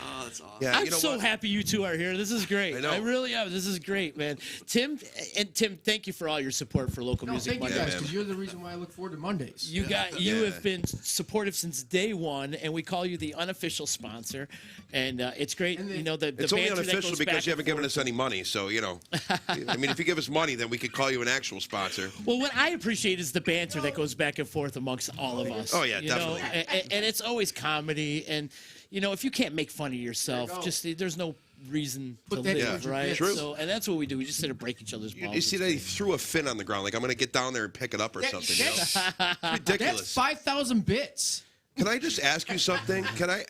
S1: Oh, that's awesome.
S3: Yeah,
S2: I'm
S3: you know
S2: so
S3: what?
S2: happy you two are here. This is great.
S3: I know.
S2: I really am. This is great, man. Tim, thank you for all your support for local
S11: No,
S2: music
S11: thank you
S2: Monday.
S11: guys, because you're the reason why I look forward to Mondays.
S2: You
S3: Yeah.
S2: have been supportive since day one, and we call you the unofficial sponsor. And it's great.
S11: And
S2: You know the
S3: It's only
S2: banter that
S3: unofficial
S2: goes
S3: because
S2: back
S3: you haven't
S2: and
S3: given
S2: forth.
S3: us any money. So, you know, I mean, if you give us money, then we could call you an actual sponsor.
S2: Well, what I appreciate is the banter that goes back and forth amongst all of us.
S3: Oh, yeah,
S2: you know?
S3: definitely.
S2: And it's always comedy. And, you know, if you can't make fun of yourself, just there's no reason to
S11: Put that
S2: live,
S11: towards your
S2: right?
S11: bits.
S3: True.
S2: So, and that's what we do. We just sit and break each other's balls.
S3: You see
S2: It's
S3: that he
S2: great.
S3: threw a fin on the ground, like I'm going to get down there and pick it up or something. You know?
S11: That's
S3: Ridiculous.
S11: 5,000 bits.
S3: Can I just ask you something?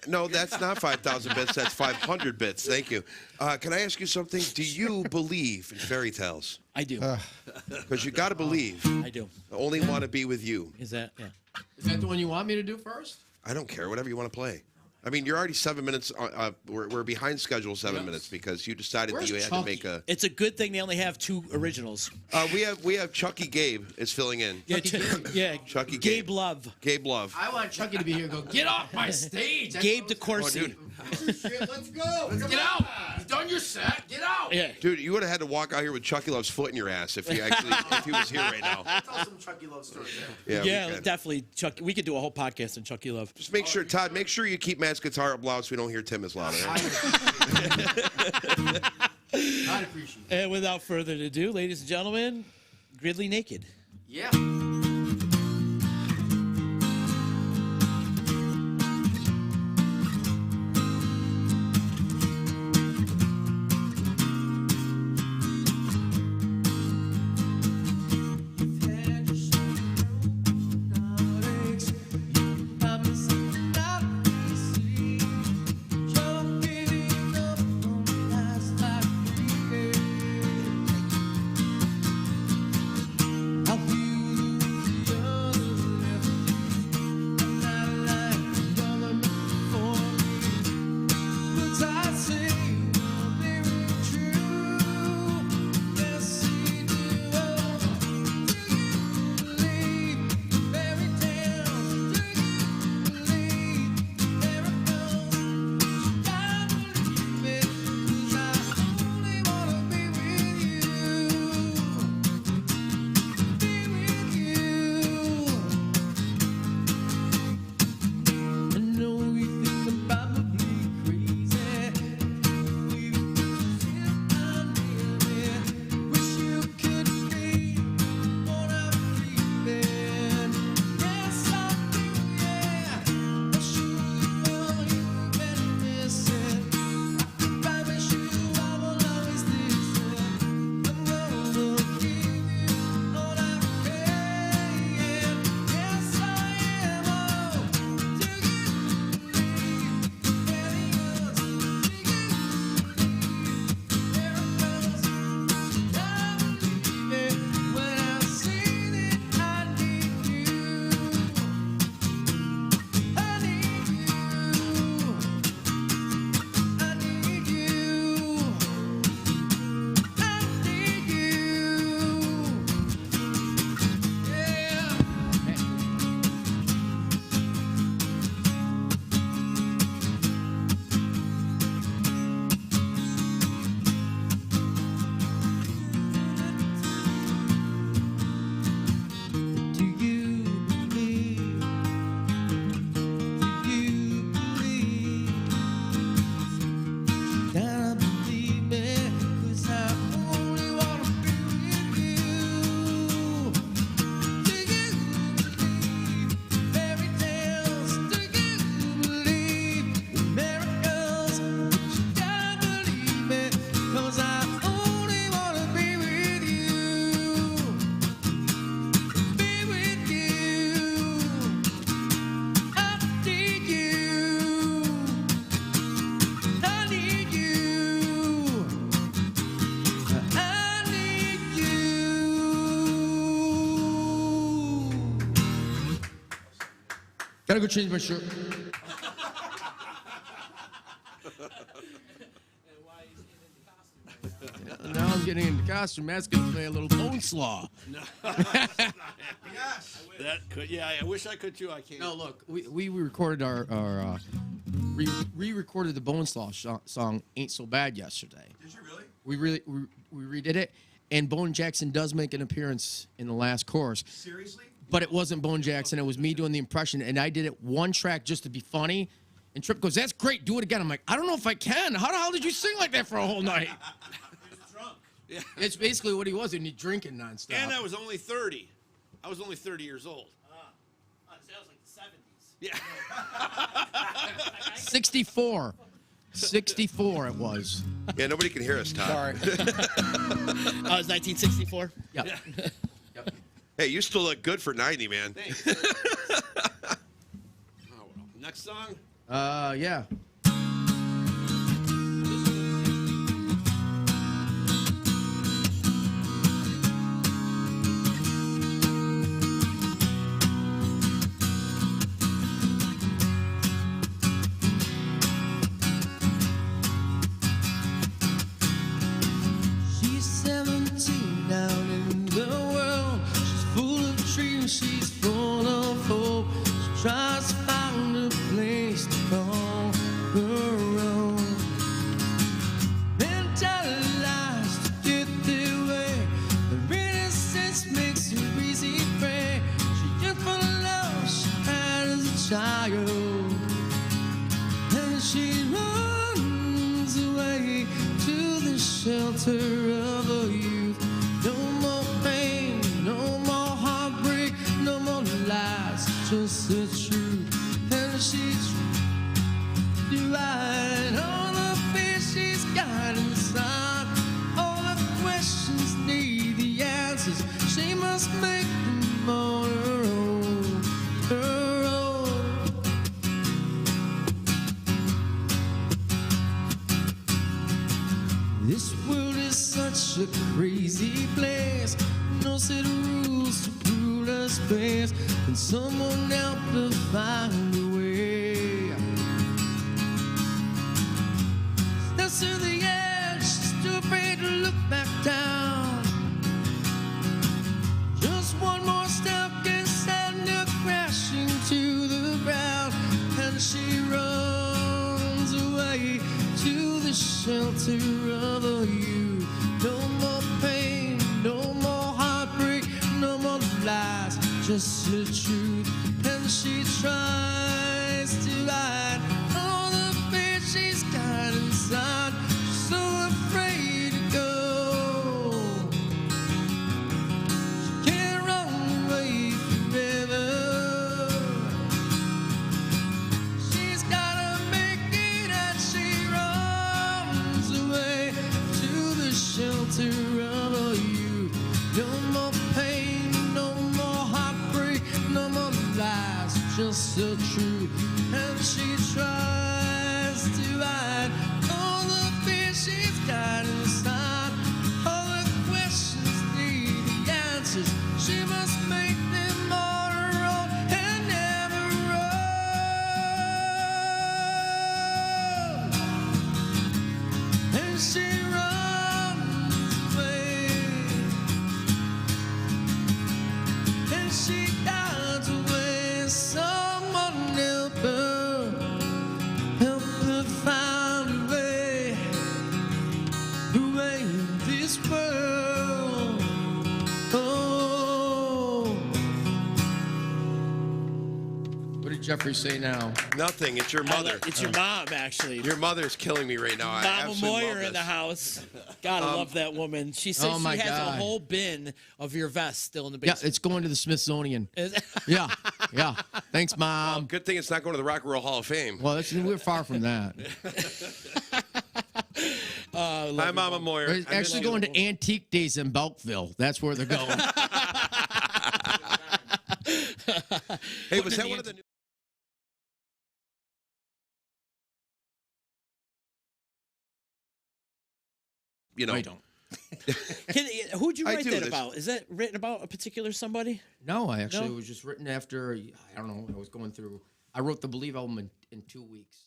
S3: No, that's not 5,000 bits. That's 500 bits. Thank you. Can I ask you something? Do you believe in fairy tales?
S2: I do.
S3: Because you got to believe.
S2: I do.
S3: I only want to be with you.
S2: Is that, yeah.
S11: Is that the one you want me to do first?
S3: I don't care. Whatever you want to play. I mean, you're already 7 minutes. We're behind schedule 7 minutes because you decided
S11: Where's
S3: that you had
S11: Chunky?
S3: to make a.
S2: It's a good thing they only have 2 originals.
S3: We have Chucky Gabe is filling in.
S2: Yeah,
S3: Chucky
S2: Gabe
S3: Gabe.
S2: Love.
S3: Gabe Love.
S11: I want Chucky to be here and go, get off my stage. That's
S2: Gabe
S11: what I was
S2: DeCourcy.
S11: Let's go. Let's get out. You've done your set. Get out.
S2: Yeah.
S3: Dude, you would have had to walk out here with Chucky Love's foot in your ass if he was here right now.
S11: Tell some Chucky love stories.
S3: Yeah,
S2: Yeah,
S3: we can.
S2: Definitely. Chucky. We could do a whole podcast on Chucky Love.
S3: Just make sure, Todd. Make sure you keep Matt's guitar up loud so we don't hear Tim as loud. all right?
S11: I'd appreciate it.
S2: And without further ado, ladies and gentlemen, Gridley Naked.
S11: Yeah.
S4: I feel
S11: Gotta go change my shirt. Now I'm getting into costume. Matt's gonna play a little bone slaw.
S6: Yes. That could. Yeah, I wish I could too. I can't.
S11: No, look, we recorded our re-recorded the Bone Slaw song "Ain't So Bad" yesterday.
S6: Did you really?
S11: We redid it, and Bone Jackson does make an appearance in the last chorus.
S6: Seriously?
S11: But it wasn't Bone Jackson. It was me doing the impression, and I did it one track just to be funny. And Trip goes, "That's great. Do it again." I'm like, "I don't know if I can. How the hell did you sing like that for a whole night?"
S6: Yeah.
S11: It's basically what he was, and he drinking nonstop.
S6: And I was only 30. I was only 30 years old.
S2: That was like the 70s.
S6: Yeah.
S11: 64. 64 it was.
S3: Yeah, nobody can hear us, Todd.
S10: Sorry.
S2: Oh, it's 1964.
S11: Yep. Yep.
S3: Hey, you still look good for 90, man.
S6: Thanks. Oh, well. Next song.
S11: Yeah.
S4: She's 17 out in the world. She's full of dreams, she's full of hope. She tries to find a place to call her own. Men tell lies to get their way. Her innocence makes her easy prey. She yearned for the love she had as a child, and she runs away to the shelter of a youth. No more pain, no more heartbreak, no more lies, just the truth. And she's divine, all the fear she's got inside, all the questions need the answers. She must make them on her own, her own. This world is such a crazy place. No set of rules to rule us best. Can someone help to find a way? Steps to the edge, she's too afraid to look back down. Just one more step can send her crashing to the ground, and she runs away to the shelter of a youth. No more pain, no more heartbreak, no more lies, just the truth. And she tries to hide all the fear she's got inside. She's so afraid to go. She can't run away forever. She's gotta make it, and she runs away to the shelter of a youth. No more pain, no more heartbreak, no more lies, just the truth. And she tries to hide all the fear she's got inside, all the questions need the answers. She must make them on her own and never run. And she runs away, and she dies away. Someone help her find a way in this world. Oh.
S11: What did Jeffrey say now?
S3: Nothing. It's your mother.
S2: It's your mom, actually.
S3: Your mother's killing me right now. I
S2: Mama
S3: absolutely love
S2: Moyer in
S3: this.
S2: the house. Gotta love that woman. She says
S11: Oh, my
S2: she has
S11: God.
S2: a whole bin of your vest still in the
S11: Yeah,
S2: basement.
S11: it's going to the Smithsonian.
S2: Is-
S11: Yeah, yeah. Thanks, Mom.
S3: Good thing it's not going to the Rock and Roll Hall of Fame.
S11: Well, we're far from that.
S3: Hi, Mama Moyer.
S11: We're actually going to Antique Days in Belkville. That's where they're going.
S3: Hey, was that one of the new? You know,
S11: I don't.
S2: Who'd you
S3: I
S2: write
S3: do
S2: that
S3: this.
S2: about? Is that written about a particular somebody?
S11: No, I actually
S2: No?
S11: was just written after, I don't know, I was going through I wrote the Believe album in 2 weeks.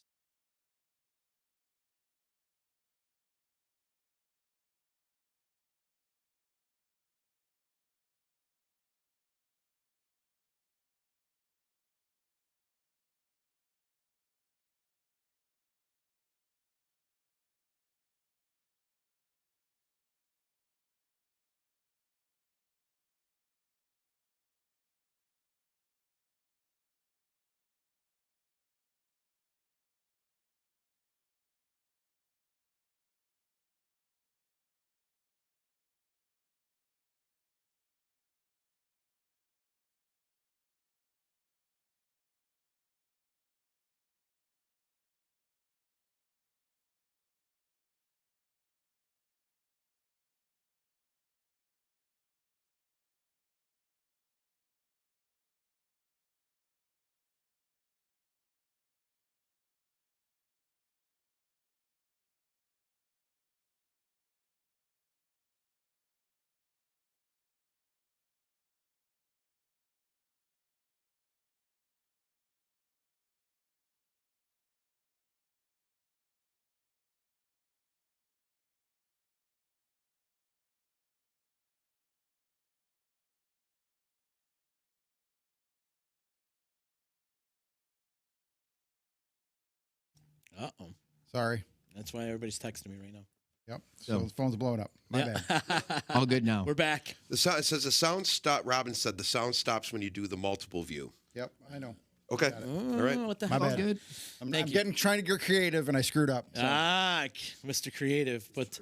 S2: Uh-oh.
S10: Sorry.
S2: That's why everybody's texting me right now.
S10: Yep. So the phone's blowing up. My bad.
S11: All good now.
S2: We're back.
S3: It says the sound stop. Robin said the sound stops when you do the multiple view.
S10: Yep. I know.
S3: Okay. All right.
S2: What the
S10: My
S2: hell?
S10: bad.
S11: Good.
S10: I'm
S2: Thank you.
S10: trying to get creative, and I screwed up. So.
S2: Mr. Creative. But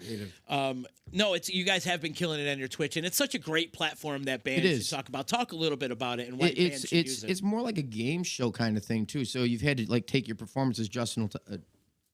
S2: no, it's you guys have been killing it on your Twitch, and it's such a great platform that bands
S11: is.
S2: should talk about. Talk a little bit about it and why bands should use it.
S11: It's more like a game show kind of thing too. So you've had to like take your performances. Justin will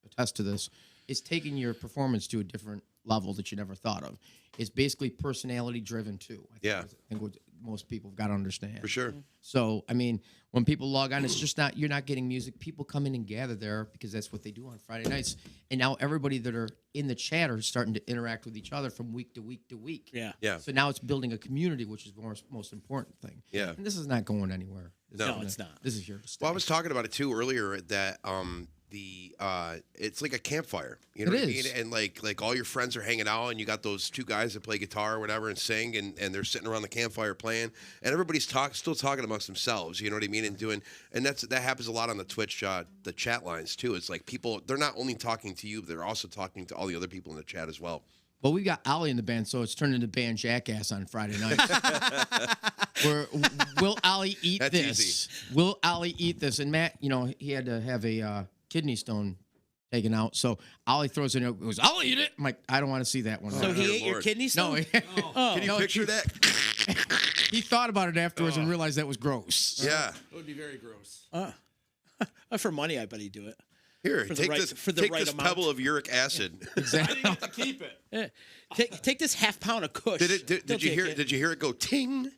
S11: attest to this. It's taking your performance to a different level that you never thought of. It's basically personality driven too. I think what most people have got to understand.
S3: For sure.
S11: So, I mean, when people log on, it's just not, you're not getting music. People come in and gather there because that's what they do on Friday nights. And now everybody that are in the chat are starting to interact with each other from week to week to week.
S2: Yeah.
S3: Yeah.
S11: So now it's building a community, which is the most important thing.
S3: Yeah.
S11: And this is not going anywhere.
S2: No, it's not.
S11: This is here to stay.
S3: Well, I was talking about it too earlier that it's like a campfire. You know
S11: It
S3: what
S11: is.
S3: I mean? And like all your friends are hanging out, and you got those two guys that play guitar or whatever and sing, and they're sitting around the campfire playing, and everybody's still talking amongst themselves. You know what I mean? And that happens a lot on the Twitch, the chat lines too. It's like people, they're not only talking to you, they're also talking to all the other people in the chat as well.
S11: Well, we got Ollie in the band, so it's turned into band Jackass on Friday night. Will Ollie eat
S3: That's
S11: this?
S3: easy.
S11: Will Ollie eat this? And Matt, he had to have a kidney stone taken out. So Ollie throws it in. Goes, I'll eat it. I'm like, I don't want to see that one.
S2: So he
S3: dear
S2: ate your
S3: Lord.
S2: kidney stone?
S11: No,
S3: Can you picture that?
S11: he thought about it afterwards and realized that was gross.
S3: Yeah.
S6: It would be very gross.
S2: For money, I bet he'd do it.
S3: Here,
S2: For the
S3: take
S2: right-
S3: this.
S2: for the
S3: Take
S2: right
S3: this
S2: amount.
S3: pebble of uric acid.
S6: I didn't get to keep it.
S2: Yeah. Take this half pound of Kush.
S3: Did
S2: They'll
S3: you
S2: take
S3: hear?
S2: it.
S3: Did you hear it go ting?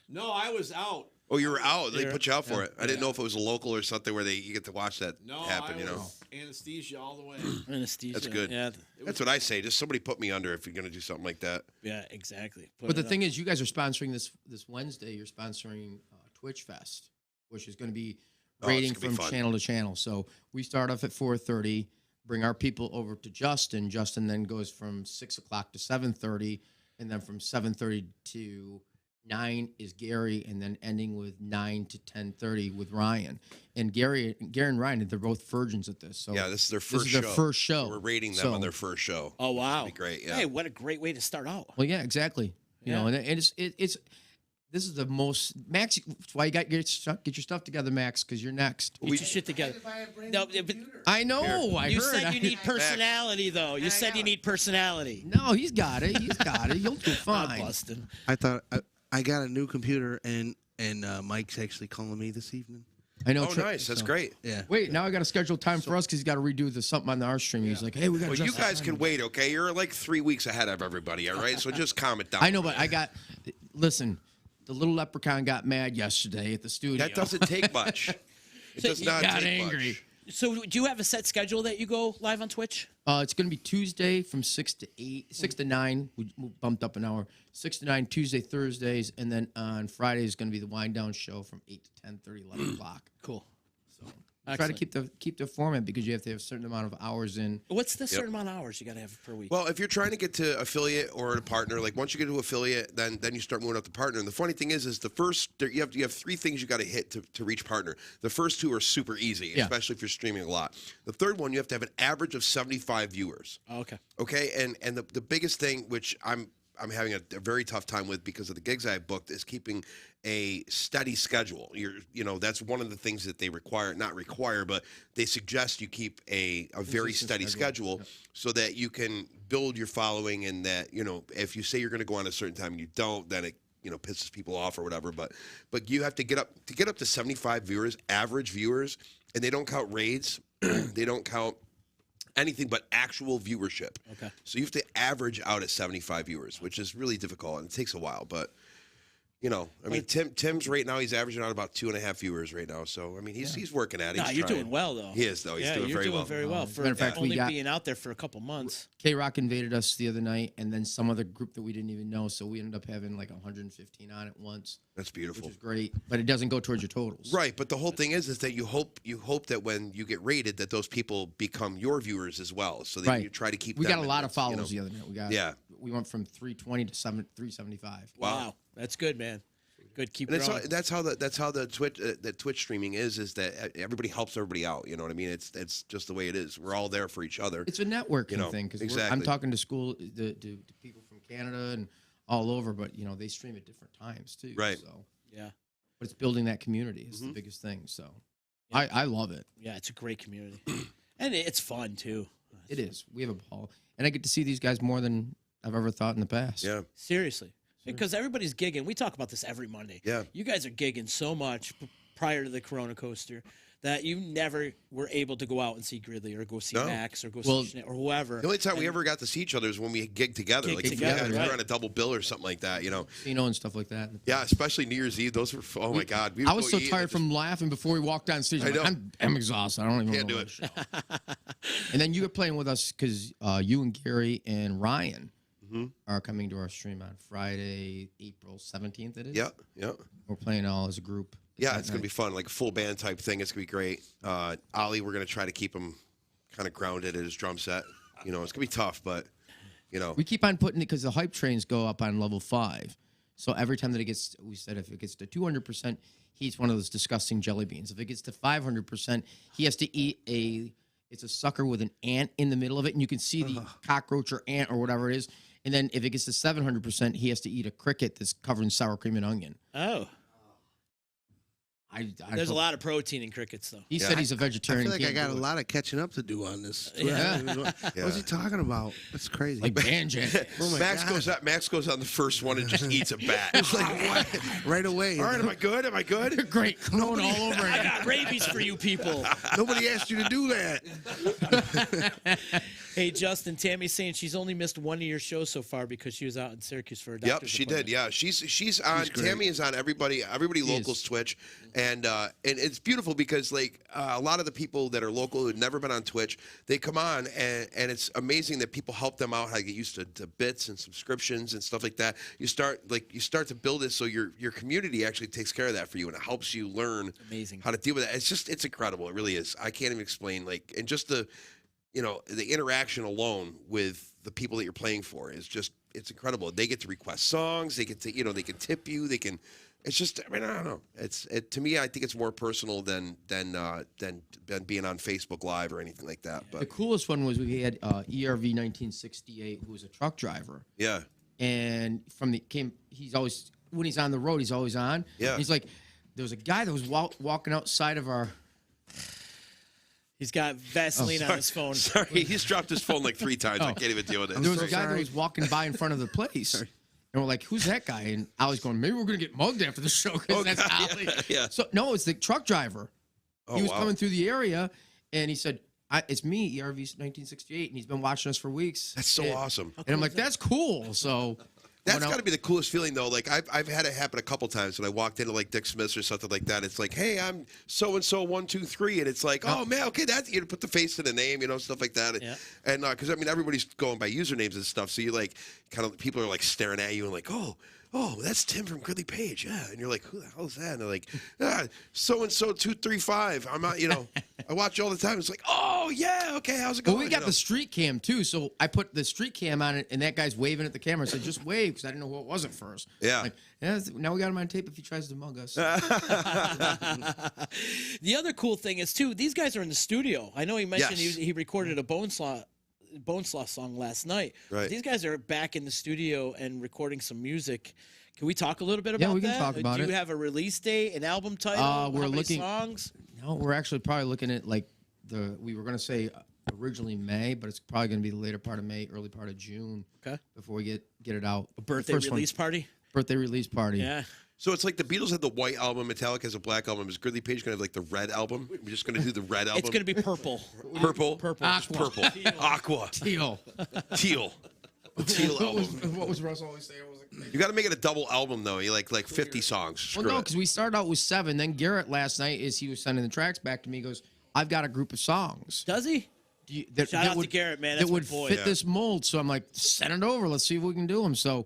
S6: No, I was out.
S3: Oh, you were out. They
S2: Yeah.
S3: put you out for it. I didn't know if it was a local or something where you get to watch that
S6: No,
S3: happen.
S6: I
S3: You know,
S6: was anesthesia all the way.
S2: Anesthesia.
S3: That's good.
S2: Yeah,
S3: that's what I say. Just somebody put me under if you're going to do something like that.
S2: yeah, exactly. Put
S11: But the
S2: it
S11: thing is, you guys are sponsoring this Wednesday. You're sponsoring Twitch Fest, which is going to be
S3: Oh, it's
S11: rating
S3: gonna be
S11: from
S3: fun.
S11: channel to channel. So we start off at 4:30, bring our people over to Justin. Justin then goes from 6 o'clock to 7:30, and then from 7:30 to 9 is Gary, and then ending with 9 to 10:30 with Ryan. And Gary and Ryan, they're both virgins at this. So
S3: Yeah, this is their first
S11: This is
S3: show.
S11: their first show.
S3: So we're rating them
S11: So-
S3: on their first show.
S2: Oh wow,
S3: That'd be great. Yeah.
S2: Hey, what a great way to start out.
S11: Well, yeah, exactly. You know, and it's this is the most Max. That's why you got get your stuff together, Max, because you're next.
S2: Get your shit together. No, but
S11: I know. I
S2: you
S11: heard.
S2: said you need personality, though. You said you need personality.
S11: No, he's got it. He's got it. You'll do
S2: I'm
S11: fine.
S2: busting.
S9: I thought I got a new computer, and Mike's actually calling me this evening.
S11: I know.
S3: Oh, nice. That's great.
S9: Yeah.
S11: Wait, now I got to schedule time for us because he's got to redo the something on our stream. He's like, hey, we got.
S3: Well, you guys can wait, okay? You're like 3 weeks ahead of everybody, all right? So just calm it down.
S11: I know, but I got. Listen, the little leprechaun got mad yesterday at the studio.
S3: That doesn't take much. It does
S11: he
S3: not
S11: got
S3: take
S11: angry.
S3: much.
S2: So, do you have a set schedule that you go live on Twitch?
S11: It's going to be Tuesday from 6 to 9. We bumped up an hour. 6 to 9, Tuesday, Thursdays. And then on Friday is going to be the wind down show from 8 to 10:30, 11 o'clock.
S2: Cool.
S11: So Try to
S2: Excellent.
S11: keep the format because you have to have a certain amount of hours in.
S2: What's the certain amount of hours you got to have per week?
S3: Well, if you're trying to get to affiliate or a partner, like once you get to affiliate, then you start moving up to partner. And the funny thing is the first you have 3 things you got to hit to reach partner. The first 2 are super easy, especially if you're streaming a lot. The third one, you have to have an average of 75 viewers.
S2: Oh, okay.
S3: Okay, and the biggest thing, which I'm having a very tough time with because of the gigs I've booked, is keeping a steady schedule. That's one of the things that they not require, but they suggest you keep a very steady schedule so that you can build your following, and that, if you say you're going to go on a certain time and you don't, then it, pisses people off or whatever. But you have to get up to 75 viewers, average viewers, and they don't count raids. They don't count anything but actual viewership.
S2: Okay.
S3: So you have to average out at 75 viewers, which is really difficult, and it takes a while. But, Tim's right now, he's averaging out about 2.5 viewers right now. So, he's working at it.
S2: No,
S3: He's
S2: you're
S3: trying.
S2: doing well, though.
S3: He is, though. He's doing
S2: you're
S3: very
S2: doing
S3: well.
S2: very well. For
S11: Matter of fact, we
S2: only
S11: got-
S2: being out there for a couple months.
S11: K-Rock invaded us the other night, and then some other group that we didn't even know. So we ended up having like 115 on at once.
S3: That's beautiful.
S11: Which is great, but it doesn't go towards your totals.
S3: Right, but the whole thing is that you hope that when you get rated, that those people become your viewers as well. So that you try to keep.
S11: We
S3: them
S11: got a
S3: in
S11: lot
S3: this,
S11: of followers the other night. We went from 320 to 375.
S2: Wow, that's good, man. Good, keep
S3: and
S2: growing.
S3: that's how the Twitch streaming is that everybody helps everybody out. You know what I mean? It's just the way it is. We're all there for each other.
S11: It's a networking thing because
S3: exactly.
S11: I'm talking to the people from Canada and all over, but they stream at different times too.
S3: Right.
S11: So
S2: yeah,
S11: but it's building that community is the biggest thing. So I love it.
S2: Yeah, it's a great community, and it's fun too.
S11: It is. We have a ball, and I get to see these guys more than I've ever thought in the past.
S3: Yeah.
S2: Seriously. Because everybody's gigging. We talk about this every Monday.
S3: Yeah.
S2: You guys are gigging so much prior to the Corona Coaster that you never were able to go out and see Gridley or go see Max or go see Schnitt or whoever.
S3: The only time we ever got to see each other is when we gig together.
S2: Gig
S3: like
S2: together,
S3: if we
S2: right.
S3: were on a double bill or something like that,
S11: and stuff like that.
S3: Yeah, especially New Year's Eve. Those were, oh my God. We would
S11: I was
S3: go
S11: so
S3: eat
S11: tired
S3: and
S11: from laughing before we walked on stage. I'm exhausted. I don't even
S3: Can't
S11: know
S3: do
S11: what
S3: it.
S11: to show. And then you were playing with us because you and Gary and Ryan are coming to our stream on Friday, April 17th. It is.
S3: Yeah.
S11: We're playing all as a group.
S3: Yeah, it's going to be fun, like a full band type thing. It's going to be great. Ollie, we're going to try to keep him kind of grounded at his drum set. It's going to be tough, but,
S11: We keep on putting it because the hype trains go up on level 5. So every time that we said if it gets to 200%, he eats one of those disgusting jelly beans. If it gets to 500%, he has to eat it's a sucker with an ant in the middle of it, and you can see the cockroach or ant or whatever it is. And then if it gets to 700%, he has to eat a cricket that's covered in sour cream and onion.
S2: Oh. There's a lot of protein in crickets, though.
S11: He said he's a vegetarian.
S9: I feel like I got a lot of catching up to do on this.
S2: Yeah.
S9: What's he talking about? That's crazy.
S11: Like banjo.
S9: Oh my God.
S3: Max goes on the first one and just eats a bat.
S9: It's like what? Right away.
S3: All right, am I good? Am I good?
S11: Great. Clone all over
S2: I
S11: it.
S2: got rabies for you people.
S9: Nobody asked you to do that.
S2: Hey, Justin, Tammy's saying she's only missed one of your shows so far because she was out in Syracuse for a
S3: Yep,
S2: doctor's
S3: she
S2: appointment.
S3: did. Yeah, she's on. Tammy is on everybody local's Twitch, and it's beautiful because a lot of the people that are local who've never been on Twitch, they come on and it's amazing that people help them out how to get used to bits and subscriptions and stuff like that. You start to build it so your community actually takes care of that for you, and it helps you learn how to deal with it. It's incredible. It really is. I can't even explain and just the interaction alone with the people that you're playing for is it's incredible. They get to request songs. They get to, they can tip you. They can, it's just, I don't know. To me, I think it's more personal than being on Facebook Live or anything like that.
S11: The
S3: But
S11: coolest one was we had ERV 1968, who was a truck driver.
S3: yeah.
S11: And he's always, when he's on the road, he's always on.
S3: Yeah.
S11: He's like, there was a guy that was walking outside of our,
S2: He's got Vaseline on his phone.
S3: Sorry, he's dropped his phone like 3 times. I can't even deal with it.
S11: there was a guy that was walking by in front of the place. And we're like, who's that guy? And Ollie's going, maybe we're going to get mugged after the show because that's Ollie.
S3: Yeah.
S11: So, no, it's the truck driver.
S3: Oh,
S11: He was
S3: wow.
S11: coming through the area, and he said, it's me, ERV 1968, and he's been watching us for weeks.
S3: That's so awesome.
S11: And I'm like, that's cool. So
S3: That's got to be the coolest feeling, though. Like I've had it happen a couple times when I walked into like Dick Smith's or something like that. It's like, hey, I'm so and so 123, and it's like, oh man, okay, that's put the face to the name, stuff like that.
S2: Yeah.
S3: And because everybody's going by usernames and stuff, so you people are like staring at you and like, oh, that's Tim from Gridley Page, yeah. And you're like, who the hell is that? And they're like, so and so 235. I'm not, I watch all the time. It's like, oh yeah, okay, how's it going?
S11: Well, we got the street cam too, so I put the street cam on it, and that guy's waving at the camera. I said, "Just wave," because I didn't know who it was at first.
S3: Yeah.
S11: Like, yeah, now we got him on tape if he tries to mug us.
S2: The other cool thing is too, these guys are in the studio. I know he mentioned
S3: Yes.
S2: he recorded a Bone Sloth song last night.
S3: Right.
S2: These guys are back in the studio and recording some music. Can we talk a little bit about that?
S11: we can talk about
S2: Do
S11: it.
S2: you have a release date, an album title?
S11: We're
S2: How many
S11: looking-
S2: songs.
S11: No, we're actually probably looking at like we were going to say originally May, but it's probably going to be the later part of May, early part of June.
S2: Okay.
S11: Before we get it out.
S2: A birthday
S11: First one-
S2: release party.
S11: Birthday release party.
S2: Yeah.
S3: So it's like the Beatles had the white album, Metallica has a black album. Is Gridley Page going to have like the red album? We're just going to do the red album.
S2: It's going to be purple.
S3: purple.
S2: Purple.
S11: Aqua.
S3: Purple. Aqua.
S11: Teal.
S3: Teal. The teal album.
S11: What was Russ always saying?
S3: You got to make it a double album though. You like 50 songs.
S11: Well,
S3: Screw
S11: no,
S3: it.
S11: because we started out with 7. Then Garrett last night, as he was sending the tracks back to me, goes, "I've got a group of songs."
S2: Does he? Shout out to Garrett, man. That's
S11: That
S2: my
S11: would
S2: boy.
S11: fit this mold. So I'm like, send it over. Let's see if we can do them. So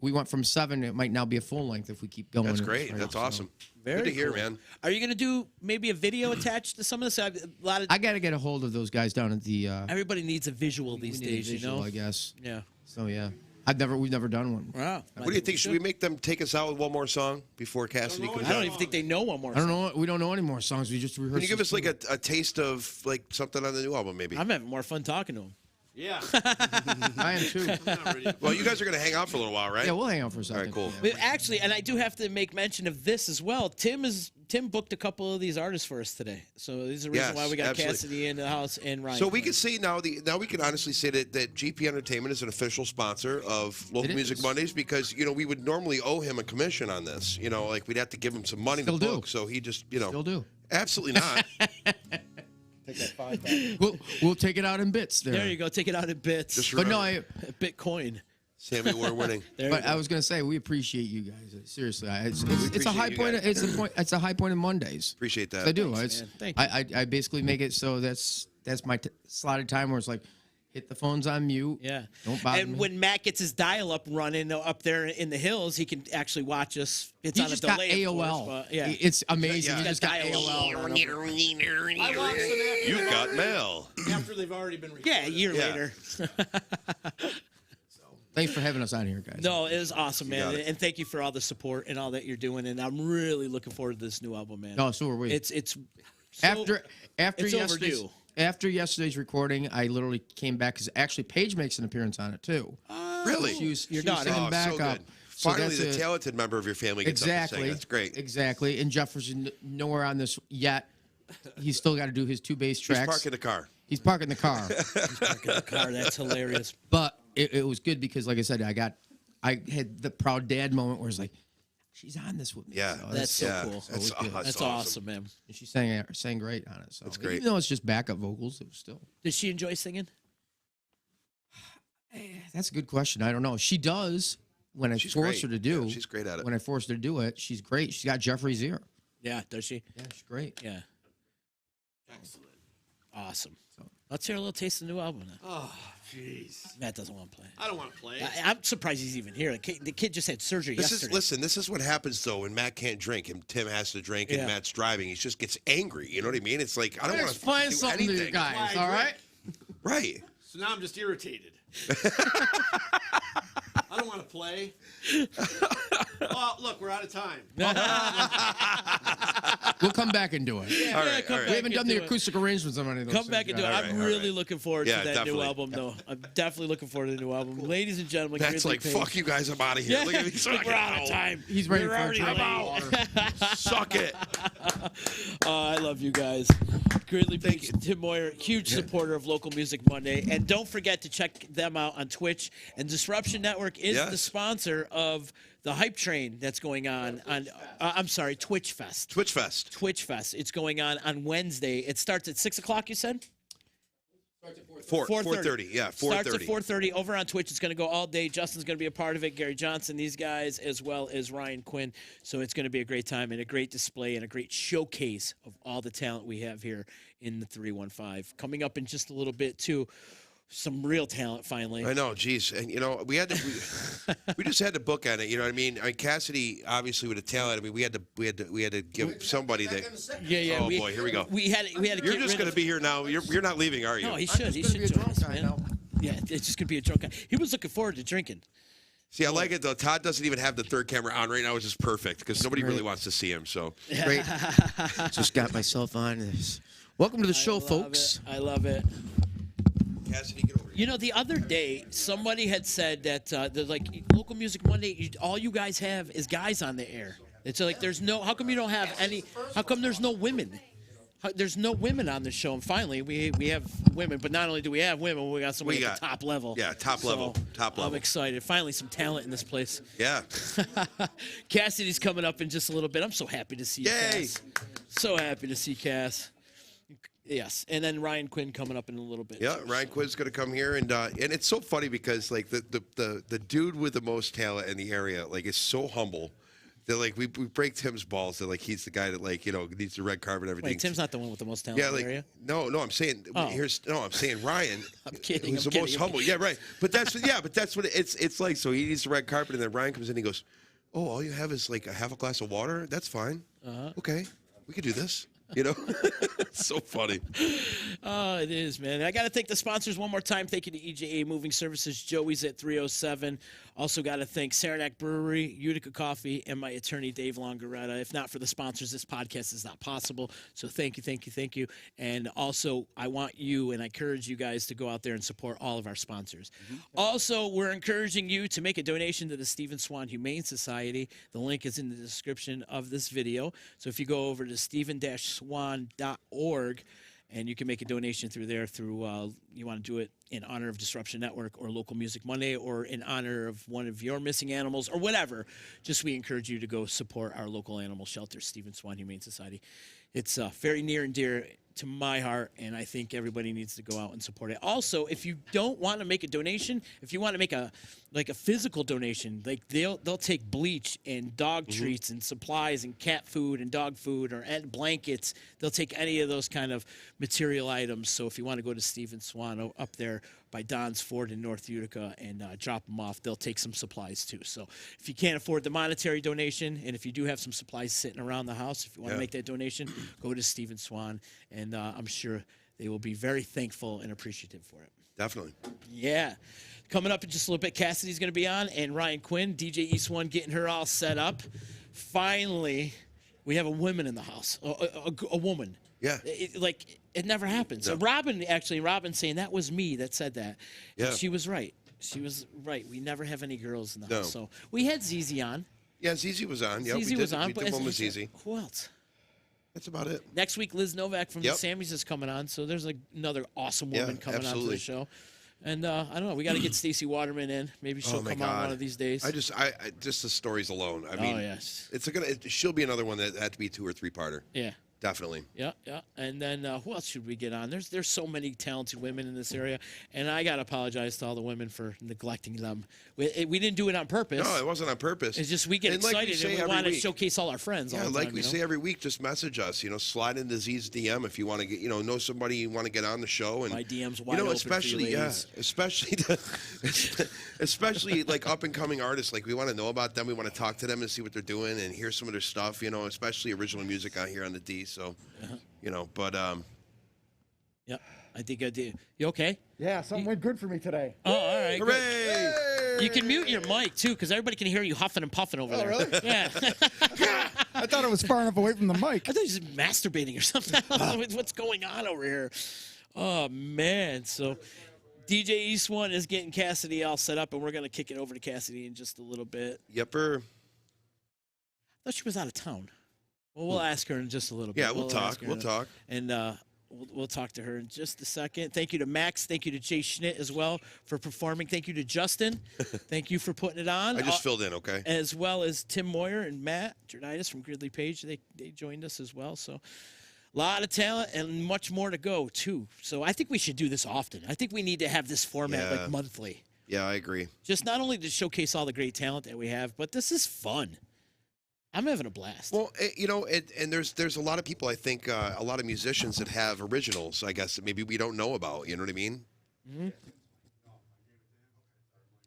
S11: we went from 7. It might now be a full length if we keep going.
S3: That's great. That's awesome.
S2: Very
S3: Good to hear,
S2: cool.
S3: man.
S2: Are you going to do maybe a video attached to some of this? A lot of
S11: I got to get a hold of those guys down at the.
S2: everybody needs a visual
S11: we
S2: these
S11: need a
S2: days,
S11: visual,
S2: you know.
S11: I guess.
S2: Yeah.
S11: So yeah, we've never done one.
S2: Wow.
S3: What do you think? Should we make them take us out with one more song before Cassidy comes
S2: I don't
S3: out?
S2: even think they know one more.
S11: I don't know. We don't know any more songs. We just rehearsed.
S3: Can you give us like a taste of like something on the new album, maybe?
S2: I'm having more fun talking to him.
S6: Yeah.
S11: I am too.
S3: Well, you guys are going to hang out for a little while, right?
S11: Yeah, we'll hang out for a second.
S3: All right, cool.
S2: But actually, and I do have to make mention of this as well. Tim booked a couple of these artists for us today, so this is the reason
S3: Yes,
S2: why we got
S3: absolutely.
S2: Cassidy in the house and Ryan.
S3: So we can say now we can honestly say that GP Entertainment is an official sponsor of Local
S11: It
S3: Music
S11: is.
S3: Mondays because we would normally owe him a commission on this. Like we'd have to give him some money
S11: Still
S3: to
S11: do.
S3: book. So he just
S11: Still do.
S3: absolutely not.
S10: Take that 5 back.
S11: We'll take it out in bits there.
S2: there you go. Take it out in bits.
S3: Just
S11: But no,
S3: remember,
S2: Bitcoin.
S3: Sammy, we're winning.
S2: There
S11: But
S2: you go.
S11: I was gonna say we appreciate you guys. Seriously, it's a
S3: appreciate
S11: high
S3: you
S11: point.
S3: guys.
S11: It's a point. It's a high point in Mondays.
S3: Appreciate that.
S11: I do.
S2: Thanks,
S11: It's
S2: man. Thank you.
S11: I basically make it so that's my slotted time where it's like hit the phones on mute.
S2: Yeah.
S11: Don't bother
S2: And
S11: me.
S2: when Matt gets his dial-up running up there in the hills, he can actually watch us. It's
S11: He
S2: on
S11: just
S2: a
S11: got
S2: delay, of
S11: AOL.
S2: course, but yeah.
S11: It's amazing.
S3: Yeah.
S11: He just got AOL.
S6: I watched them after,
S3: You got mail.
S6: after they've already been recorded.
S2: Yeah, a year
S3: Yeah.
S2: later.
S11: Thanks for having us on here, guys.
S2: No, it was awesome, man.
S3: got it.
S2: And thank you for all the support and all that you're doing. And I'm really looking forward to this new album, man.
S11: No, so are we.
S2: It's so-
S11: after
S2: it's
S11: yesterday's
S2: overdue.
S11: after yesterday's recording, I literally came back because actually Paige makes an appearance on it too.
S3: Really?
S11: She was
S2: Your
S11: she was
S2: daughter.
S11: singing
S3: Oh,
S11: back
S3: so
S11: up.
S3: good.
S11: So
S3: Finally,
S11: that's
S3: the talented member of your family gets up to
S11: exactly.
S3: sing. That's great.
S11: Exactly. And Jefferson nowhere on this yet. He's still got to do his 2 bass
S3: Just
S11: tracks.
S3: park in the car.
S11: He's parking the car.
S2: Parking the car. That's hilarious.
S11: But it was good because, like I said, I had the proud dad moment where it's like, she's on this with me.
S3: Yeah.
S11: So
S2: That's so
S3: yeah.
S2: cool.
S3: That's,
S11: Always good.
S2: That's awesome, man.
S11: And she sang great on it. So
S3: That's great.
S11: Even though it's just backup vocals, it was still.
S2: Does she enjoy singing?
S11: That's a good question. I don't know. She does when I
S3: She's
S11: force
S3: great.
S11: her to do.
S3: Yeah, she's great at it.
S11: When I force her to do it, she's great. She's got Jeffrey's ear.
S2: Yeah, does she?
S11: Yeah, she's great.
S2: Yeah.
S6: Excellent.
S2: Awesome. Let's hear a little taste of the new album now.
S6: Oh, jeez.
S2: Matt doesn't want to play.
S6: I don't want to play.
S2: I'm surprised he's even here. The kid just had surgery yesterday.
S3: This is what happens though when Matt can't drink and Tim has to drink
S2: Yeah.
S3: and Matt's driving. He just gets angry. You know what I mean? It's like I don't want to
S11: Explain
S3: do
S11: something
S3: anything.
S11: to you guys,
S6: Why,
S11: all right?
S3: Right.
S6: So now I'm just irritated. I don't want to play. Oh, look, we're out of time.
S11: We'll come back and do it.
S3: All right.
S2: come
S3: All right.
S2: back
S11: We haven't done
S2: and
S11: the
S2: do it.
S11: acoustic arrangements on any of those.
S2: Come back and do it.
S3: All
S2: I'm
S3: right, all
S2: really
S3: right.
S2: looking forward
S3: Yeah,
S2: to that
S3: definitely.
S2: new album, though. I'm definitely looking forward to the new album. Ladies and gentlemen,
S3: That's
S2: Gridley
S3: like
S2: Page.
S3: fuck you guys. I'm out of here.
S2: Yeah,
S3: Look at me. Suck
S2: we're
S3: it.
S2: out of time.
S11: He's ready
S2: We're
S11: for a
S2: already
S11: drink
S2: late.
S11: of water.
S3: Suck it.
S2: I love you guys. Gridley Page, Tim Moyer, huge supporter of Local Music Monday. And don't forget to check them out on Twitch. And Disruption Network is
S3: Yes.
S2: the sponsor of the Hype Train that's going on I'm sorry, Twitch Fest.
S3: Twitch Fest.
S2: Twitch Fest. It's going on Wednesday. It starts at 6 o'clock, you said?
S3: 4:30. Yeah, 4:30.
S2: Starts at 4:30 over on Twitch. It's going to go all day. Justin's going to be a part of it. Gary Johnson, these guys, as well as Ryan Quinn. So it's going to be a great time and a great display and a great showcase of all the talent we have here in the 315. Coming up in just a little bit, too, some real talent finally.
S3: I know, geez, and we had to, we just had to book on it. You know what I mean? Cassidy obviously with the talent. I mean, we had to give somebody that.
S2: Yeah.
S3: Oh boy, here we go.
S2: We had to.
S3: You're just going to be here now. You're not leaving, are you?
S2: No, he should. He should join us, man. Yeah, it's just gonna be a drunk guy. He was looking forward to drinking.
S3: See, I like it though. Todd doesn't even have the third camera on right now, which is perfect because nobody really wants to see him. So
S11: Great. Just got myself on this. Welcome to the show, folks.
S2: I love it.
S3: Cassidy, get over here.
S2: The other day, somebody had said that like Local Music Monday, all you guys have is guys on the air. It's like there's no. How come you don't have any? How come there's no women? There's no women on the show, and finally we have women. But not only do we have women, we got somebody at the top level.
S3: Yeah, top level.
S2: I'm excited. Finally, some talent in this place.
S3: Yeah.
S2: Cassidy's coming up in just a little bit. I'm so happy to see you,
S3: Yay.
S2: Cass. So happy to see Cass. Yes, and then Ryan Quinn coming up in a little bit.
S3: Yeah, Ryan Quinn's going to come here, and it's so funny because like the dude with the most talent in the area like is so humble. That like we break Tim's balls. That like he's the guy that like needs the red carpet and everything.
S2: Wait, Tim's not the one with the most talent
S3: Yeah,
S2: in
S3: like
S2: the area?
S3: no, I'm saying I'm saying Ryan.
S2: I'm kidding.
S3: Who's the most humble? Yeah, right. But that's what it's like. So he needs the red carpet, and then Ryan comes in. and he goes, "Oh, all you have is like a half a glass of water. That's fine. Okay, we could do this." It's so funny.
S2: Oh, it is, man. I got to thank the sponsors one more time. Thank you to EJA Moving Services, Joey's at 307. Also got to thank Saranac Brewery, Utica Coffee, and my attorney, Dave Longaretta. If not for the sponsors, this podcast is not possible. So thank you. And also, I want you and I encourage you guys to go out there and support all of our sponsors. Also, we're encouraging you to make a donation to the Stephen Swan Humane Society. The link is in the description of this video. So if you go over to stephen-swan.org, and you can make a donation through there you want to do it in honor of Disruption Network or Local Music Monday or in honor of one of your missing animals or whatever. Just we encourage you to go support our local animal shelter, Stephen Swan Humane Society. It's very near and dear to my heart, and I think everybody needs to go out and support it. Also, if you don't want to make a donation, if you want to make a physical donation, like they'll take bleach and dog treats and supplies and cat food and dog food and blankets. They'll take any of those kind of material items. So if you want to go to Stephen Swan up there by Don's Ford in North Utica and drop them off, they'll take some supplies too. So if you can't afford the monetary donation, and if you do have some supplies sitting around the house, if you want to make that donation, go to Stephen Swan, and I'm sure they will be very thankful and appreciative for it.
S3: Definitely.
S2: Yeah. Coming up in just a little bit, Cassidy's going to be on, and Ryan Quinn, DJ East One, getting her all set up. Finally, we have a woman in the house, a woman.
S3: Yeah.
S2: It never happens.
S3: No.
S2: So Robin saying that was me that said that.
S3: Yeah.
S2: And she was right. She was right. We never have any girls in the
S3: No.
S2: house. So we had ZZ on.
S3: Yeah, ZZ was on. Yeah,
S2: ZZ was on.
S3: We did one with ZZ.
S2: Who else?
S3: That's about it.
S2: Next week, Liz Novak from the Sammys is coming on. So there's another awesome woman coming on to the show. And I don't know. We got to get Stacey Waterman in. Maybe she'll come on one of these days.
S3: I just the stories alone. I mean,
S2: yes.
S3: She'll be another one that had to be 2 or 3 parter.
S2: Yeah.
S3: Definitely.
S2: Yeah. And then who else should we get on? There's so many talented women in this area, and I gotta apologize to all the women for neglecting them. We didn't do it on purpose.
S3: No, it wasn't on purpose.
S2: It's just we get excited and we want to showcase all our friends.
S3: Yeah,
S2: all the time,
S3: we say every week, just message us. Slide into Z's DM if you want to get know somebody you want to get on the show. And
S2: my DM's wide open
S3: especially
S2: for you
S3: especially like up and coming artists. Like we want to know about them. We want to talk to them and see what they're doing and hear some of their stuff. Especially original music out here on the D. So, but
S2: Yep, I think I did. You okay?
S10: Yeah, something went good for me today.
S2: Oh, all right.
S3: Hooray!
S2: Good. You can mute your mic too, because everybody can hear you huffing and puffing over there.
S10: Really?
S2: Yeah.
S10: I thought I was far enough away from the mic.
S2: I thought he was masturbating or something. I don't know what's going on over here. Oh man! So DJ East One is getting Cassidy all set up, and we're gonna kick it over to Cassidy in just a little bit.
S3: Yepper.
S2: I thought she was out of town. Well, we'll ask her in just a little bit.
S3: Yeah, we'll talk. We'll talk.
S2: And we'll talk to her in just a second. Thank you to Max. Thank you to Jay Schnitt as well for performing. Thank you to Justin. Thank you for putting it on.
S3: I just filled in, okay?
S2: As well as Tim Moyer and Matt Jorditis from Gridley Page. They joined us as well. So a lot of talent and much more to go, too. So I think we should do this often. I think we need to have this format like monthly.
S3: Yeah, I agree.
S2: Just not only to showcase all the great talent that we have, but this is fun. I'm having a blast.
S3: Well, and there's a lot of people, I think, a lot of musicians that have originals, I guess, that maybe we don't know about. You know what I mean?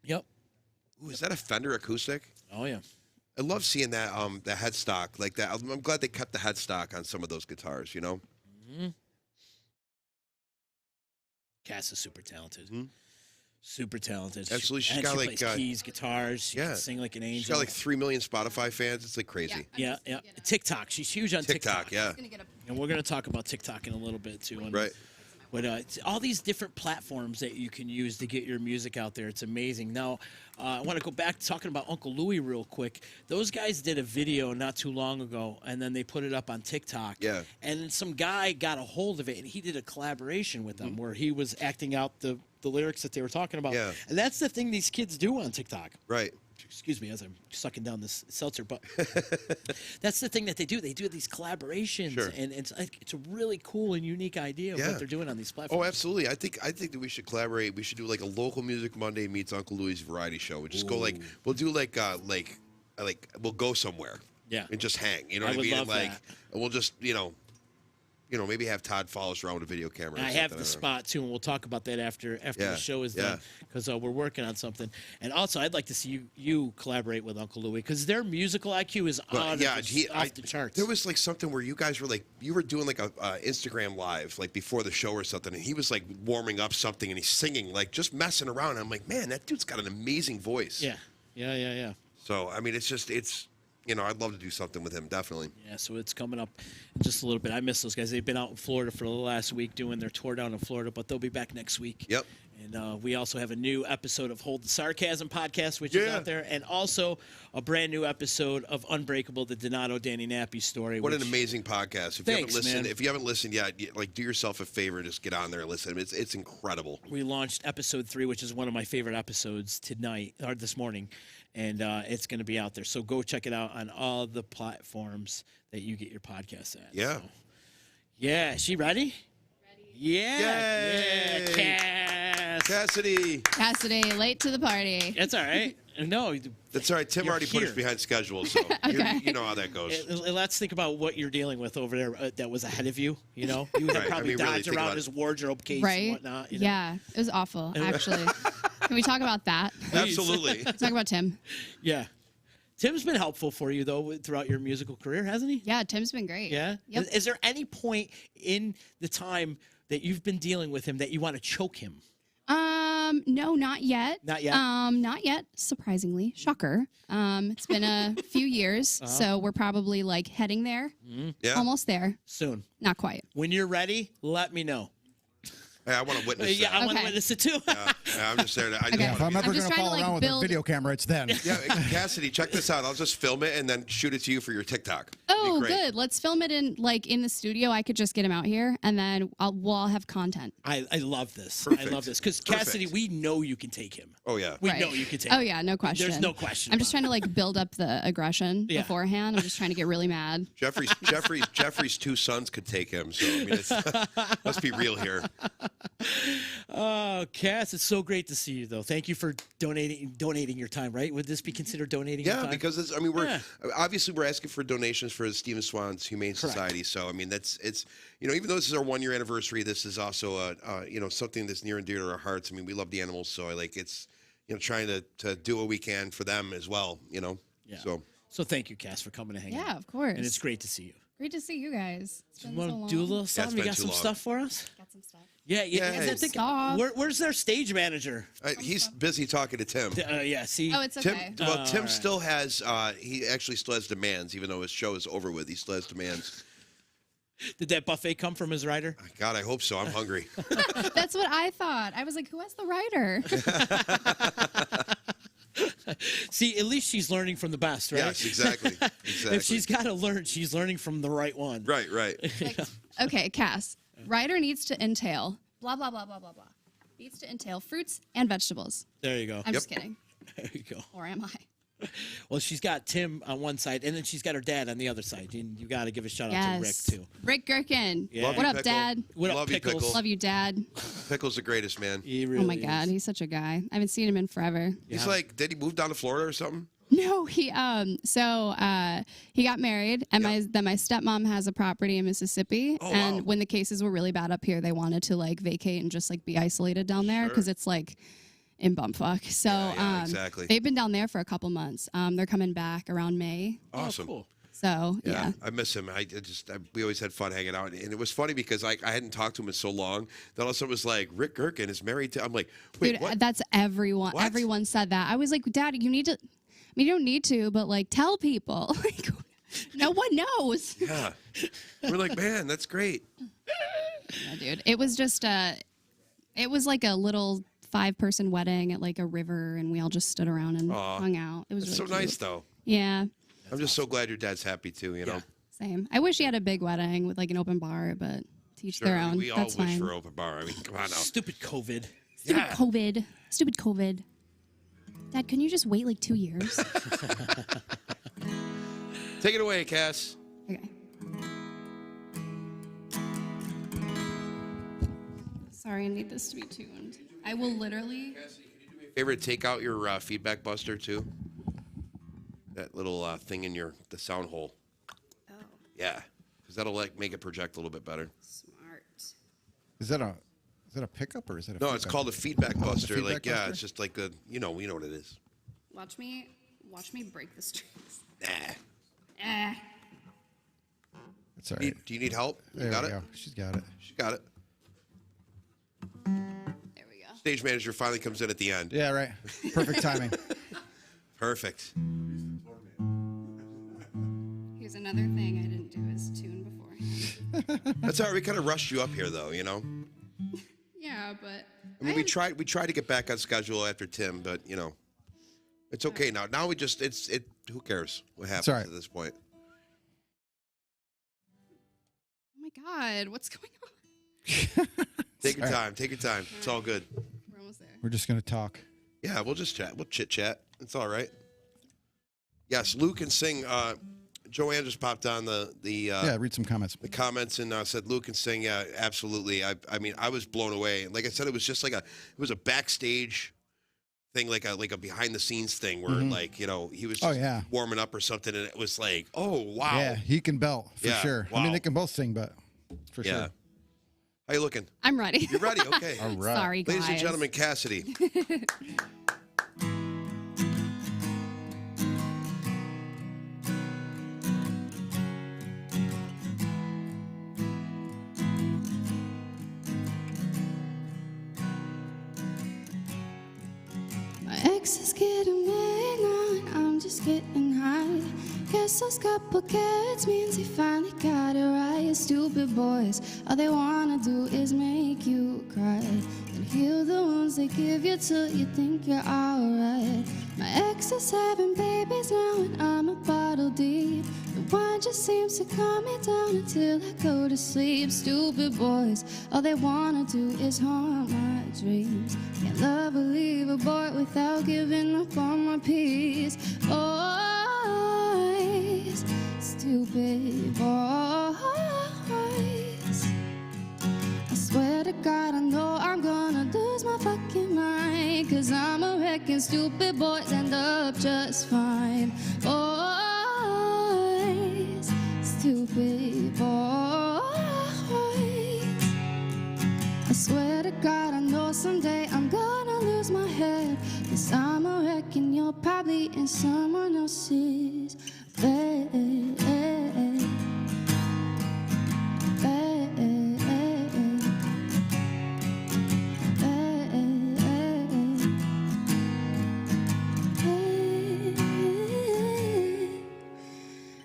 S2: Yep.
S3: Ooh, is that a Fender acoustic?
S2: Oh yeah.
S3: I love seeing that the headstock like that. I'm glad they kept the headstock on some of those guitars. You know.
S2: Cass is super talented.
S3: Mm-hmm.
S2: Super talented.
S3: Absolutely, she's
S2: and
S3: got
S2: she
S3: like
S2: plays keys, guitars. She can sing like an angel.
S3: She's got like 3 million Spotify fans. It's like crazy.
S2: Yeah. TikTok. She's huge on TikTok.
S3: Yeah.
S2: And we're going to talk about TikTok in a little bit too. And,
S3: Right.
S2: But it's all these different platforms that you can use to get your music out there. It's amazing. Now, I want to go back to talking about Uncle Louie real quick. Those guys did a video not too long ago, and then they put it up on TikTok.
S3: Yeah.
S2: And then some guy got a hold of it, and he did a collaboration with them where he was acting out the lyrics that they were talking about.
S3: Yeah.
S2: And that's the thing these kids do on TikTok.
S3: Right.
S2: Excuse me as I'm sucking down this seltzer, but that's the thing that they do. They do these collaborations,
S3: Sure.
S2: and it's a really cool and unique idea of what they're doing on these platforms.
S3: Oh, absolutely. I think that we should collaborate. We should do like a local music Monday meets Uncle Louie's variety show. We just go like we'll do like we'll go somewhere.
S2: Yeah.
S3: And just hang. You know
S2: I
S3: what I
S2: would
S3: mean?
S2: love
S3: And
S2: that.
S3: and we'll just maybe have Todd follow us around with a video camera. Or
S2: I have
S3: something,
S2: the
S3: I don't know.
S2: spot too, and we'll talk about that after
S3: Yeah,
S2: the show is done, because we're working on something. And also, I'd like to see you collaborate with Uncle Louie, because their musical IQ is off the charts.
S3: There was like something where you guys were like, you were doing like a Instagram live like before the show or something, and he was like warming up something and he's singing, like just messing around. I'm like, man, that dude's got an amazing voice.
S2: Yeah.
S3: So I mean, it's I'd love to do something with him, definitely.
S2: Yeah, so it's coming up in just a little bit. I miss those guys. They've been out in Florida for the last week doing their tour down in Florida, but they'll be back next week.
S3: Yep.
S2: And we also have a new episode of Hold the Sarcasm podcast, which is out there, and also a brand new episode of Unbreakable, the Donato Danny Nappi story.
S3: What an amazing podcast! If you haven't listened yet, like do yourself a favor, just get on there and listen. It's incredible.
S2: We launched episode 3, which is one of my favorite episodes tonight or this morning, and it's going to be out there. So go check it out on all the platforms that you get your podcasts at.
S3: Yeah.
S2: So, yeah. Is she ready? Yeah.
S3: Cassidy,
S12: late to the party.
S2: That's all right. No,
S3: that's all right. Tim
S2: You're
S3: already put us
S2: here.
S3: behind schedule, so you know how that goes.
S2: Let's think about what you're dealing with over there that was ahead of you. You had
S3: Right.
S2: probably
S3: I mean, really
S2: dodged
S3: think
S2: around
S3: about
S2: his wardrobe case
S12: Right?
S2: and whatnot.
S12: Yeah, it was awful, actually. Can we talk about that?
S3: Absolutely.
S12: Talk about Tim.
S2: Yeah. Tim's been helpful for you, though, throughout your musical career, hasn't he?
S12: Yeah, Tim's been great.
S2: Yeah?
S12: Yep.
S2: Is there any point in the time that you've been dealing with him that you want to choke him?
S12: No, not yet.
S2: Not yet?
S12: Not yet, surprisingly. Shocker. It's been a few years, so we're probably like heading there.
S3: Yeah.
S12: Almost there.
S2: Soon.
S12: Not quite.
S2: When you're ready, let me know.
S3: Hey, I want to witness that.
S2: I want to witness it too.
S3: Yeah, I'm just there.
S10: If I'm ever going to follow around with a video camera, it's then.
S3: Yeah, Cassidy, check this out. I'll just film it and then shoot it to you for your TikTok.
S12: Oh,
S3: Be great.
S12: good. Let's film it in the studio. I could just get him out here, and then we'll all have content.
S2: I love this.
S3: Perfect.
S2: I love this because Cassidy, we know you can take him.
S3: Oh yeah,
S2: we
S12: Right.
S2: know you can take.
S12: Oh
S2: him.
S12: yeah, no question.
S2: There's no question.
S12: I'm just trying to build up the aggression
S2: Yeah.
S12: beforehand. I'm just trying to get really mad.
S3: Jeffrey's 2 sons could take him. So I mean, let's be real here.
S2: Oh, Cass, it's so great to see you, though. Thank you for donating your time. Right? Would this be considered donating? your
S3: Yeah,
S2: time?
S3: because we're asking for donations for Stephen Swan's Humane Society. So I mean, it's even though this is our 1-year anniversary, this is also something that's near and dear to our hearts. I mean, we love the animals, so it's trying to do what we can for them as well.
S2: Yeah. So thank you, Cass, for coming to hang out.
S12: Yeah, of course.
S2: And it's great to see you.
S12: Great to see you guys. It's been
S2: You want
S12: so
S2: to
S12: long.
S2: do a little something? You
S3: been
S2: got
S3: too
S2: some
S3: long.
S2: stuff for us?
S12: Got some stuff.
S2: Yeah.
S3: Yeah,
S12: Stop.
S2: Where's their stage manager?
S3: He's busy talking to Tim.
S2: Yeah. See.
S12: Oh, it's okay.
S3: Tim still has. He actually still has demands, even though his show is over with. He still has demands.
S2: Did that buffet come from his rider?
S3: God, I hope so. I'm hungry.
S12: That's what I thought. I was like, who has the writer?
S2: See, at least she's learning from the best, right?
S3: Yes, exactly.
S2: If she's got to learn, she's learning from the right one.
S3: Right.
S12: Okay, Cass. Writer needs to entail blah, blah, blah, blah, blah, blah. Needs to entail fruits and vegetables.
S2: There you go.
S12: I'm just kidding.
S2: There you go.
S12: Or am I?
S2: Well, she's got Tim on one side, and then she's got her dad on the other side. And you got to give a shout out to Rick, too.
S12: Rick Gherkin.
S2: Yeah. Love
S12: What
S3: you,
S12: up,
S3: Pickle.
S12: Dad?
S2: What up,
S3: Love you,
S2: Pickles?
S3: Pickle.
S12: Love you, Dad.
S3: Pickle's the greatest, man.
S2: He really
S12: Oh my God,
S2: is.
S12: he's such a guy. I haven't seen him in forever.
S3: He's like, did he move down to Florida or something?
S12: No, he got married, and then my stepmom has a property in Mississippi.
S3: Oh,
S12: and
S3: wow.
S12: when the cases were really bad up here, they wanted to like vacate and just like be isolated down there because it's like in bumfuck. So
S3: exactly.
S12: they've been down there for a couple months. They're coming back around May.
S3: Awesome.
S2: Cool.
S12: So yeah.
S3: I miss him. We always had fun hanging out, and it was funny because I hadn't talked to him in so long. Then all of a sudden it was like Rick Gherkin is married to. I'm like, wait,
S12: Dude,
S3: what?
S12: that's everyone.
S3: What?
S12: Everyone said that. I was like, Dad, you need to. I mean, you don't need to, but like, tell people. Like, no one knows.
S3: Yeah, we're like, man, that's great.
S12: Yeah, dude. It was just it was like a little 5-person wedding at like a river, and we all just stood around and hung out. It was
S3: It's
S12: really
S3: so
S12: cute.
S3: nice though.
S12: Yeah.
S3: I'm just so glad your dad's happy too. You know.
S12: Same. I wish he had a big wedding with like an open bar, but to each their own.
S3: We all
S12: That's
S3: wish
S12: fine.
S3: for open bar. I mean, come on now.
S2: Stupid COVID.
S12: Stupid COVID. Stupid COVID. Dad, can you just wait like 2 years?
S3: Take it away, Cass.
S12: Okay. Sorry, I need this to be tuned. I will literally.
S3: Favorite, take out your feedback buster too. That little thing in the sound hole.
S12: Oh.
S3: Yeah, because that'll like make it project a little bit better.
S12: Smart.
S10: Is that a pickup or is that a?
S3: No,
S10: feedback?
S3: it's called a feedback buster.
S10: feedback
S3: Like, yeah,
S10: buster?
S3: it's just like a, we know what it is.
S12: Watch me break the strings.
S3: Nah.
S10: It's all right.
S3: Do you need help?
S10: There
S3: You got
S10: we
S3: it?
S10: go. She's got it.
S3: She got it.
S12: There we go.
S3: Stage manager finally comes in at the end.
S10: Yeah, right. Perfect timing.
S3: Perfect.
S12: Here's another thing I didn't do is tune beforehand.
S3: That's all right. We kind of rushed you up here, though. You know.
S12: Yeah, but
S3: I mean, we tried to get back on schedule after Tim, but it's okay now. Now we just who cares what happens
S10: all right.
S3: at this point?
S12: oh my God, what's going on?
S3: Take your time. Take your time. It's all good.
S12: We're almost there.
S10: We're just gonna talk.
S3: Yeah, we'll just chat. We'll chit chat. It's all right. Yes, Luke can sing. Joanne just popped on
S10: Yeah, read some comments.
S3: the comments and said Luke can sing. Yeah, absolutely. I mean, I was blown away. Like I said, it was just like it was a backstage thing, like a behind the scenes thing where like he was just warming up or something, and it was like, oh wow.
S10: Yeah, he can belt for
S3: Yeah,
S10: sure. I mean,
S3: wow.
S10: they can both sing, but for
S3: Yeah.
S10: sure.
S3: How you looking?
S12: I'm ready.
S3: You're ready. Okay.
S10: All right.
S12: Sorry, guys.
S3: Ladies and gentlemen, Cassidy.
S13: My ex is getting married now and I'm just getting high. Guess those couple carrots means he finally got it right. Stupid boys, all they wanna do is make you cry and heal the wounds they give you till you think you're alright. My ex is having babies now and I'm a bottle deep. The wine just seems to calm me down until I go to sleep. Stupid boys, all they wanna do is haunt my dreams. Can't love or leave a boy without giving up on my peace. Boys, stupid boys. I swear to God, I know I'm gonna lose my fucking mind. Cause I'm a wrecking stupid boys end up just fine. Boys, stupid boys. I swear to God, I know someday I'm gonna lose my head. Cause I'm a wreck and you're probably in someone else's bed.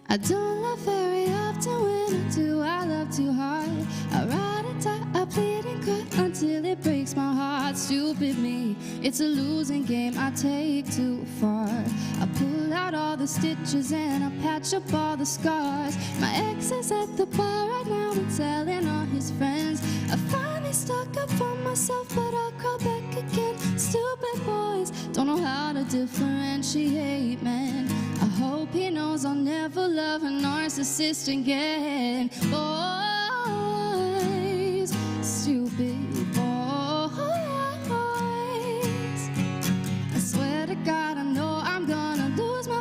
S13: I don't love very often. When I do, I love too hard. I ride or die, I bleed and cry until it breaks my heart. Stupid me, it's a losing game I take too far. I pull out all the stitches and I patch up all the scars. My ex is at the bar right now and telling all his friends. I finally stuck up for myself, but I'll crawl back again. Stupid boys don't know how to differentiate, man. I hope he knows I'll never love a narcissist again. Boys, stupid boys. I swear to God, I know I'm gonna lose my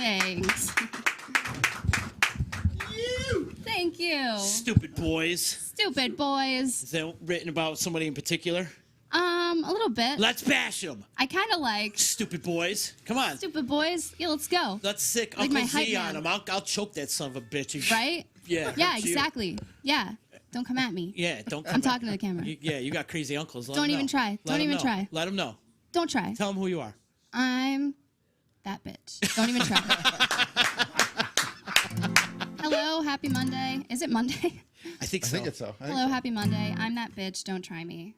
S12: Thanks. Thank you.
S2: Stupid boys.
S12: Stupid boys.
S2: Is that written about somebody in particular?
S12: A little bit.
S2: Let's bash them.
S12: I kind of like
S2: Stupid boys. Come on.
S12: stupid boys. Yeah, let's go.
S2: Let's sick
S12: Like
S2: Uncle
S12: my hype
S2: Z on
S12: man.
S2: him. I'll choke that son of a bitch.
S12: Right?
S2: Yeah.
S12: Yeah,
S2: hurt you.
S12: exactly. Yeah. Don't come at me.
S2: Yeah, don't come
S12: I'm
S2: back.
S12: talking to the camera.
S2: You got crazy uncles. Let
S12: Don't
S2: 'em
S12: even
S2: know.
S12: try.
S2: Let
S12: Don't
S2: 'em
S12: even
S2: know.
S12: try.
S2: Let them know.
S12: Don't try.
S2: Tell them who you are.
S12: I'm that bitch. Don't even try. Hello, happy Monday. Is it Monday?
S2: I think
S10: I
S2: so.
S10: think it's so.
S12: Hello, happy Monday. I'm that bitch. Don't try me.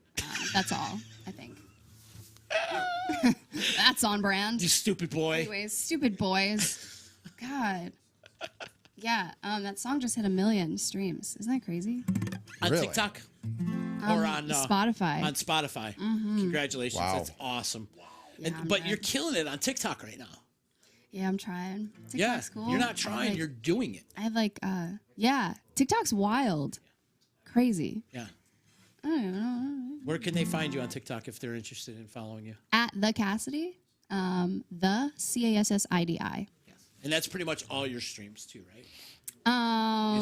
S12: That's all, I think. That's on brand.
S2: You stupid boy.
S12: Anyways, stupid boys. God. Yeah, that song just hit 1 million streams. Isn't that crazy?
S2: On
S10: Really?
S2: TikTok? Or on
S12: Spotify.
S2: On Spotify.
S12: Mhm.
S2: Congratulations.
S10: Wow.
S2: That's awesome.
S12: Yeah,
S2: And,
S12: I'm
S2: but
S12: glad.
S2: you're killing it on TikTok right now.
S12: Yeah, I'm trying.
S2: Yeah.
S12: TikTok's cool.
S2: You're
S12: I
S2: not
S12: have,
S2: trying.
S12: like-
S2: You're doing it.
S12: I have like, yeah, TikTok's wild. Crazy.
S2: Yeah.
S12: I don't even know.
S2: Where can they find you on TikTok if they're interested in following you?
S12: At the Cassidy, the Cassidi.
S2: And that's pretty much all your streams too, right?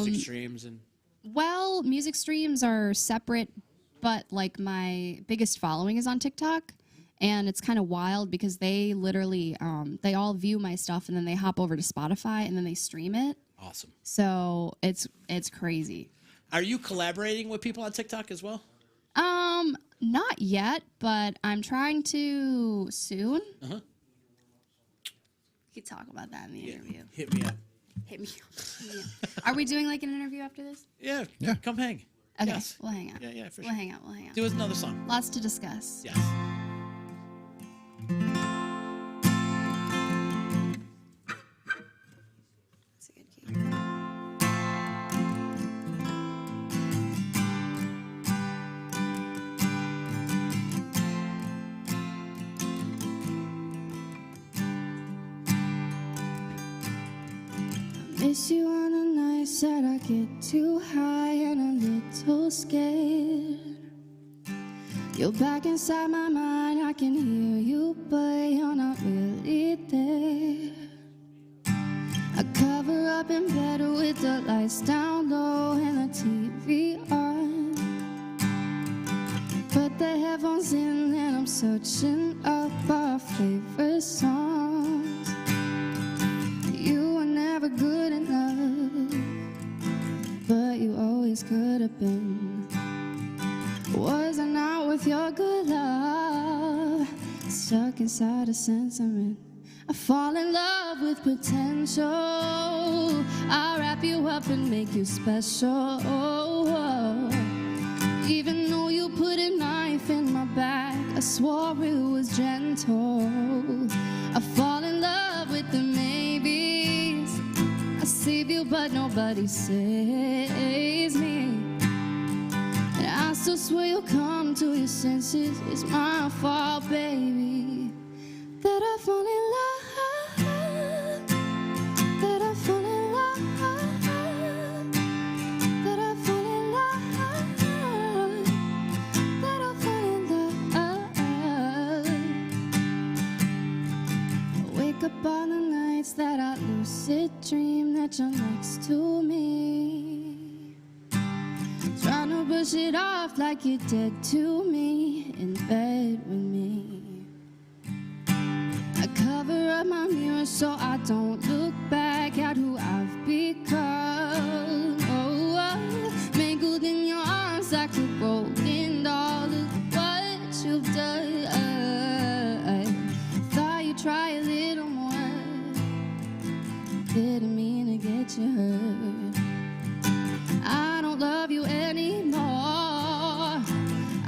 S2: Music streams and
S12: Well, music streams are separate, but like my biggest following is on TikTok, and it's kind of wild because they literally they all view my stuff and then they hop over to Spotify and then they stream it.
S2: awesome.
S12: So it's crazy.
S2: Are you collaborating with people on TikTok as well?
S12: Not yet, but I'm trying to soon.
S2: Uh-huh.
S12: We could talk about that in the interview.
S2: Hit me up.
S12: Hit me up. Are we doing like an interview after this?
S2: Yeah. Come hang.
S12: Okay,
S2: Yes.
S12: we'll hang out.
S2: Yeah, for
S12: We'll
S2: sure.
S12: hang out. We'll hang out.
S2: Do us another song.
S12: Lots to discuss.
S2: Yes.
S12: That's a good key. Miss you on the nights that I get too high and a little scared. You're back inside my mind, I can hear you, but you're not really there. I cover up in bed with the lights down low and the TV on. Put the headphones in and I'm searching up our favorite songs. You were never good enough, but you always could have been. Wasn't out with your good love, stuck inside a sentiment. I fall in love with potential. I'll wrap you up and make you special. Even though you put a knife in my back, I swore it was gentle. I fall in love with the maybes. I save you, but nobody saves me. And I still swear you'll come to your senses. It's my fault, baby, that I fall in love, that I fall in love, that I fall in love, that I fall in love. I wake up on the nights that I lucid dream that you're next to me, trying to brush it off like you're dead to me, in bed with me. I cover up my mirror so I don't look back at who I've become. Oh, mangled in your arms like a broken doll. Look what you've done. Thought you'd try a little more. Didn't mean to get you hurt. I don't love you anymore.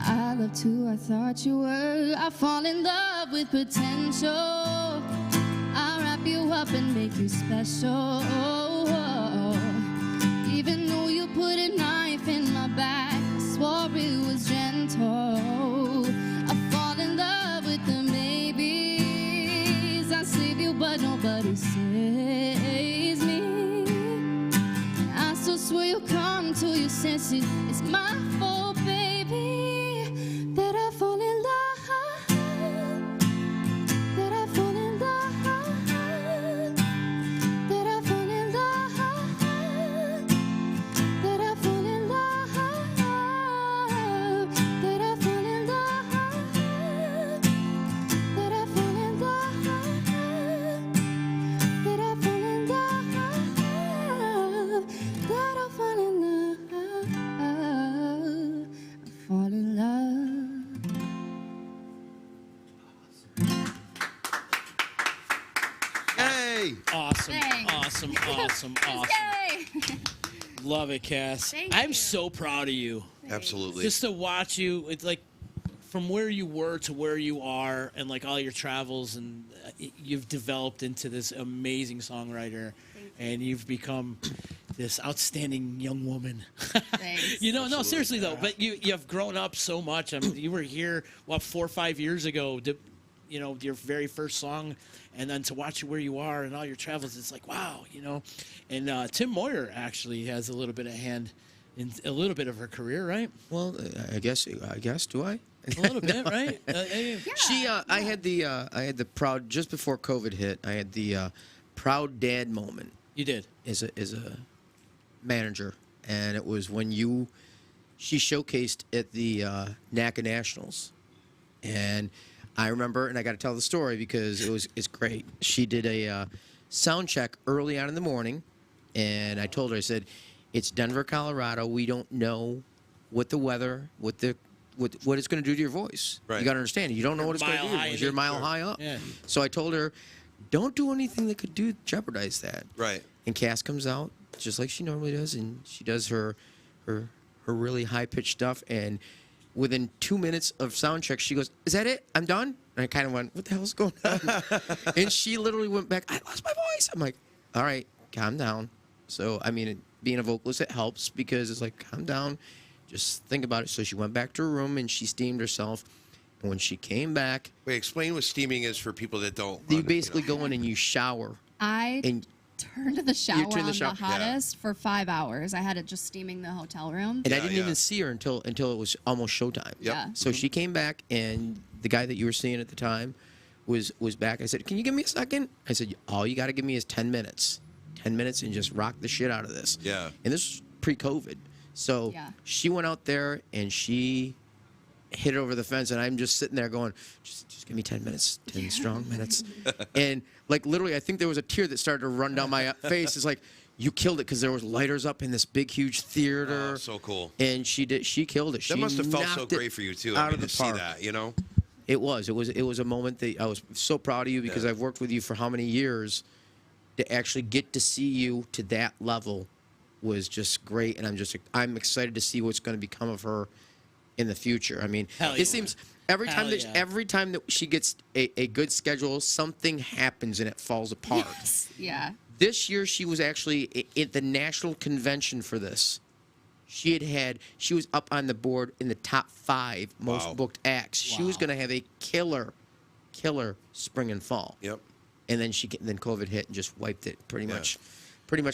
S12: I loved who I thought you were. I fall in love with potential. I'll wrap you up and make you special. Even though you put a knife in my back, I swore it was gentle. I fall in love with the maybes. I save you, but nobody saves me. I still swear you'll come to your senses. It's my fault, baby, that I fall in love, that I fall in love,
S3: Hey.
S2: Awesome,
S13: Thanks.
S2: awesome, awesome, awesome.
S13: Yay!
S2: Love it, Cass.
S13: Thank
S2: I'm
S13: you.
S2: so proud of you.
S3: Absolutely.
S2: Just to watch you, it's like from where you were to where you are, and like all your travels, and you've developed into this amazing songwriter, and you've become this outstanding young woman.
S13: Thanks.
S2: You know, no, seriously though. But you have grown up so much. I mean, you were here 4 or 5 years ago. You know, your very first song, and then to watch you where you are and all your travels, it's like wow, you know. And Tim Moyer actually has a little bit of hand in a little bit of her career, right?
S11: Well, I guess. Do I?
S2: A little bit,
S11: No.
S2: right?
S11: I had the proud just before COVID hit. I had the proud dad moment.
S2: You did
S11: as a manager, and it was when she showcased at the NACA Nationals, and I remember, and I got to tell the story because it's great. She did a sound check early on in the morning, and I told her, I said, it's Denver, Colorado. We don't know what the weather, what it's going to do to your voice.
S3: Right.
S11: You got to understand. You don't know what it's going to do to your voice. You're a mile high up.
S2: Yeah.
S11: So I told her, don't do anything that could jeopardize that.
S3: Right.
S11: And Cass comes out just like she normally does, and she does her really high pitched stuff. And within 2 minutes of sound check, she goes, "Is that it? I'm done." And I kind of went, "What the hell's going on?" And she literally went back, "I lost my voice." I'm like, "All right, calm down." So I mean, being a vocalist, it helps because it's like, calm down, just think about it. So she went back to her room and she steamed herself. And when she came back,
S3: wait, explain what steaming is for people that don't.
S11: You basically go in and you shower.
S13: I turned the shower
S11: turned the
S13: on
S11: shower-
S13: the hottest for 5 hours. I had it just steaming the hotel room.
S11: And I didn't even see her until it was almost showtime.
S13: Yeah.
S11: So she came back, and the guy that you were seeing at the time was back. I said, "Can you give me a second?" I said, "All you got to give me is 10 minutes. 10 minutes and just rock the shit out of this."
S3: Yeah.
S11: And this was pre-COVID. So she went out there and she hit it over the fence, and I'm just sitting there going, just give me 10 minutes, 10 strong minutes. And like literally, I think there was a tear that started to run down my face. It's like, you killed it, because there was lighters up in this big, huge theater.
S3: Oh, so cool.
S11: And she killed it.
S3: That
S11: She
S3: must have felt so
S11: knocked it
S3: great for you too.
S11: out
S3: I mean,
S11: of the
S3: to see
S11: park.
S3: that, you know.
S11: It was a moment that I was so proud of you, because I've worked with you for how many years. To actually get to see you to that level was just great, and I'm excited to see what's going to become of her in the future. I mean, it seems every time that she gets a good schedule, something happens and it falls apart.
S13: Yes. Yeah.
S11: This year, she was actually at the national convention for this. She was up on the board in the top 5 most booked acts. She was going to have a killer spring and fall.
S3: Yep.
S11: And then then COVID hit and just wiped it pretty much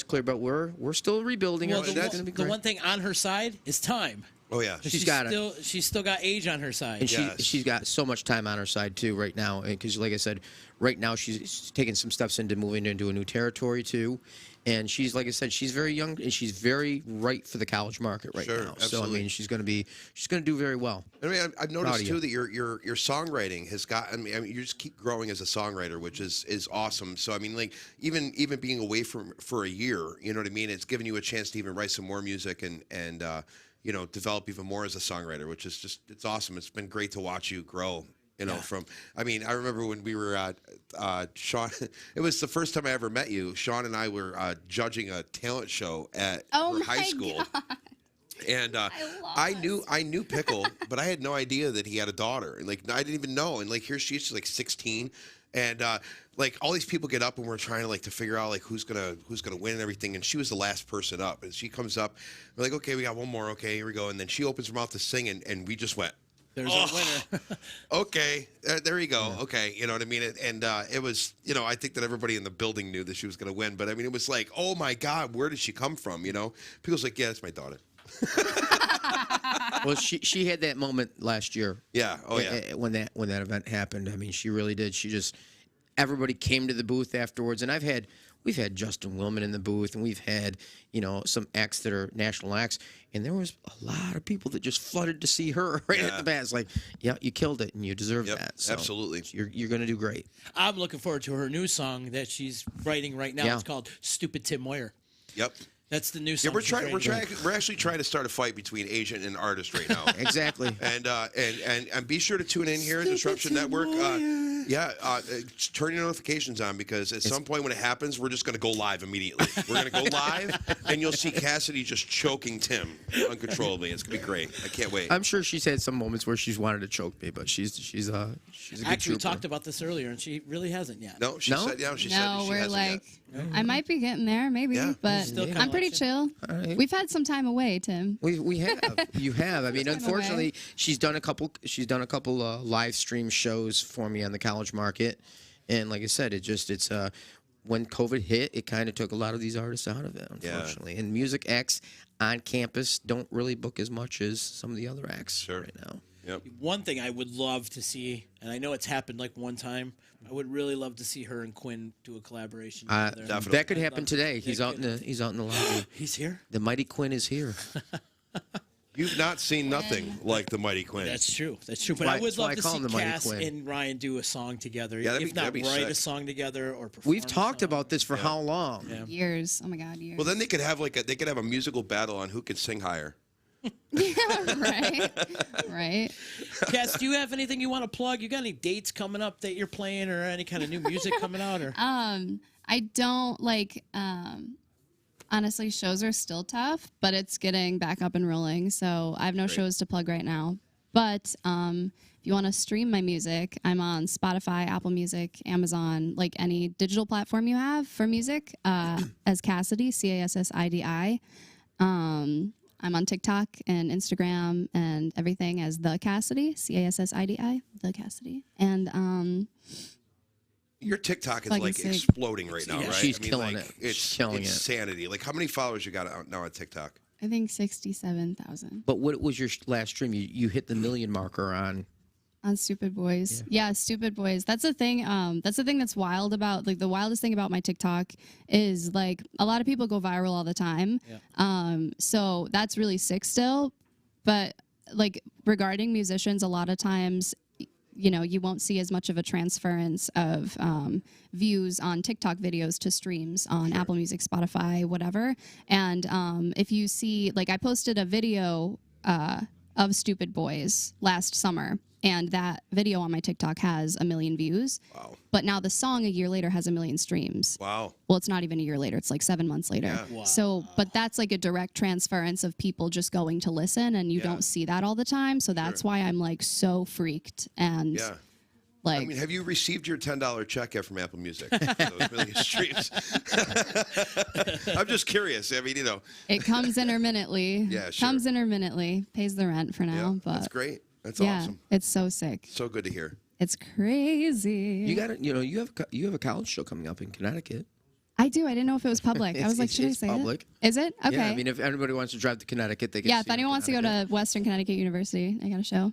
S11: clear. But we're still rebuilding.
S2: Well,
S11: It's gonna be
S2: the
S11: great.
S2: one thing on her side is time.
S3: Oh yeah,
S11: she's got it.
S2: She's still got age on her side.
S11: And she's got so much time on her side too right now, because like I said, right now she's taking some steps into moving into a new territory too, and she's, like I said, she's very young and she's very right for the college market right now.
S3: Absolutely.
S11: So I mean, she's going to do very well.
S3: I mean, I've noticed
S11: of
S3: too
S11: you.
S3: that your songwriting has got. I mean, you just keep growing as a songwriter, which is awesome. So I mean, like even being away for a year, you know what I mean? It's given you a chance to even write some more music and you know, develop even more as a songwriter, which is just, it's awesome. It's been great to watch you grow. You know, I mean, I remember when we were Sean. It was the first time I ever met you. Sean and I were judging a talent show at high school.
S13: God.
S3: And I knew Pickle, but I had no idea that he had a daughter. And like, I didn't even know. And like, here she is, she's like 16, and like all these people get up, and we're trying to to figure out like who's gonna win and everything. And she was the last person up, and she comes up. We're like, okay, we got one more. Okay, here we go. And then she opens her mouth to sing, and we just went.
S2: There's a winner.
S3: Okay, there you go. Yeah. Okay, you know what I mean? And it was, you know, I think that everybody in the building knew that she was going to win. But I mean, it was like, oh my God, where did she come from? You know, people's like, yeah, that's my daughter.
S11: Well, she had that moment last year.
S3: Yeah. Oh yeah.
S11: When that event happened, I mean, she really did. Everybody came to the booth afterwards, and we've had Justin Willman in the booth, and we've had, you know, some acts that are national acts, and there was a lot of people that just flooded to see her right at the bat. It's like, yeah, you killed it, and you deserve that. So
S3: absolutely.
S11: You're going to do great.
S2: I'm looking forward to her new song that she's writing right now.
S11: Yeah.
S2: It's called "Stupid Tim Moyer."
S3: Yep.
S2: That's the new song.
S3: Yeah, we're actually trying to start a fight between agent and artist right now.
S11: Exactly.
S3: And be sure to tune in here at Disruption Network. Yeah, turn your notifications on because at some point when it happens, we're just going to go live immediately. We're going to go live, and you'll see Cassidy just choking Tim uncontrollably. It's going to be great. I can't wait.
S11: I'm sure she's had some moments where she's wanted to choke me, but she's a good
S2: Actually, we
S11: trooper.
S2: talked about this earlier, and she really hasn't yet.
S3: No, she said she
S12: we're
S3: hasn't
S12: like,
S3: yet.
S12: I might be getting there, maybe, but
S2: Still kinda
S12: I'm pretty
S2: watching.
S12: chill.
S11: right.
S12: We've had some time away, Tim.
S11: We have. You have. I mean,
S12: Time
S11: unfortunately,
S12: away.
S11: she's done a couple live stream shows for me on the college market, and like I said, it's when COVID hit, it kind of took a lot of these artists out of it, unfortunately. And music acts on campus don't really book as much as some of the other acts right now.
S3: Yep.
S2: One thing I would love to see, and I know it's happened like one time, I would really love to see her and Quinn do a collaboration together.
S11: That could happen today. He's out in the lobby.
S2: He's here?
S11: The Mighty Quinn is here.
S3: You've not seen nothing like the Mighty Quinn.
S2: That's true. That's true. But
S11: Why-
S2: I would
S11: that's why
S2: love
S11: I
S2: to
S11: call
S2: see
S11: him the Mighty
S2: Cass
S11: Quinn.
S2: and Ryan do a song together.
S3: Yeah,
S2: if not
S3: that'd be
S2: write
S3: sick.
S2: a song together or perform.
S11: We've talked about this for how long?
S12: Years. Oh my God, years.
S3: Well, then they could have a musical battle on who could sing higher.
S12: right. Right.
S2: Cass, do you have anything you want to plug? You got any dates coming up that you're playing, or any kind of new music coming out? Or
S12: I don't honestly, shows are still tough, but it's getting back up and rolling. So I have no shows to plug right now. But if you want to stream my music, I'm on Spotify, Apple Music, Amazon, like any digital platform you have for music, as Cassidy, Cassidi. I'm on TikTok and Instagram and everything as The Cassidy, Cassidi, The Cassidy. And
S3: Your TikTok is
S12: Like
S3: like
S12: you said-
S3: exploding right now,
S11: Yeah,
S3: right?
S11: she's
S3: I mean,
S11: killing
S3: like,
S11: it.
S3: It's
S11: She's killing it.
S3: insanity. Like, how many followers you got out now on TikTok?
S12: I think 67,000
S11: But what was your last stream? You hit the 1 million marker on.
S12: on Stupid Boys. Yeah, Stupid Boys. That's the thing. That's the thing that's wild about, like, the wildest thing about my TikTok is, like, a lot of people go viral all the time. So that's really sick still. But, like, regarding musicians, a lot of times, you know, you won't see as much of a transference of views on TikTok videos to streams on Apple Music, Spotify, whatever. And if you see, like, I posted a video of Stupid Boys last summer, and that video on my TikTok has 1 million views.
S3: Wow.
S12: But now the song a year later has 1 million streams.
S3: Wow.
S12: Well, it's not even a year later. It's like 7 months later.
S3: Yeah. Wow.
S12: So, but that's like a direct transference of people just going to listen, and you don't see that all the time. So that's why I'm like so freaked. And
S3: Yeah.
S12: like,
S3: I mean, have you received your $10 check yet from Apple Music? For those million streams. I'm just curious. I mean, you know.
S12: it comes intermittently.
S3: Yeah, sure.
S12: Comes intermittently. Pays the rent for now.
S3: Yeah,
S12: but
S3: that's great. That's
S12: yeah,
S3: awesome.
S12: it's so sick.
S3: So good to hear.
S12: It's crazy.
S11: You got it. You know, you have a college show coming up in Connecticut.
S12: I do. I didn't know if it was public. I was like, should I
S11: it's
S12: say
S11: public.
S12: it? Is it? Okay.
S11: Yeah, I mean, if anybody wants to drive to Connecticut, they can.
S12: Yeah, if anyone wants to go to Western Connecticut University, I got a show.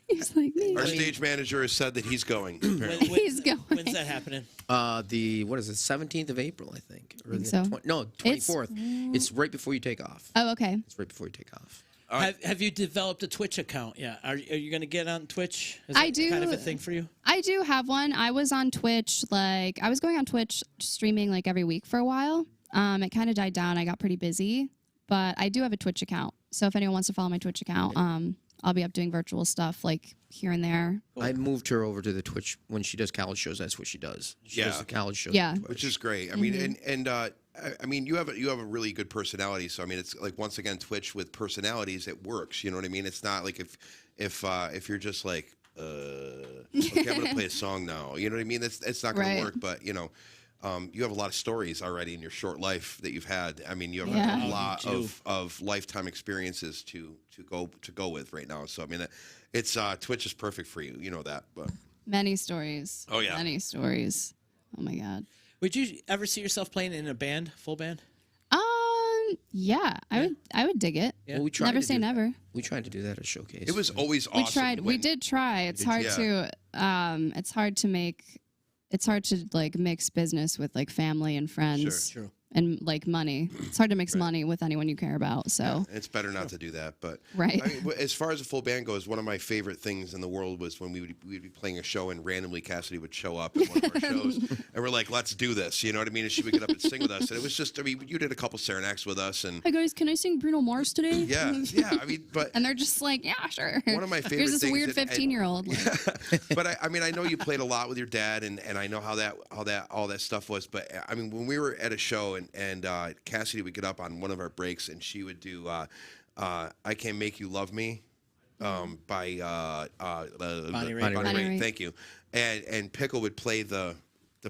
S12: He's like, me.
S3: Our stage manager has said that he's going. Apparently.
S12: He's going.
S2: When's that happening?
S11: The what is it? 17th of April, I think. Or
S12: Think
S11: the
S12: so.
S11: No, 24th. It's right before you take off.
S12: Oh, okay.
S11: It's right before you take off.
S2: Have you developed a Twitch account? Yeah. Are you going to get on Twitch? Is
S12: I
S2: that
S12: do.
S2: kind of a thing for you?
S12: I do have one. I was on Twitch, I was going on Twitch streaming like every week for a while. It kind of died down. I got pretty busy, but I do have a Twitch account. So if anyone wants to follow my Twitch account, I'll be up doing virtual stuff like here and there.
S11: I moved her over to the Twitch when she does college shows. That's what she does. She does the college shows.
S12: Yeah.
S3: Which is great. I mean, I mean, you have a really good personality. So I mean, it's like once again, Twitch with personalities, it works. You know what I mean? It's not like if you're just like, okay, I'm gonna play a song now. You know what I mean? It's not gonna work. But you know, you have a lot of stories already in your short life that you've had. I mean, you have a lot of lifetime experiences to go with right now. So I mean, it's Twitch is perfect for you. You know that, but
S12: Many stories.
S3: Oh, yeah.
S12: Many stories. Oh my God.
S2: Would you ever see yourself playing in a band, full band?
S12: Yeah, I would dig it.
S2: Yeah.
S11: Well, we tried
S12: Never
S11: to
S12: say
S11: do
S12: never.
S11: That. We tried to do that at Showcase.
S3: it was always awesome.
S12: We tried. We did try. It's hard to. It's hard to like mix business with like family and friends.
S2: True.
S13: and like money. It's hard to mix money with anyone you care about. So
S3: it's better not to do that. But
S13: right.
S3: I mean, as far as a full band goes, one of my favorite things in the world was when we'd be playing a show and randomly Cassidy would show up at one of our shows, and we're like, "Let's do this," you know what I mean? And she would get up and sing with us, and it was just, I mean, you did a couple Sarah acts with us, and
S13: hi guys, can I sing Bruno Mars today?
S3: yeah, I mean, but
S13: and they're just like, yeah, sure.
S3: One of my favorite
S13: Here's this
S3: things
S13: weird
S3: that-
S13: 15-year-old.
S3: but I mean, I know you played a lot with your dad, and I know how all that stuff was. But I mean, when we were at a show, and Cassidy would get up on one of our breaks, and she would do "I Can't Make You Love Me" by
S2: Bonnie
S3: Bonnie
S2: Raitt.
S3: Raitt. Thank you. And Pickle would play the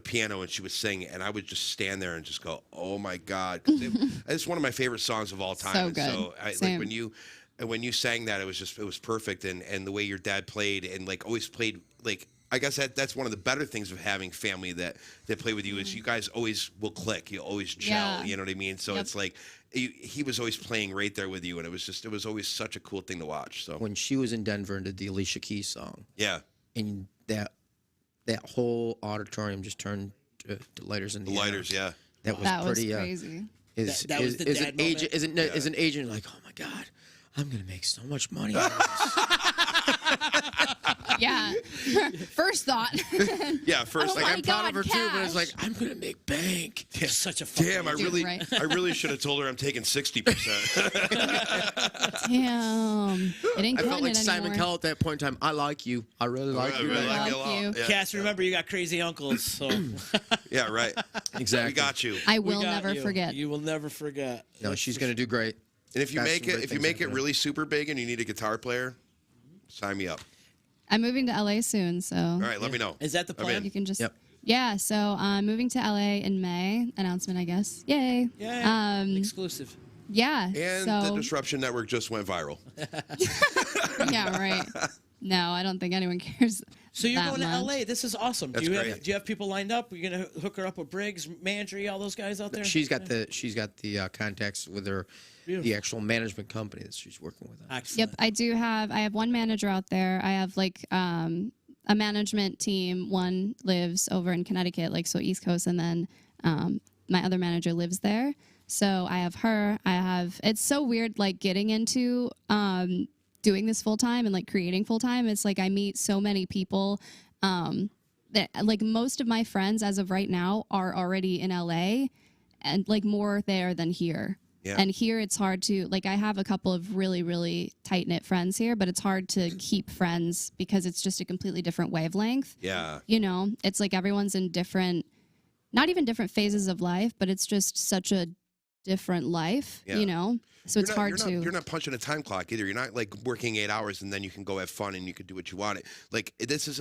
S3: piano, and she would sing, and I would just stand there and just go, "Oh my God!" 'Cause it's one of my favorite songs of all time.
S13: So
S3: And
S13: good.
S3: so like when you sang that, it was perfect, and the way your dad played, and like always played like. I guess that's one of the better things of having family that play with you is you guys always will click. You always gel.
S13: Yeah.
S3: You know what I mean? So it's like he was always playing right there with you, and it was always such a cool thing to watch. So
S11: When she was in Denver and did the Alicia Keys song,
S3: yeah,
S11: and that whole auditorium just turned to lighters in the air.
S3: lighters, yeah.
S11: That was
S13: That was
S11: pretty
S13: crazy.
S2: That was the
S11: is
S2: dad
S11: an agent
S2: moment?
S11: is an agent like, oh my God, I'm gonna make so much money.
S13: Yeah. First thought.
S3: Yeah, first
S13: Oh
S3: like
S13: my
S3: I'm
S13: God,
S11: proud of her too, but it's
S13: cash.
S11: like I'm gonna make bank.
S2: You're such a fucking
S3: damn, I
S13: Dude, right.
S3: really should have told her I'm taking 60%.
S13: Damn. It ain't
S11: I felt
S13: cutting
S11: like
S13: it
S11: Simon
S13: anymore.
S11: Cowell at that point in time. I like you. I really like you.
S3: really like you a
S13: Love
S3: lot.
S13: you.
S3: Yeah.
S2: Cass, remember you got crazy uncles, so
S3: Yeah, right.
S11: Exactly.
S3: We got you.
S13: I
S2: we
S13: will
S2: got
S13: never
S2: you.
S13: forget.
S2: You will never forget.
S11: No, she's gonna do great.
S3: And if you
S11: Got
S3: make
S11: some
S3: it
S11: great
S3: if you
S11: things
S3: make it
S11: happening.
S3: really super big and you need a guitar player, sign me up.
S13: I'm moving to LA soon, so
S3: All right, let me know.
S2: Is that the
S3: I'm
S2: plan?
S3: in.
S13: you can just.
S11: Yep.
S13: Yeah, so I'm moving to LA in May. Announcement, I guess. Yay.
S2: Yeah. Exclusive.
S13: Yeah.
S3: And
S13: so,
S3: the Disruption Network just went viral.
S13: yeah, right. No, I don't think anyone cares.
S2: So you're
S13: that
S2: going to
S13: much.
S2: LA. This is awesome.
S3: That's
S2: do
S3: great.
S2: you have people lined up? You're gonna hook her up with Briggs, Mandry, all those guys out there?
S11: She's got the contacts with her, the actual management company that she's working with.
S2: Excellent.
S13: Yep, I have one manager out there. I have like a management team. One lives over in Connecticut, like so East Coast, and then my other manager lives there. So I have her. It's so weird, like getting into doing this full time and like creating full time. It's like I meet so many people. That like most of my friends as of right now are already in LA, and like more there than here.
S3: Yeah.
S13: And here it's hard to, like, I have a couple of really, really tight knit friends here, but it's hard to keep friends because it's just a completely different wavelength.
S3: Yeah.
S13: You know, it's like everyone's in different, not even different phases of life, but it's just such a different life,
S3: Yeah.
S13: you know? So it's hard to.
S3: You're not punching a time clock either. You're not like working 8 hours and then you can go have fun and you can do what you want. Like this is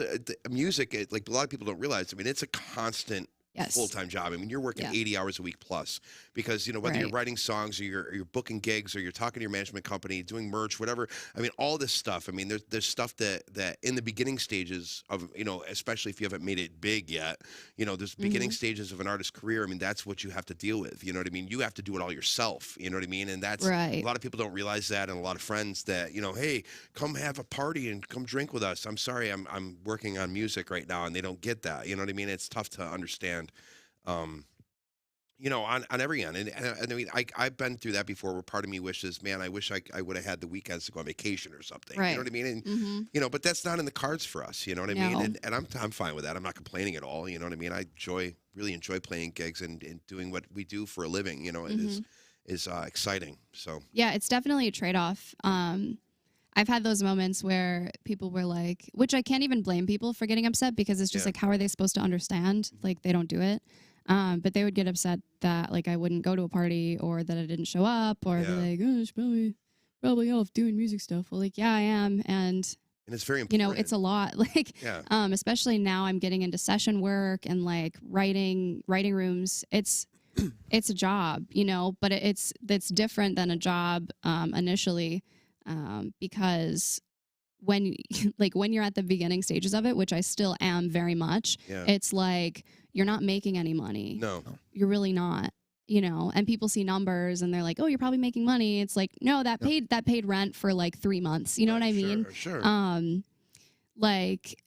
S3: music. Like a lot of people don't realize. I mean, it's a constant
S13: Yes.
S3: full-time job. I mean, you're working 80 hours a week plus because, you know, whether you're
S13: Right.
S3: writing songs or you're booking gigs or you're talking to your management company, doing merch, whatever. I mean, all this stuff. I mean, there's stuff that in the beginning stages of, you know, especially if you haven't made it big yet, you know, there's beginning stages of an artist's career. I mean, that's what you have to deal with. You know what I mean? You have to do it all yourself. You know what I mean? And that's
S13: Right.
S3: a lot of people don't realize that, and a lot of friends that, you know, hey, come have a party and come drink with us. I'm sorry, I'm working on music right now, and they don't get that. You know what I mean? It's tough to understand. You know, on every end. And I mean, I've been through that before where part of me wishes, man, I wish I would have had the weekends to go on vacation or something.
S13: Right.
S3: You know what I mean? And, you know, but that's not in the cards for us. You know what I mean?
S13: No.
S3: And I'm fine with that. I'm not complaining at all. You know what I mean? I really enjoy playing gigs and doing what we do for a living. You know, it is exciting. So,
S13: Yeah, it's definitely a trade-off. I've had those moments where people were like, which I can't even blame people for getting upset because it's just
S3: Yeah.
S13: like, how are they supposed to understand? Like, they don't do it. But they would get upset that like I wouldn't go to a party or that I didn't show up or be
S3: Yeah.
S13: like, oh, it's probably off doing music stuff. Well, like, yeah, I am. And
S3: it's very
S13: you
S3: important.
S13: know, it's a lot. Like,
S3: Yeah.
S13: Especially now I'm getting into session work and like writing rooms. It's a job, you know, but it's different than a job initially because when you're at the beginning stages of it, which I still am very much,
S3: Yeah.
S13: it's like you're not making any money.
S3: No.
S13: You're really not. You know, and people see numbers and they're like, "Oh, you're probably making money." It's like, no, that paid rent for like 3 months. You know what I mean?
S3: Sure.
S13: Like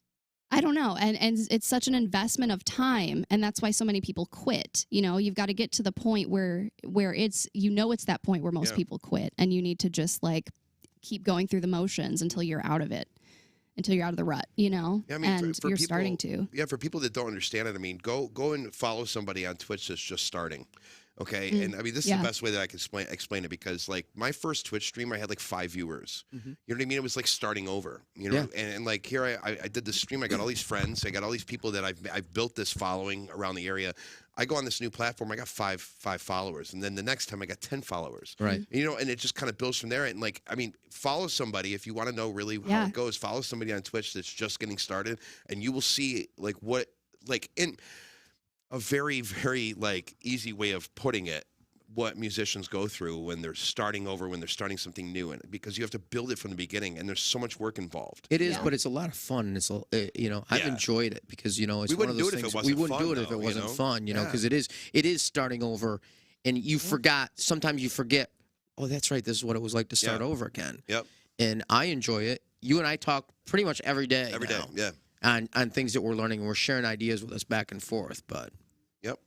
S13: I don't know. And it's such an investment of time. And that's why so many people quit. You know, you've got to get to the point where it's, it's that point where most people quit. And you need to just like keep going through the motions until you're out of it, until you're out of the rut, you know?
S3: Yeah, I mean,
S13: and
S3: for
S13: you're
S3: people,
S13: starting to.
S3: Yeah, for people that don't understand it, I mean, go and follow somebody on Twitch that's just starting. Okay, and I mean, this is the best way that I can explain it, because like my first Twitch stream, I had like 5 viewers. You know what I mean? It was like starting over. You know, and like here I did this stream. I got all these friends. I got all these people that I've built this following around the area. I go on this new platform. I got five followers, and then the next time I got 10 followers.
S11: Right.
S3: You know, and it just kind of builds from there. And like, I mean, follow somebody if you want to know really how it goes. Follow somebody on Twitch that's just getting started, and you will see like what in a very, very like easy way of putting it, what musicians go through when they're starting over, when they're starting something new, and because you have to build it from the beginning, and there's so much work involved.
S11: It is, but it's a lot of fun. And it's I've enjoyed it because it's
S3: we
S11: one of
S3: wouldn't
S11: those
S3: do it if
S11: things
S3: it wasn't
S11: we wouldn't
S3: fun,
S11: do it if
S3: though,
S11: it wasn't fun,
S3: Yeah.
S11: because it is starting over, and you forgot. Sometimes you forget. Oh, that's right. This is what it was like to start over again.
S3: Yep.
S11: And I enjoy it. You and I talk pretty much every day.
S3: Every day, yeah.
S11: On things that we're learning, and we're sharing ideas with us back and forth. But
S3: so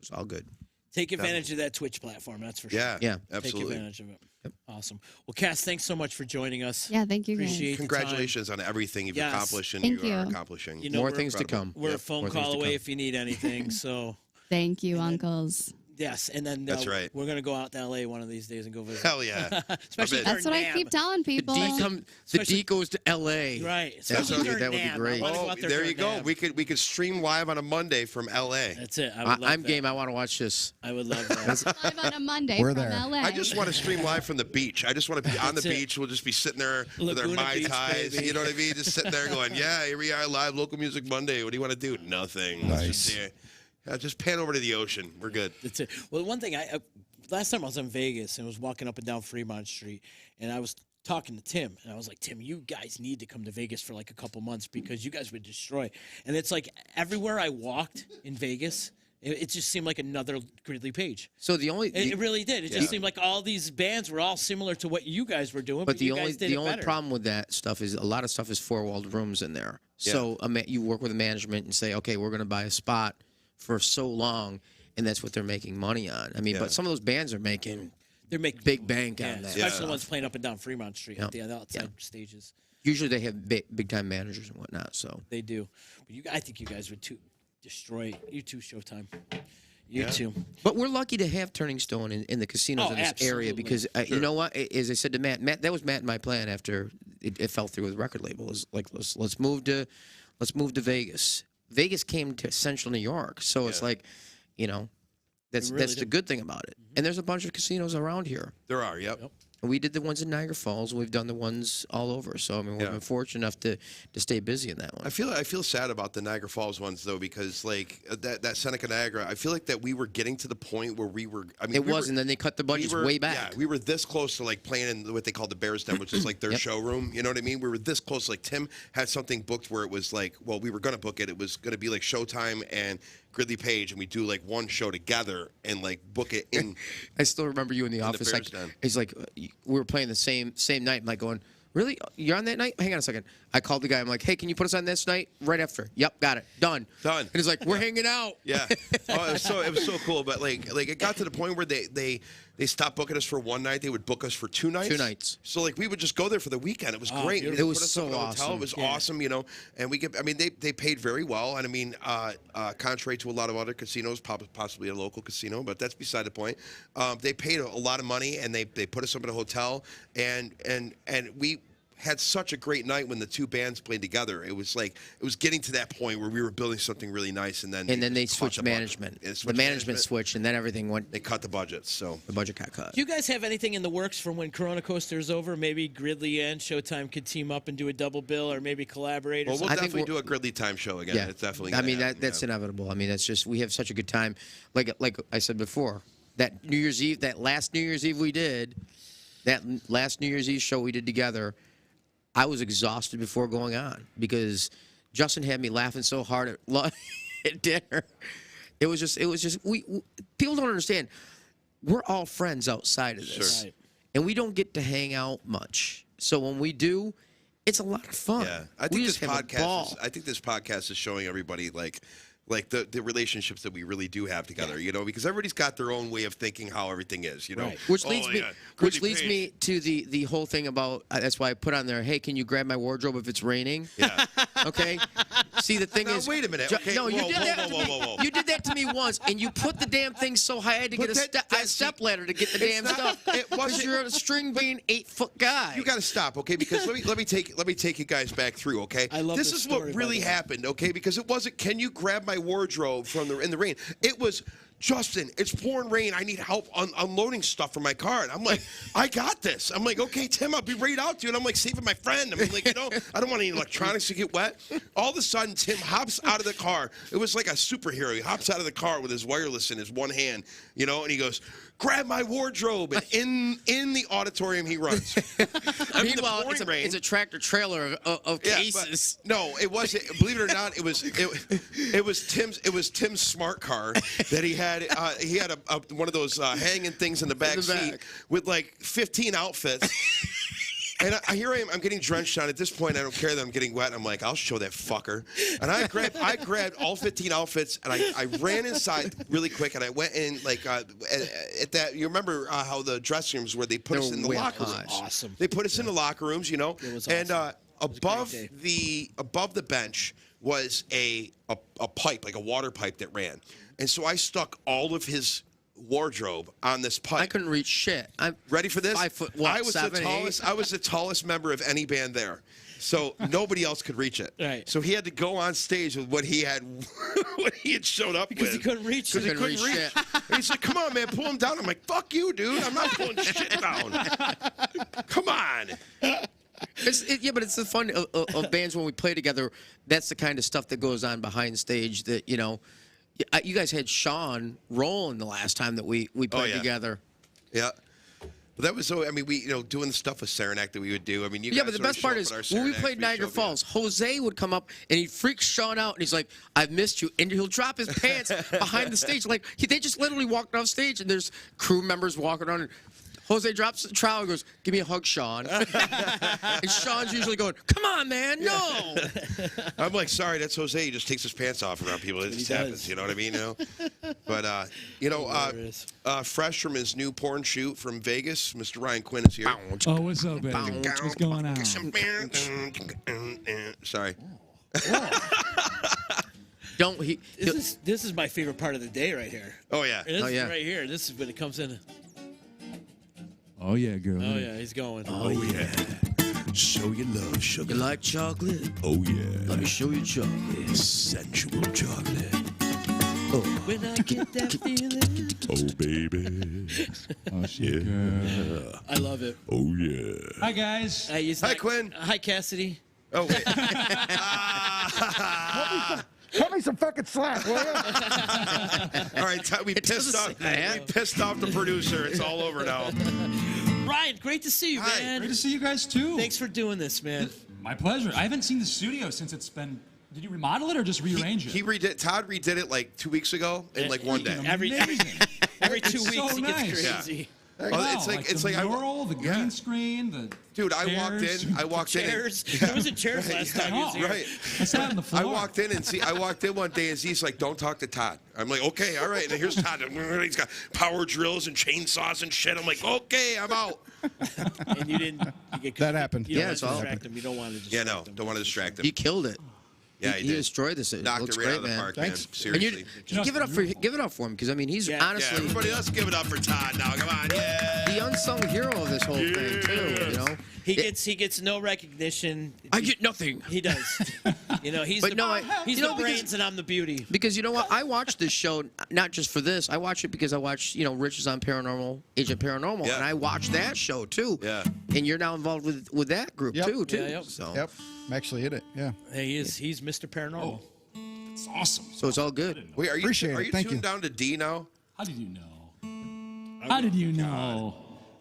S11: it's all good.
S2: Take advantage of that Twitch platform, that's for sure.
S11: Yeah,
S3: absolutely.
S2: Take advantage of it. Awesome. Well, Cass, thanks so much for joining us.
S13: Yeah, thank you guys.
S2: Appreciate the
S3: Congratulations on everything you've accomplished and
S13: Thank
S3: you are
S13: you.
S3: accomplishing.
S2: You know,
S11: More
S2: we're-
S11: things to come.
S2: We're a phone
S11: More things
S2: call
S11: to
S2: away
S11: come.
S2: if you need anything. So
S13: Thank you, uncles.
S2: yes, and then
S3: That's right.
S2: We're gonna go out to LA one of these days and go visit.
S3: Hell yeah.
S2: Especially
S3: bet.
S2: during
S13: That's what I
S2: NAMM.
S13: keep telling people.
S11: The D goes to L.A.
S2: Right.
S11: That's
S2: Especially
S11: what-
S2: during
S11: that would be
S2: NAMM.
S11: great.
S2: I wanna go
S3: Oh,
S2: out
S3: there you
S2: during
S3: go.
S2: NAMM.
S3: We could stream live on a Monday from LA.
S2: That's it. I would love
S11: I'm
S2: that.
S11: game. I want to watch this.
S2: I would love that.
S13: Live on a Monday
S10: We're
S13: from
S10: there.
S13: LA.
S3: I just want to stream live from the beach. I just want to be on the
S2: That's it.
S3: beach. We'll just be sitting there with our
S2: Laguna
S3: Mai
S2: Beach,
S3: Tais.
S2: baby.
S3: You know what I mean? Just sitting there going, yeah, here we are live, Local Music Monday. What do you want to do? Nothing. Let's just,
S10: Nice.
S3: just pan over to the ocean. We're good.
S2: That's it. Well, one thing last time I was in Vegas and was walking up and down Fremont Street, and I was talking to Tim, and I was like, Tim, you guys need to come to Vegas for like a couple months because you guys would destroy. And it's like everywhere I walked in Vegas, it just seemed like another Gridley Page.
S11: So the only
S2: It really did. It just seemed like all these bands were all similar to what you guys were doing, but
S11: the
S2: you
S11: only
S2: guys did
S11: the
S2: it
S11: only
S2: better.
S11: problem with that stuff is a lot of stuff is four-walled rooms in there. So you work with a management and say, okay, we're going to buy a spot for so long, and that's what they're making money on. I mean, but some of those bands are making
S2: They're making
S11: big bank
S2: yeah,
S11: on that.
S2: especially the ones playing up and down Fremont Street at the outside stages.
S11: Usually they have big time managers and whatnot. So
S2: They do. But I think you guys would destroy you too, Showtime. You too.
S11: But we're lucky to have Turning Stone in the casinos in this area
S2: absolutely.
S11: because you know what? As I said to Matt, that was Matt and my plan after it fell through with the record label. Is like let's move to Vegas. Vegas came to Central New York, so it's like, that's the good thing about it. And there's a bunch of casinos around here.
S3: There are, yep.
S11: And we did the ones in Niagara Falls. We've done the ones all over. So I mean, we've been fortunate enough to stay busy in that one.
S3: I feel sad about the Niagara Falls ones though, because like that Seneca Niagara, I feel like that we were getting to the point where we were. I mean,
S11: and then they cut the budgets way back.
S3: Yeah, we were this close to like playing in what they call the Bears Den, which is like their showroom. You know what I mean? We were this close. Like Tim had something booked where it was like, well, we were gonna book it. It was gonna be like Showtime and Gridley Page, and we do like one show together and like book it in.
S11: I still remember you in the office.
S3: Bears Den.
S11: He's like, we were playing the same night. I'm like going, really? You're on that night? Hang on a second. I called the guy. I'm like, hey, can you put us on this night? Right after. Yep, got it. Done. And he's like, we're hanging out.
S3: Yeah. Oh, it was so cool. But like it got to the point where they stopped booking us for one night. They would book us for 2 nights.
S11: 2 nights.
S3: So like we would just go there for the weekend. It was great.
S11: beautiful.
S3: They
S11: It was
S3: put us
S11: so
S3: up in a hotel.
S11: awesome.
S3: It was
S11: Yeah.
S3: awesome, And they paid very well. And I mean, contrary to a lot of other casinos, possibly a local casino, but that's beside the point. They paid a lot of money, and they put us up in a hotel, and we had such a great night when the two bands played together. It was getting to that point where we were building something really nice, and then
S11: they
S3: just
S11: switched
S3: cut the budget.
S11: management.
S3: It switched
S11: The management switched, and then everything went.
S3: They cut the budget, so
S11: the budget got cut.
S2: Do you guys have anything in the works for when Corona Coaster is over? Maybe Gridley and Showtime could team up and do a double bill, or maybe collaborate. Or
S3: Well, we'll
S2: something?
S3: definitely do a Gridley Time show again.
S11: Yeah,
S3: It's definitely.
S11: I
S3: gonna
S11: mean,
S3: happen,
S11: that's inevitable. I mean, that's just we have such a good time. Like I said before, that New Year's Eve, that last New Year's Eve we did, that last New Year's Eve show we did together, I was exhausted before going on because Justin had me laughing so hard at dinner. It was just we people don't understand. We're all friends outside of this,
S2: Sure. Right.
S11: and we don't get to hang out much. So when we do, It's a lot of fun.
S3: Yeah, I
S11: We
S3: think
S11: just
S3: this
S11: have a ball.
S3: podcast. I think this podcast is showing everybody like the relationships that we really do have together. You know, because everybody's got their own way of thinking how everything is. You know,
S2: Right.
S11: Which
S3: Oh,
S11: leads me,
S3: yeah,
S11: which
S3: Crazy
S11: leads
S3: Page.
S11: me to the whole thing about. That's why I put on there. Hey, can you grab my wardrobe if it's raining?
S3: Yeah.
S11: Okay. See, the thing
S3: Now,
S11: is,
S3: wait a minute.
S11: Ju-
S3: Okay,
S11: no, you
S3: whoa,
S11: did
S3: whoa,
S11: that
S3: whoa,
S11: to
S3: whoa,
S11: me.
S3: whoa, whoa.
S11: You did that to me once, and you put the damn thing so high I had to
S3: But
S11: get
S3: that-
S11: a step ladder to get the damn
S3: not-
S11: stuff.
S3: it
S11: Because
S3: wasn't-
S11: you're a string being 8-foot guy.
S3: You got to stop, okay? Because let me take you guys back through, okay?
S2: I love
S3: this
S2: this
S3: is
S2: story,
S3: what
S2: by
S3: really
S2: the way.
S3: happened, okay? Because it wasn't. Can you grab my wardrobe from in the rain? It was. Justin, it's pouring rain. I need help unloading stuff from my car. And I'm like, I got this. I'm like, okay, Tim, I'll be right out to you. And I'm like, saving my friend. I'm like, you know, I don't want any electronics to get wet. All of a sudden, Tim hops out of the car. It was like a superhero. He hops out of the car with his wireless in his one hand, you know, and he goes, grab my wardrobe. And in the auditorium, he runs.
S11: Meanwhile, it's a tractor trailer of
S3: Yeah,
S11: cases.
S3: but no, it wasn't. Believe it or not, it was Tim's smart car that he had. He had one of those hanging things in the back seat with like 15 outfits. And here I am. I'm getting drenched on. At this point, I don't care that I'm getting wet. I'm like, I'll show that fucker. And I grabbed all 15 outfits, and I ran inside really quick, and I went in like at that. You remember how the dressing rooms where they put us in the locker rooms?
S2: Awesome.
S3: They put us in the locker rooms, you know.
S2: It was
S3: and
S2: awesome.
S3: above
S2: great day.
S3: the bench was a pipe, like a water pipe that ran. And so I stuck all of his wardrobe on this pipe.
S11: I couldn't reach shit. I'm
S3: ready for this?
S11: 5 foot, what,
S3: I was
S11: 7,
S3: the tallest.
S11: 8?
S3: I was the tallest member of any band there, so nobody else could reach it.
S2: Right.
S3: So he had to go on stage with what he had, what he had showed up
S2: Because
S3: with.
S2: he couldn't reach it.
S3: Because he couldn't reach.
S11: shit.
S3: And he's like, "Come on, man, pull him down." I'm like, "Fuck you, dude. I'm not pulling shit down. Come on."
S11: Yeah, but it's the fun of bands when we play together. That's the kind of stuff that goes on behind stage that, you know. You guys had Sean rolling the last time that we played
S3: yeah.
S11: together.
S3: Yeah. But that was so. I mean, we doing the stuff with Saranac that we would do. I mean, you
S11: Yeah,
S3: guys
S11: but the
S3: sort of
S11: best
S3: show
S11: part
S3: up
S11: is
S3: at our
S11: when we
S3: Saranac,
S11: played Niagara
S3: show up,
S11: Falls, Jose would come up and he'd freak Sean out, and he's like, "I've missed you," and he'll drop his pants behind the stage. Like they just literally walked off stage, and there's crew members walking around. And Jose drops the trowel and goes, "Give me a hug, Sean." And Sean's usually going, "Come on, man, no."
S3: I'm like, sorry, that's Jose. He just takes his pants off around people. It just happens. You know what I mean? You know? But, fresh from his new porn shoot from Vegas, Mr. Ryan Quinn is here.
S14: Oh, what's up, baby? What's going on?
S3: Sorry.
S11: Don't he?
S2: This is my favorite part of the day right here.
S3: Oh, yeah.
S2: This
S11: Oh, yeah.
S2: is right here. This is when it comes in.
S14: Oh, yeah, girl.
S2: Oh, yeah, he's going.
S3: Oh, yeah. Show your love, sugar.
S11: You like chocolate?
S3: Oh, yeah.
S11: Let me show you chocolate.
S3: Sensual chocolate.
S2: When I get that feeling.
S3: Oh, baby.
S14: Oh, shit, girl.
S2: I love it.
S3: Oh, yeah.
S14: Hi, guys.
S3: Hi, Quinn.
S2: Hi, Cassidy.
S3: Oh, wait.
S10: Cut me some fucking slack, will you?
S3: All right, we pissed off the producer. It's all over now.
S2: Ryan, great to see you,
S3: Hi.
S2: man.
S14: Great to see you guys, too.
S2: Thanks for doing this, man.
S14: My pleasure. I haven't seen the studio since it's been... Did you remodel it or just rearrange
S3: He
S14: it?
S3: redid. Todd redid it like 2 weeks ago in like one day.
S2: Every 2
S14: It's
S2: weeks,
S14: so
S2: he gets
S14: nice.
S2: crazy.
S3: Oh,
S14: Wow,
S3: it's
S14: the
S3: like I
S14: mural, the green screen, the
S3: dude. I walked
S14: chairs.
S3: in. I walked in.
S2: Chairs. There wasn't chairs last time he was here.
S3: Right.
S14: I sat on the floor.
S3: I walked in one day and he's like, "Don't talk to Todd." I'm like, "Okay, all right." And here's Todd. He's got power drills and chainsaws and shit. I'm like, "Okay, I'm out."
S2: And you didn't.
S10: That happened.
S2: You don't
S11: Yeah,
S2: want
S11: it's
S2: to
S11: all
S2: distract him. You don't want to distract
S3: Yeah, no,
S2: him.
S3: don't want to distract him.
S11: He killed it.
S3: Yeah,
S11: he
S3: he did.
S11: destroyed this. It
S3: Knocked
S11: looks
S3: it right
S11: great,
S3: out of the
S11: man.
S3: park,
S10: Thanks.
S3: man.
S11: And
S3: Seriously.
S11: give it up for him because I mean he's
S2: Yeah.
S3: Yeah,
S11: honestly
S3: everybody else give it up for Todd now. Come on, yeah.
S11: the unsung hero of this whole thing too. You know,
S2: He gets no recognition.
S11: I get nothing.
S2: He does. You know, he's
S11: But
S2: the,
S11: no,
S2: he's
S11: you
S2: the
S11: know, because-
S2: brains and I'm the beauty.
S11: Because you know what, I watched this show not just for this. I watch it because I watch Rich is on Paranormal, Agent Paranormal,
S3: Yeah.
S11: and I watched that show too.
S3: Yeah.
S11: And you're now involved with that group
S10: Yep.
S11: too.
S2: Yeah, yep.
S11: So
S10: Yep. I'm actually in it. Yeah.
S2: Hey, he's Mr. Paranormal.
S14: It's awesome.
S11: so it's all good.
S3: Wait, are you
S10: Appreciate
S3: are
S10: it.
S3: you
S10: Thank
S3: tuned
S10: you.
S3: down to D now?
S14: How did you know? How did you know?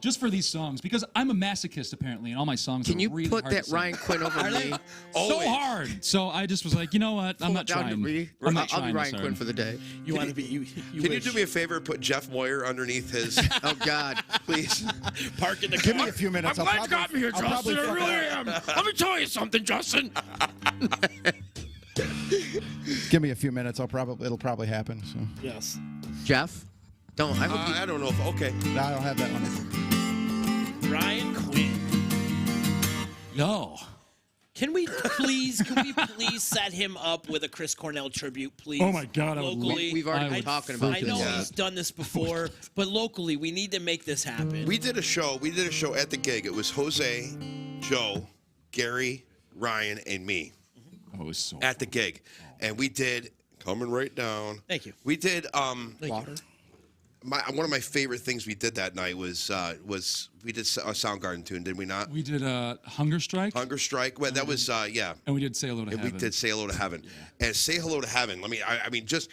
S14: just for these songs because I'm a masochist apparently, and all my songs
S11: Can
S14: are
S11: you
S14: really
S11: put
S14: hard
S11: that
S14: to sing.
S11: Ryan Quinn over me?
S14: So hard. So I just was like, you know what? I'm not
S11: Down to
S14: trying.
S11: me.
S14: I'm not
S11: I'll
S14: trying
S11: be
S14: this
S11: Ryan
S14: hard.
S11: Quinn for the day.
S2: You want to be you?
S3: Can you do me a favor? Put Jeff Moyer underneath his.
S11: Oh God,
S3: please.
S2: Park in the
S10: Give
S2: car.
S10: me a few minutes.
S11: I'm glad you got me here,
S10: I'll probably
S11: Justin. I
S10: fuck
S11: really
S10: it up.
S11: am. Let me tell you something, Justin.
S10: Give me a few minutes. It'll probably happen. So.
S2: Yes.
S11: Jeff, don't.
S3: I don't know if. Okay.
S10: No, I don't have that one.
S2: Ryan Quinn.
S14: Yo.
S2: Can we please set him up with a Chris Cornell tribute, please?
S14: Oh my God, I would
S2: locally.
S11: We've already been talking about
S2: I know
S11: this.
S2: he's done this before, but locally we need to make this happen.
S3: We did a show. We did a show at the gig. It was Jose, Joe, Gary, Ryan, and me.
S14: Oh, it was so
S3: at the gig, and we did coming right down.
S2: Thank you.
S3: We did
S11: Water.
S3: one of my favorite things we did that night was we did a Soundgarden tune, did we not?
S14: We did Hunger Strike.
S3: Hunger Strike. Well, that was yeah.
S14: And we did Say Hello to
S3: And
S14: Heaven.
S3: we did Say Hello to Heaven. And Say Hello to Heaven. I mean, just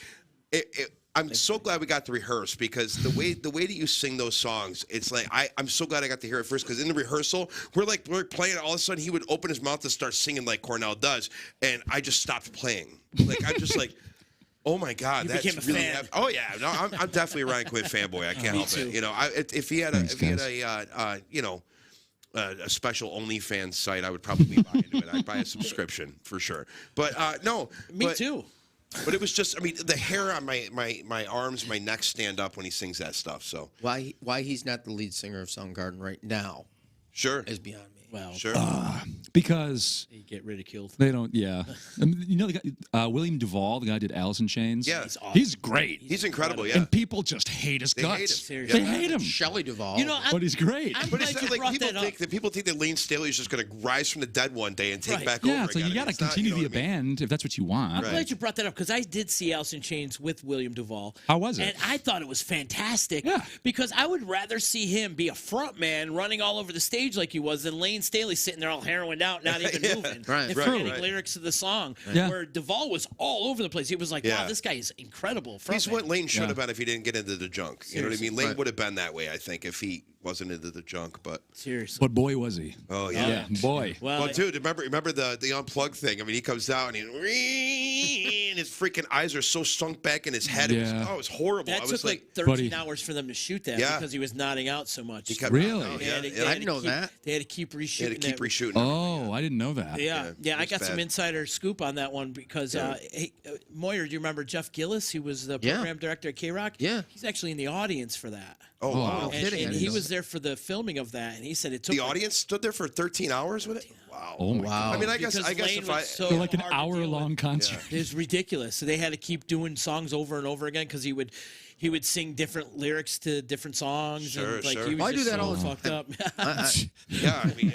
S3: I'm so glad we got to rehearse because the way that you sing those songs, it's like I'm so glad I got to hear it first because in the rehearsal we're playing it, all of a sudden he would open his mouth to start singing like Cornell does, and I just stopped playing. Like I'm just like, oh my God,
S2: You
S3: that's
S2: became a
S3: really.
S2: fan.
S3: Oh yeah, no, I'm definitely a Ryan Quinn fanboy. I can't help
S2: too.
S3: it. You know, if he had a you know. A special OnlyFans site, I would probably buy into it. I'd buy a subscription for sure. But no,
S2: Me too.
S3: But it was just, I mean, the hair on my arms, my neck stand up when he sings that stuff. So
S11: Why he's not the lead singer of Soundgarden right now
S3: sure,
S11: is beyond me.
S2: Well,
S3: sure.
S14: Because
S2: you get ridiculed.
S14: they don't. Yeah. You know the guy, William Duvall, the guy who did Alice in Chains.
S3: Yeah.
S2: He's awesome.
S14: He's great.
S3: He's incredible. Yeah.
S14: And people just hate his
S3: They
S14: guts.
S3: hate him.
S2: Seriously.
S14: They hate him.
S11: Shelley Duvall.
S2: You know,
S14: But he's great.
S2: I'm
S3: But
S2: glad
S3: it's
S2: you
S3: not like
S2: brought
S3: people think that Lane Staley is just going to rise from the dead one day and take
S2: Right.
S3: back
S14: Yeah,
S3: over
S14: so
S3: again.
S14: you got to
S3: It's not,
S14: continue
S3: you
S14: to
S3: know
S14: be a
S3: what I mean?
S14: band if that's what you want.
S2: I'm glad you brought that up because I did see Alice in Chains with William Duvall.
S14: How was it?
S2: And I thought it was fantastic.
S14: Yeah.
S2: Because I would rather see him be a front man running all over the stage like he was than Lane Staley sitting there all heroined out, not even moving.
S11: Right.
S2: And
S3: Right,
S2: forgetting
S3: right.
S2: lyrics to the song.
S14: Yeah.
S2: Where Duvall was all over the place. He was like,
S3: Yeah.
S2: wow, this guy is incredible.
S3: He's
S2: Frontman.
S3: what Lane should
S14: Yeah.
S3: have been if he didn't get into the junk. You know what I mean? Lane would have been that way, I think, if he wasn't into the junk. But
S2: Seriously.
S14: But boy, was he.
S3: oh yeah.
S14: Yeah, boy.
S2: Well,
S3: Dude, remember the unplugged thing? I mean, he comes down and his freaking eyes are so sunk back in his head.
S14: Yeah.
S3: It was horrible.
S2: that
S3: I
S2: took
S3: was
S2: like
S3: like,
S2: 13 hours for them to shoot that
S3: Yeah.
S2: because he was nodding out so much.
S3: he kept
S14: Really?
S3: Oh,
S2: They
S3: yeah,
S2: had to-
S3: yeah.
S2: they
S11: I
S2: had
S11: didn't
S2: to
S11: know
S2: keep-
S11: that.
S2: They had to keep reshooting.
S3: They had to keep
S2: that.
S3: reshooting.
S14: Oh, I didn't know that.
S2: Yeah, I
S3: it's
S2: got some
S3: bad.
S2: insider scoop on that one because Moyer, do you remember Jeff Gillis? He was the
S11: Yeah.
S2: program director at K-Rock.
S11: Yeah.
S2: He's actually in the audience for that.
S3: Oh, wow.
S11: No kidding, I
S2: And
S11: didn't
S2: he
S11: know
S2: was
S11: that.
S2: there for the filming of that, and he said it took
S3: The audience stood there for 13 hours with it? Wow.
S14: Oh my
S11: Wow.
S3: I mean, I guess
S2: because Lane
S3: if
S2: was
S3: I
S2: so
S14: So like an
S2: hard to deal with.
S14: hour-long concert.
S2: It was ridiculous. So they had to keep doing songs over and over again because he would sing different lyrics to different songs.
S3: Sure,
S2: and, like,
S3: sure.
S2: He was
S11: I do
S2: just
S11: that
S2: so
S11: all the
S2: fucked up.
S3: yeah, I mean,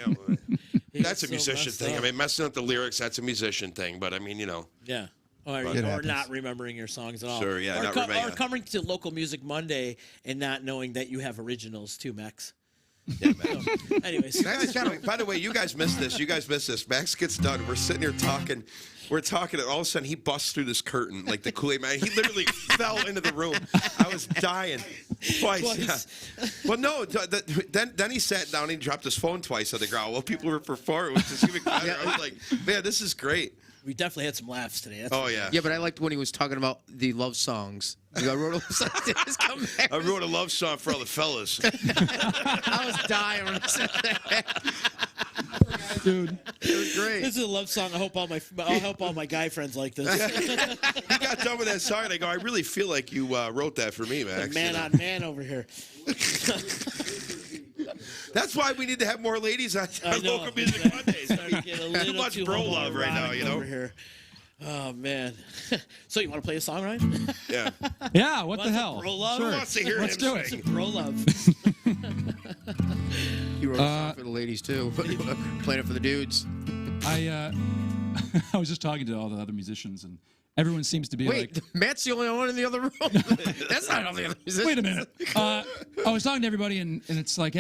S3: that's a
S2: so
S3: musician
S2: messed
S3: thing.
S2: up.
S3: I mean, messing up the lyrics, that's a musician thing. But I mean, you know.
S2: Yeah. Or
S10: happens.
S2: not remembering your songs at all.
S3: Sure, yeah,
S2: Or,
S3: not remembering-
S2: or coming to Local Music Monday and not knowing that you have originals too, Max.
S3: Yeah, man.
S2: Anyways.
S3: By the way, you guys missed this. Max gets done. We're sitting here talking. We're talking, and all of a sudden he busts through this curtain like the Kool-Aid man. He literally fell into the room. I was dying twice. Yeah. Well, no. Then he sat down and he dropped his phone twice on the ground while people were performing. It was just even better. I was like, man, this is great.
S2: We definitely had some laughs today. That's
S3: Oh yeah.
S11: Yeah, but I liked when he was talking about the love songs. I wrote a love song. Come back.
S3: I wrote a love song for all the fellas.
S11: I was dying when I said that.
S14: Dude.
S11: It was great.
S2: This is a love song. I'll help all my guy friends like this.
S3: He got done with that song, and I go, I really feel like you wrote that for me, Max.
S2: Man on man over here.
S3: That's why we need to have more ladies on
S2: I know.
S3: Local Music Mondays.
S2: Starting to get a
S3: Too
S2: little
S3: much
S2: too
S3: bro love right now,
S2: homoerotic
S3: you know?
S2: over here. Oh man. So you want to play a song, Ryan?
S3: Yeah.
S14: Yeah, what the
S2: Want some
S14: hell?
S2: bro love?
S3: Who wants to hear
S14: Let's
S3: him
S14: do it.
S3: sing?
S2: Bro love.
S11: You wrote a song for the ladies too. Playing it for the dudes.
S14: I was just talking to all the other musicians, and everyone seems to be
S11: Wait,
S14: like,
S11: Matt's the only one in the other room. That's not all the other musicians.
S14: wait a minute. I was talking to everybody, and it's like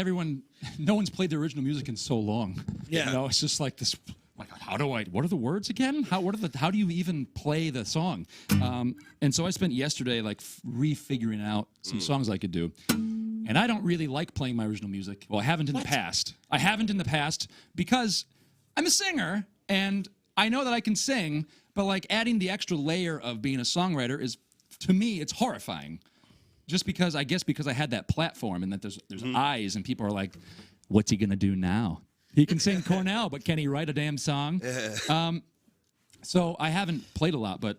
S14: no one's played the original music in so long.
S2: Yeah.
S14: You know, it's just like this. Like, what are the words again? How do you even play the song? And so I spent yesterday like refiguring out some songs I could do. And I don't really like playing my original music. Well, I haven't in the past. I haven't in the past because I'm a singer and I know that I can sing, but like adding the extra layer of being a songwriter is, to me, it's horrifying. Just because, I guess because I had that platform and that there's eyes and people are like, what's he going to do now? He can sing Cornell, but can he write a damn song? So I haven't played a lot, but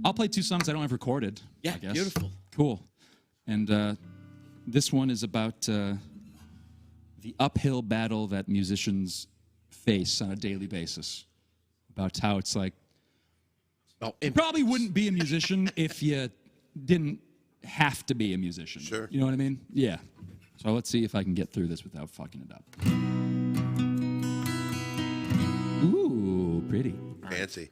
S14: I'll play 2 songs I don't have recorded.
S2: Yeah,
S14: I guess.
S2: beautiful.
S14: Cool. And this one is about the uphill battle that musicians face on a daily basis. About how it's like, you probably wouldn't be a musician if you didn't have to be a musician.
S3: Sure.
S14: You know what I mean? Yeah. So let's see if I can get through this without fucking it up. Ooh, pretty.
S3: Fancy.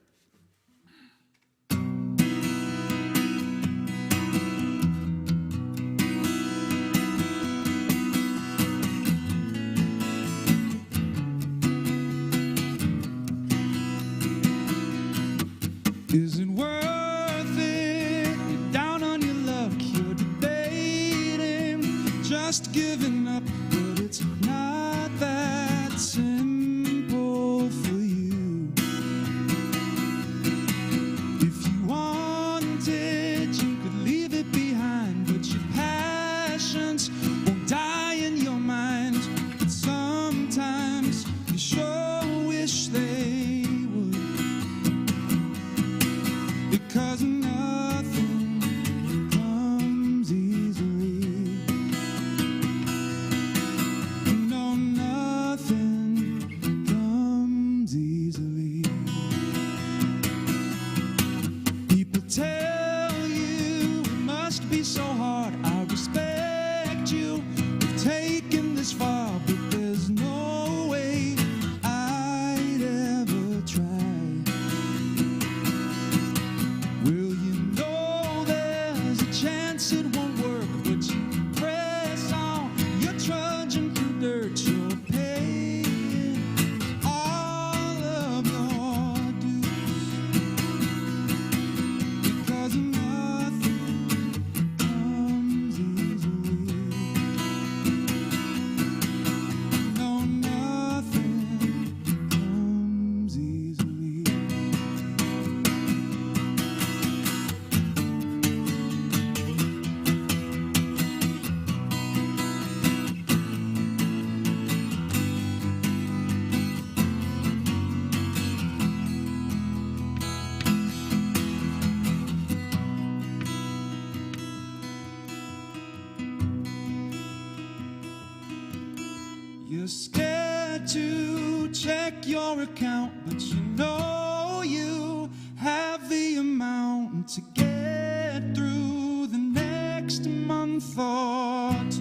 S15: Is it worth it? You're down on your luck, you're debating, just giving up, but it's not that simple for you. If you wanted, you could leave it behind, but your passions won't die in your mind. But sometimes you sure wish they would. Because nothing comes easily. No, nothing comes easily. People tell you it must be so hard. I respect you for taking this far, but there's no way I'd ever try. Well, you know there's a chance it won't work, but you press on, you're trudging through dirt, you're paying all of your dues. Because nothing comes easily. No, nothing comes easily. You're scared to check your account, but you know you have the amount to get through the next month or 2.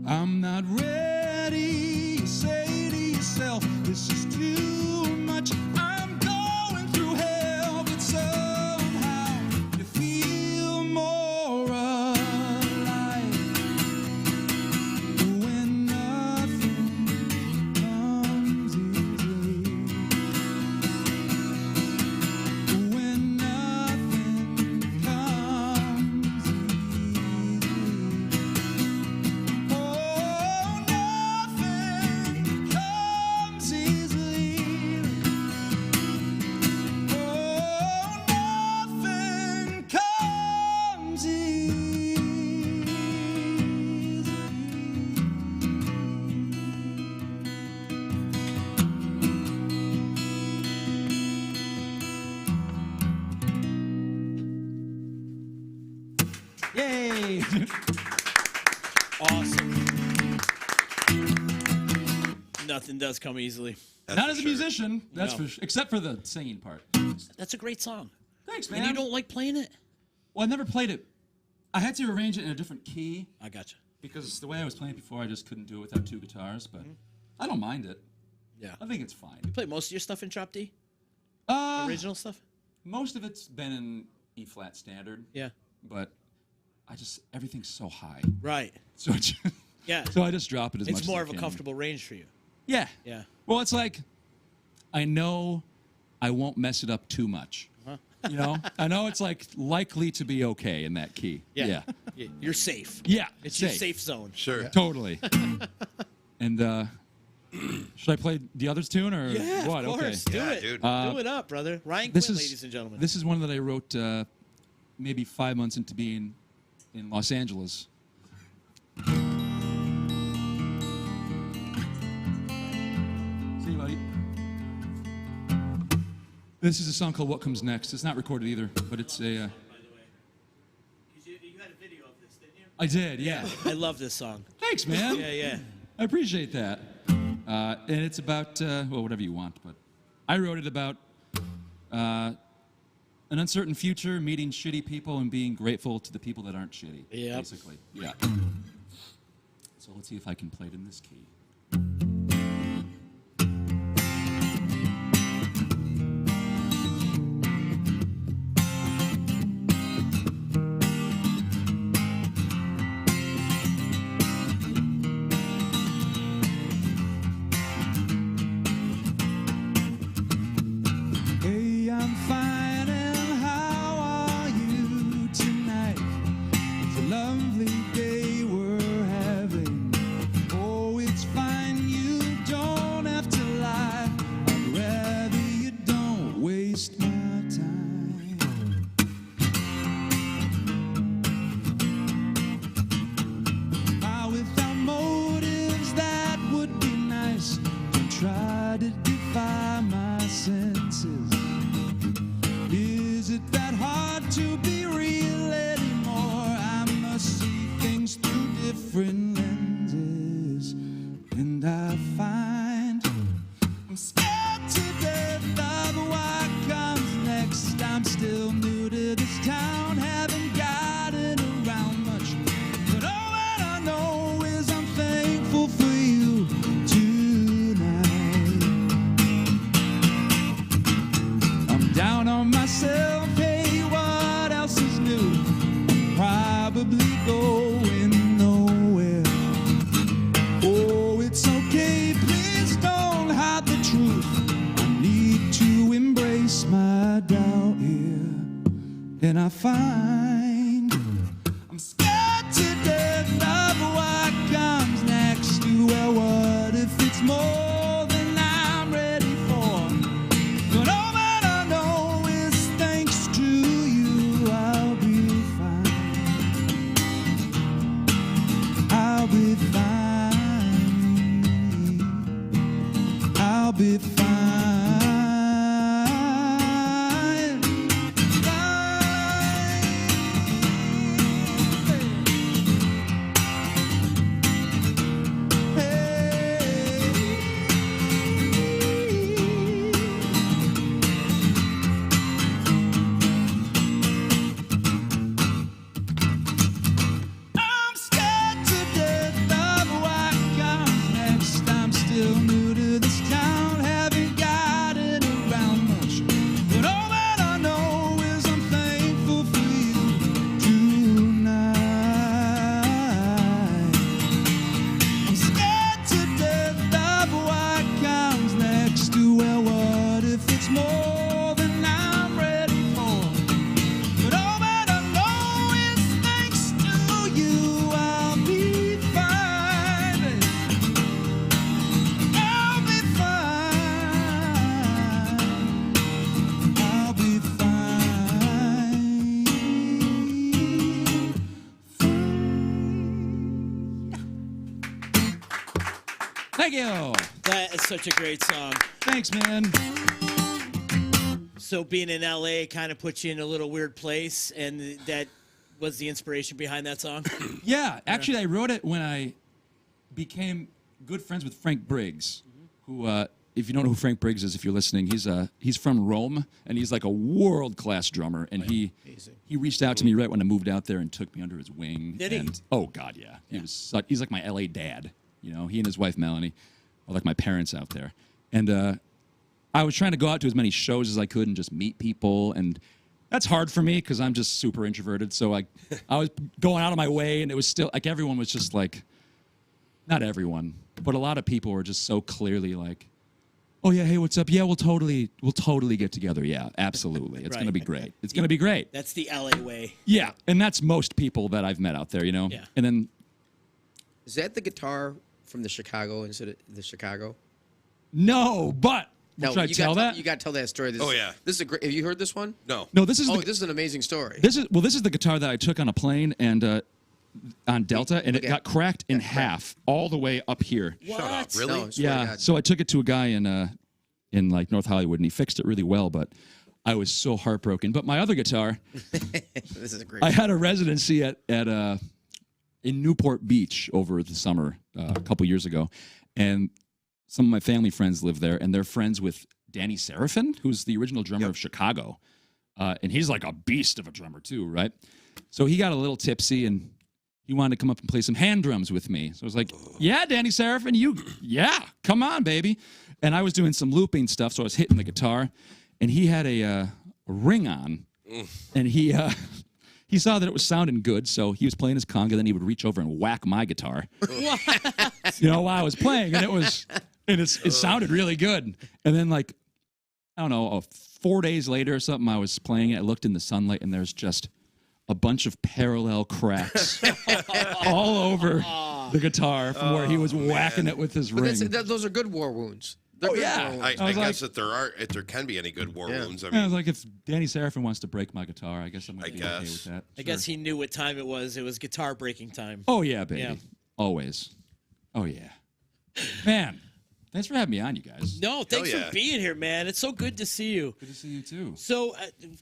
S15: I'm not ready, you say to yourself, this is too much. I'm going through hell, but somehow you feel more alive. When nothing comes easily. When nothing comes easily. Oh, nothing comes easily. Oh, nothing comes easily.
S14: Yay!
S2: Awesome. Nothing does come easily.
S14: Not as a musician, that's
S2: No.
S14: for sure. Except for the singing part.
S2: That's a great song.
S14: Thanks, man.
S2: And you don't like playing it?
S14: Well, I never played it. I had to arrange it in a different key.
S2: I gotcha.
S14: Because the way I was playing it before, I just couldn't do it without 2 guitars, but I don't mind it.
S2: Yeah.
S14: I think it's fine.
S2: You play most of your stuff in Chop D? Original stuff?
S14: Most of it's been in E flat standard.
S2: Yeah.
S14: But everything's so high.
S2: Right.
S14: So
S2: Yeah.
S14: So I just drop it as much
S2: It's
S14: as
S2: more
S14: I
S2: of a
S14: can.
S2: comfortable range for you.
S14: Yeah.
S2: Yeah.
S14: Well, it's like I know I won't mess it up too much. You know? I know it's like likely to be okay in that key.
S2: Yeah. You're safe.
S14: Yeah,
S2: It's your safe zone.
S3: Sure.
S14: Totally. And should I play the others tune or
S2: Yeah,
S14: what?
S2: of course.
S14: Okay.
S2: Do
S3: Yeah,
S2: it.
S3: dude.
S2: Do it up, brother. Ryan Quinn, ladies and gentlemen.
S14: This is one that I wrote maybe 5 months into being in Los Angeles. See you, buddy. This is a song called What Comes Next. It's not recorded either, but it's a...
S2: You had a video of this, didn't you?
S14: I did, yeah.
S2: I love this song.
S14: Thanks, man.
S2: Yeah.
S14: I appreciate that. And it's about, well, whatever you want, but I wrote it about an uncertain future, meeting shitty people, and being grateful to the people that aren't shitty, basically. Yeah. So let's see if I can play it in this key.
S15: Hey, I'm fine, and how are you tonight? It's a lovely day we're having. Oh, it's fine, you don't have to lie. I'd rather you don't waste my time. Without motives, that would be nice. Don't try to defy my senses. Is it that hard to be real anymore? I must see things through different lenses. And I find I'm scared to death of what comes next. I'm still new to this town, haven't gotten around much. But all that I know is I'm thankful for you tonight. I'm down on myself, hey, what else is new? I'm probably going nowhere. Oh, it's okay, please don't hide the truth. I need to embrace my doubt here. And I find I'm scared to death of what comes next. Well, what if it's more than I'm ready for? But all that I know is thanks to you, I'll be fine. I'll be fine. I'll be fine. I'm scared to death of what comes next. I'm still new to this town, haven't gotten around much. But all that I know is I'm thankful for you tonight. I'm scared to death of what comes next. Well, what if it's more than I'm ready for? But all that I know is thanks to you, I'll be fine. I'll be fine. I'll be
S14: Thank you.
S2: That is such a great song.
S14: Thanks, man.
S2: So being in LA kind of puts you in a little weird place, and that was the inspiration behind that song?
S14: Yeah, actually, I wrote it when I became good friends with Frank Briggs, who, if you don't know who Frank Briggs is, if you're listening, he's from Rome, and he's like a world-class drummer, and he reached out to me right when I moved out there and took me under his wing.
S2: Did he?
S14: And, oh, God, yeah. He's like my LA dad, you know. He and his wife, Melanie, are like my parents out there. And I was trying to go out to as many shows as I could and just meet people, and that's hard for me because I'm just super introverted. So I was going out of my way, and it was still like everyone was just like, not everyone, but a lot of people were just so clearly like Oh yeah, hey, what's up? Yeah, we'll totally get together. Yeah, absolutely. It's gonna be great. It's gonna be great.
S2: That's the LA way.
S14: Yeah, and that's most people that I've met out there, you know.
S2: Yeah.
S14: And then
S11: Is that the guitar from the Chicago instead of the Chicago?
S14: no, but
S11: No,
S14: should I tell that?
S11: You got to tell that story.
S3: Oh, yeah.
S11: This is a great. Have you heard this one?
S3: No.
S14: No, this is
S11: this is an amazing story.
S14: this is the guitar that I took on a plane and on Delta, and it got cracked in half all the way up here.
S3: Shut up. Really?
S11: No, swear to
S14: Yeah.
S11: God.
S14: So I took it to a guy in like North Hollywood, and he fixed it really well. But I was so heartbroken. But my other guitar,
S11: This is a great.
S14: I had a residency at in Newport Beach over the summer a couple years ago, and some of my family friends live there, and they're friends with Danny Seraphin, who's the original drummer of Chicago, and he's like a beast of a drummer too, right? So he got a little tipsy and he wanted to come up and play some hand drums with me. So I was like, yeah, Danny Seraphin, come on, baby. And I was doing some looping stuff, so I was hitting the guitar, and he had a ring on, and he saw that it was sounding good, so he was playing his conga, then he would reach over and whack my guitar, while I was playing, and it sounded really good. And then like, I don't know, 4 days later or something, I was playing it, I looked in the sunlight, and there's just a bunch of parallel cracks all over the guitar from where he was whacking it with his ring.
S11: Those are good war wounds. They're good war wounds.
S3: I guess if there can be any good war wounds. I
S14: I was
S3: mean,
S14: like, if Danny Seraphin wants to break my guitar, I guess I'm going to be okay with that.
S2: I guess he knew what time it was. It was guitar breaking time.
S14: Oh, yeah, baby.
S2: Yeah.
S14: Always. Oh, yeah. Man, thanks for having me on, you guys.
S2: No, thanks for being here, man. It's so good to see you.
S14: Good to see you, too.
S2: So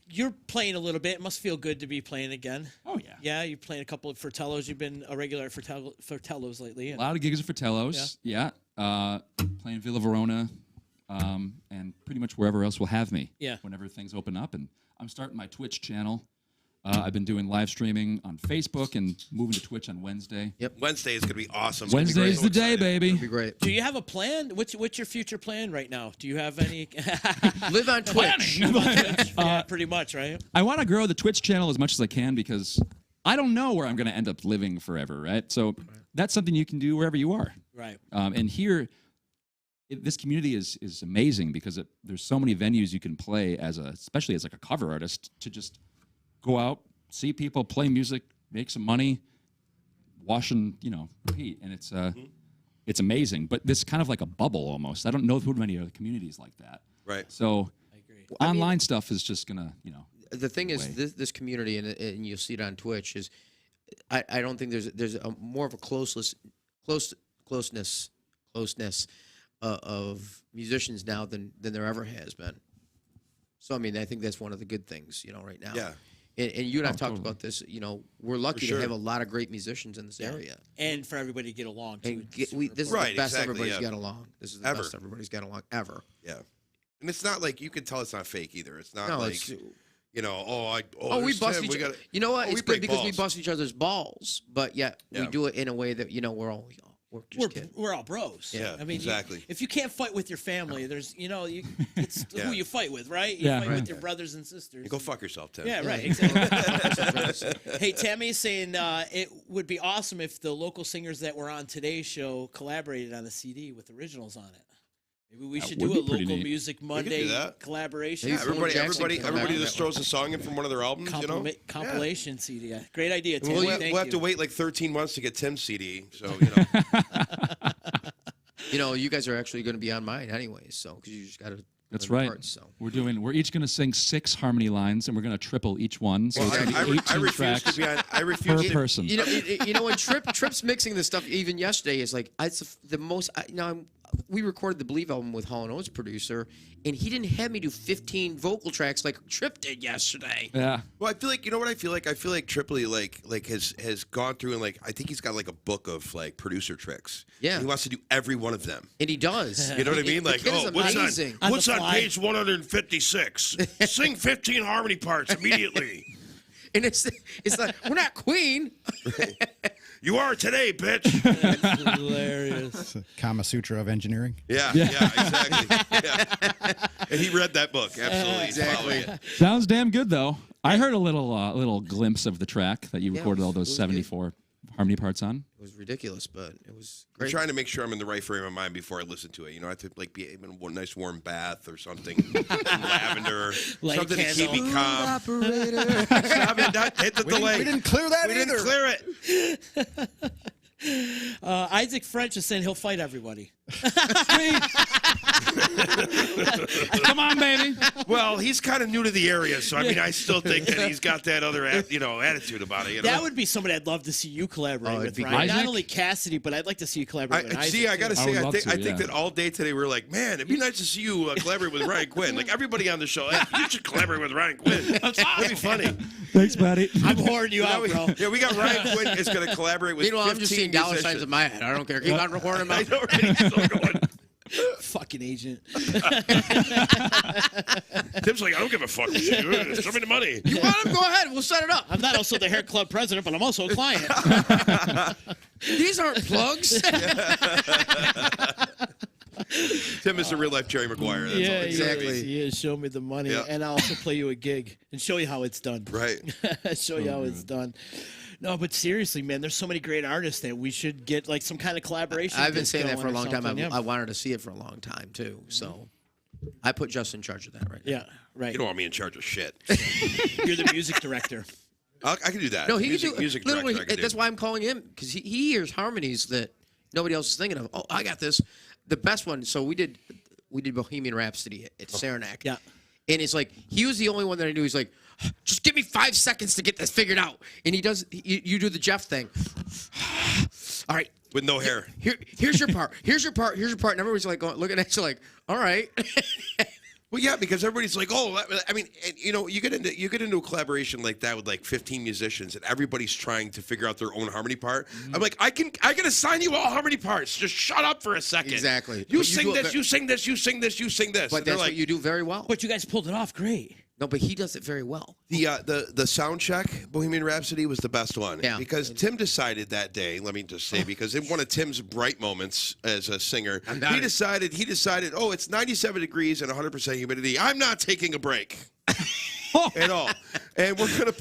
S2: you're playing a little bit. It must feel good to be playing again.
S14: Oh, yeah.
S2: Yeah, you're playing a couple of Fratellos. You've been a regular at Fratellos lately.
S14: A lot of gigs at Fratellos. Yeah. Playing Villa Verona and pretty much wherever else will have me.
S2: Yeah.
S14: Whenever things open up. And I'm starting my Twitch channel. I've been doing live streaming on Facebook and moving to Twitch on Wednesday.
S3: Yep. Wednesday is going to be awesome.
S14: Wednesday's the day, baby.
S11: It'll be great.
S2: Do you have a plan? What's your future plan right now? Do you have any?
S11: Live on Twitch.
S2: Yeah, pretty much, right?
S14: I want to grow the Twitch channel as much as I can because I don't know where I'm going to end up living forever, right? So that's something you can do wherever you are.
S2: Right.
S14: And here, this community is amazing because there's so many venues you can play especially as like a cover artist to just go out, see people, play music, make some money, wash and repeat, and it's amazing. But this is kind of like a bubble almost. I don't know too many other communities like that.
S3: Right.
S14: So online stuff is just gonna
S11: The thing is, this community, and you'll see it on Twitch, is I don't think there's a more of a closeness of musicians now than there ever has been. So I mean, I think that's one of the good things, right now.
S3: Yeah.
S11: And you and I've talked about this. We're lucky
S3: For sure.
S11: to have a lot of great musicians in this area,
S2: and for everybody to get along. Too.
S11: and this is the best everybody's got along. This is the best everybody's got along ever.
S3: Yeah. And it's not like you can tell it's not fake either. It's not
S11: No,
S3: like
S11: it's-
S3: we
S11: we bust each other. You know what? It's good because we bust each other's balls, but yet we
S3: Yeah.
S11: do it in a way that we're just kidding.
S2: We're all bros.
S3: Yeah,
S2: I mean,
S3: exactly.
S2: if you can't fight with your family, there's it's
S3: Yeah.
S2: who you fight with, right? You
S14: Yeah.
S2: fight
S14: Right.
S2: with your brothers and sisters.
S3: You go fuck yourself, Tim.
S2: Yeah, right. Exactly. Hey, Tammy's saying it would be awesome if the local singers that were on today's show collaborated on a CD with originals on it. Maybe we should do
S14: would
S2: a
S14: be pretty
S2: local
S14: neat.
S2: Music
S3: We could
S2: Monday
S3: do that.
S2: collaboration.
S3: Yeah,
S11: Phil Jackson
S3: everybody
S11: can
S3: just throws a song in from one of their albums,
S2: Compilation CD. Yeah. Great idea, Tammy.
S3: We'll
S2: Thank
S3: have
S2: you.
S3: to wait like 13 months to get Tim's CD, so
S11: You guys are actually going to be on mine anyways, so because you just got to.
S14: That's right.
S11: Parts, so.
S14: We're each going to sing 6 harmony lines, and we're going to triple each one. So
S3: Well,
S14: it's
S3: I
S14: gonna be 18
S3: refuse
S14: tracks
S3: to be on. I
S14: per
S3: refuse.
S14: person.
S11: When Tripp's mixing this stuff, even yesterday, is like it's the most. We recorded the Believe album with Hall & Oates producer, and he didn't have me do 15 vocal tracks like Tripp did yesterday.
S14: Yeah.
S3: Well, I feel like what I feel like. I feel like Tripoli has gone through and I think he's got like a book of like producer tricks.
S11: Yeah.
S3: And he wants to do every one of them.
S11: And he does.
S3: You know what I mean?
S11: The
S3: Like,
S11: kid is amazing.
S3: what's on page 156? Sing 15 harmony parts immediately.
S11: And it's like we're not Queen.
S3: You are today, bitch.
S2: That's hilarious.
S10: Kama Sutra of engineering.
S3: Yeah, exactly. Yeah. And he read that book. Absolutely.
S11: Exactly.
S14: Sounds damn good, though. I heard a little glimpse of the track that you recorded all those
S11: it was
S14: 74 harmony parts on.
S11: It was ridiculous, but it was
S3: I'm
S11: great.
S3: trying to make sure I'm in the right frame of mind before I listen to it. You know, I have to like be in a nice warm bath or something, lavender,
S2: Light
S3: something to keep me calm.
S10: Operator.
S3: Stop it! Not hit the delay.
S10: We didn't clear that
S3: We
S10: either.
S3: didn't clear it.
S2: Isaac French is saying he'll fight everybody.
S14: Come on, baby.
S3: Well, he's kind of new to the area, so I mean, I still think that he's got that other, attitude about it. You know?
S2: That would be somebody I'd love to see you collaborate
S11: it'd
S2: with,
S11: be
S2: Ryan.
S14: great.
S2: Not only Cassidy, but I'd like to see you collaborate with Isaac.
S3: See, I got to
S14: I
S3: say,
S14: would
S3: I
S14: love
S3: think,
S14: to,
S3: I think
S14: yeah.
S3: that all day today we were like, man, it'd be nice to see you collaborate with Ryan Quinn. Like everybody on the show, hey, you should collaborate with Ryan Quinn. That'd be funny.
S14: Thanks, buddy.
S2: I'm whoring you out, bro.
S3: Yeah, we got Ryan Quinn is going to collaborate with.
S11: Meanwhile, I'm just
S3: 15
S11: seeing dollar signs
S3: musicians.
S11: in my head. I don't care. Keep on recording them
S3: I
S11: out.
S3: know, right? He's still going.
S2: Fucking agent.
S3: Tim's like, I don't give a fuck. Show me the money.
S11: You want them? Go ahead. We'll set it up.
S2: I'm not also the hair club president, but I'm also a client.
S11: These aren't plugs.
S3: Tim is the real life Jerry Maguire. That's all
S2: Yeah,
S3: I
S11: exactly.
S3: can say.
S2: He is. Show me the money,
S3: Yeah.
S2: and I'll also play you a gig and show you how it's done.
S3: Right.
S2: Show you how it's done. No, but seriously, man, there's so many great artists that we should get like some kind of collaboration.
S11: I've been
S2: disc
S11: saying that
S2: going
S11: for a
S2: or
S11: long time.
S2: something,
S11: I wanted to see it for a long time too. So I put Justin in charge of that right now.
S2: Yeah, right.
S3: You don't want me in charge of shit.
S2: You're the music director.
S3: I can do that.
S11: No, he
S3: music,
S11: can do
S3: music
S11: literally.
S3: director, I can
S11: That's
S3: do.
S11: why I'm calling him because he hears harmonies that nobody else is thinking of. Oh, I got this. The best one. So we did Bohemian Rhapsody at Saranac.
S2: Yeah.
S11: And it's like he was the only one that I knew. He's like, just give me 5 seconds to get this figured out. And he does. You do the Jeff thing. All right.
S3: With no hair.
S11: Here's your part. Here's your part. Here's your part. And everybody's like looking at you like, all right.
S3: Well, yeah, because everybody's like, oh, I mean, you know, you get into a collaboration like that with like 15 musicians, and everybody's trying to figure out their own harmony part.
S11: Mm-hmm.
S3: I'm like, I can assign you all harmony parts. Just shut up for a second.
S11: Exactly.
S3: You
S11: But you
S3: sing
S11: do it
S3: this, you sing this, you sing this, you sing this.
S11: But
S3: And they're
S11: that's
S3: like,
S11: what you do very well.
S2: But you guys pulled it off great.
S11: No, but he does it very well.
S3: the sound check, Bohemian Rhapsody was the best one.
S11: Yeah.
S3: Because Tim decided that day, let me just say, because in one of Tim's bright moments as a singer, he decided, oh, it's 97 degrees and 100% humidity. I'm not taking a break. At all, and we're gonna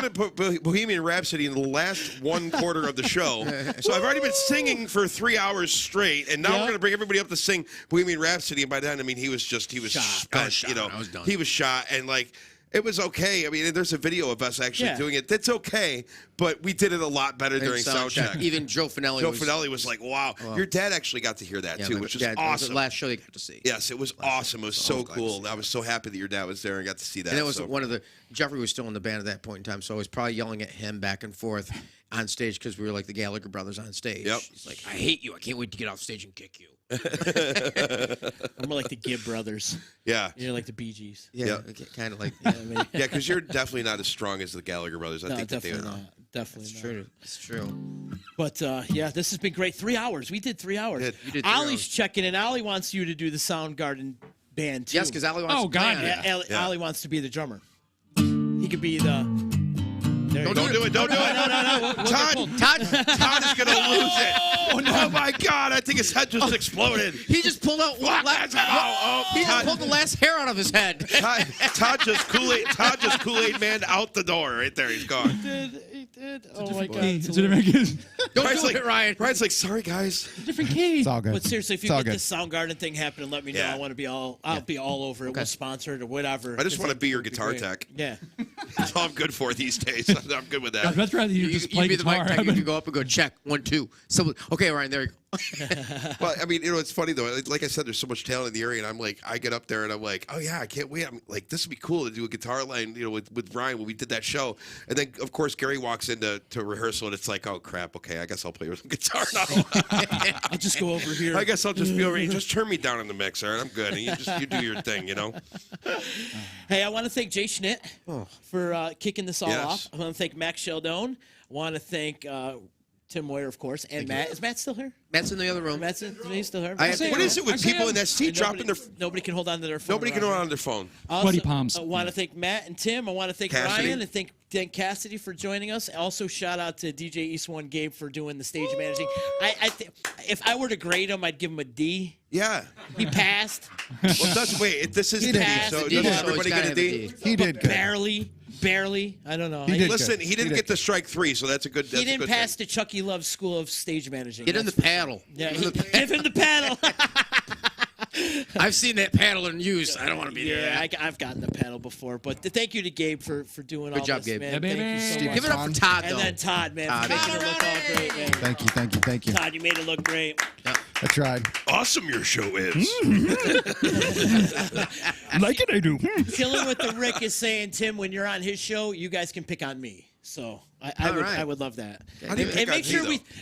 S3: put Bohemian Rhapsody in the last 1/4 of the show. So I've already been singing for 3 hours straight, and now we're gonna bring everybody up to sing Bohemian Rhapsody. And by then, I mean he was spent. You know, he was shot, and like. It was okay. I mean, there's a video of us actually doing it. That's okay, but we did it a lot better during sound check.
S11: Even Joe Finelli.
S3: Finelli was like, "Wow, your dad actually got to hear that too, which is
S11: That was
S3: awesome."
S11: the last show you got to see.
S3: Yes, it was awesome. It was so cool. I was so happy that your dad was there and got to see that.
S11: And that was one of the Jeffrey was still in the band at that point in time, so I was probably yelling at him back and forth on stage because we were like the Gallagher brothers on stage.
S3: Yep.
S11: He's like, "I hate you. I can't wait to get off stage and kick you."
S2: I'm more like the Gibb brothers.
S3: Yeah.
S2: You're like the Bee Gees.
S11: Yeah, kind of like.
S3: Yeah, because you're definitely not as strong as the Gallagher brothers. I
S2: No,
S3: think that they
S2: definitely
S3: are.
S2: not. Definitely not.
S11: True. It's true.
S2: But yeah, this has been great. 3 hours. We did 3 hours.
S11: You did 3
S2: Ollie's
S11: hours.
S2: checking in. Ollie wants you to do the Soundgarden band too.
S11: Yes, because Allie wants to play on it.
S2: Ollie wants to be the drummer. He could be the.
S3: Don't do it. Don't do it.
S2: No.
S3: Todd is going to lose it. Oh, my God. I think his head just exploded.
S11: He just pulled out he just pulled the last hair out of his head.
S3: Todd just Kool-Aid man out the door right there. He's gone.
S2: He did. Oh, my God.
S14: It's a different key.
S11: Don't
S3: Brian's
S11: do
S3: like,
S11: it, Ryan.
S3: Brian's like, sorry, guys.
S14: Different key.
S10: It's all good.
S2: But seriously, if you
S10: It's all
S2: get
S10: good.
S2: this Soundgarden thing happening, let me know.
S3: Yeah.
S2: I want to be all. I'll be all over it. We'll sponsor it or whatever.
S3: I just want to be your
S2: It'd
S3: guitar
S2: great.
S3: tech.
S2: Yeah.
S3: That's all I'm good for these days. I'm good with that.
S14: That's rather you
S11: You
S14: just play
S11: be the
S14: guitar.
S11: mic tech. You can go up and go check 1, 2. So okay, Ryan. There you go.
S3: Well, I mean, you know, it's funny though. Like I said, there's so much talent in the area, and I'm like, I get up there and I'm like, oh yeah, I can't wait. I'm like, this would be cool to do a guitar line, you know, with Ryan when we did that show. And then of course Gary walks into rehearsal, and it's like, oh crap, okay, I guess I'll play with guitar now.
S2: I'll just go over here.
S3: I guess I'll just be over here. Just turn me down in the mixer, and I'm good. And you do your thing, you know.
S2: Hey, I want to thank Jay Schnitt for kicking this all
S3: Yes.
S2: off. I want to thank Max Sheldon. I want to thank Tim Moyer, of course, and Matt. Is Matt still here?
S11: Matt's in the other room.
S2: He's still here.
S3: What is it with people in that seat dropping their?
S2: Nobody can hold on to their phone.
S3: Nobody can hold on to their phone.
S14: Sweaty palms.
S2: I want to thank Matt and Tim. I want to thank
S3: Cassidy.
S2: Ryan and thank Cassidy for joining us. Also, shout out to DJ East One Gabe for doing the stage managing. If I were to grade him, I'd give him a D.
S3: Yeah.
S2: He passed.
S3: Well, wait. This is
S2: He
S3: D,
S2: passed.
S3: so
S2: He
S3: does
S2: passed.
S3: everybody
S11: So
S3: get
S11: it's
S3: a D?
S11: gotta
S10: He did good.
S2: Barely. barely. I don't know.
S10: He did
S3: Listen,
S10: good.
S3: he didn't get to strike 3, so that's a good.
S2: He didn't pass the Chucky Love School of Stage Managing.
S11: Get in the paddle.
S2: Yeah, give him the paddle.
S11: I've seen that paddle in use. I don't want to be there.
S2: Yeah, I've gotten the paddle before, but thank you to Gabe for doing all
S11: Good job,
S2: this,
S11: Gabe.
S2: man.
S14: Yeah,
S2: Thank
S14: baby.
S2: you so
S10: Steve,
S2: much.
S11: Give it up for Todd,
S2: And
S11: though.
S2: then Todd, man, for making it look all great, man.
S10: Thank you.
S2: Todd, you made it look great.
S10: I tried.
S3: Awesome, your show is.
S14: Like it, I do.
S2: Chilling with the Rick is saying, Tim, when you're on his show, you guys can pick on me. So I would love that.
S3: How do you
S2: And
S3: pick on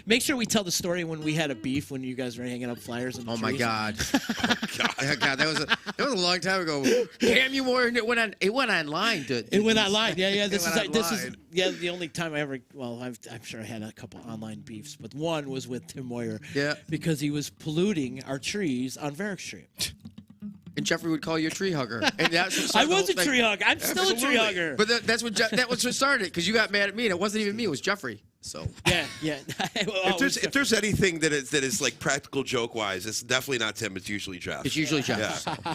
S2: make sure we tell the story when we had a beef when you guys were hanging up flyers. In the
S11: Oh my
S2: trees.
S11: God! God, that was a long time ago. Damn you, Warren! It went online.
S2: It went online. Yeah. This
S11: went
S2: is
S11: online.
S2: the only time I ever. Well, I'm sure I had a couple online beefs, but one was with Tim Moyer.
S11: Yeah.
S2: Because he was polluting our trees on Varick Street.
S11: And Jeffrey would call you a tree hugger. And that's
S2: I was a tree hugger. I'm still a tree hugger.
S11: But that was what started it because you got mad at me and it wasn't even me. It was Jeffrey. So
S2: yeah.
S3: If there's anything that is like practical joke wise, it's definitely not Tim. It's usually Jeff.
S11: it's usually Jeff.
S3: Yeah.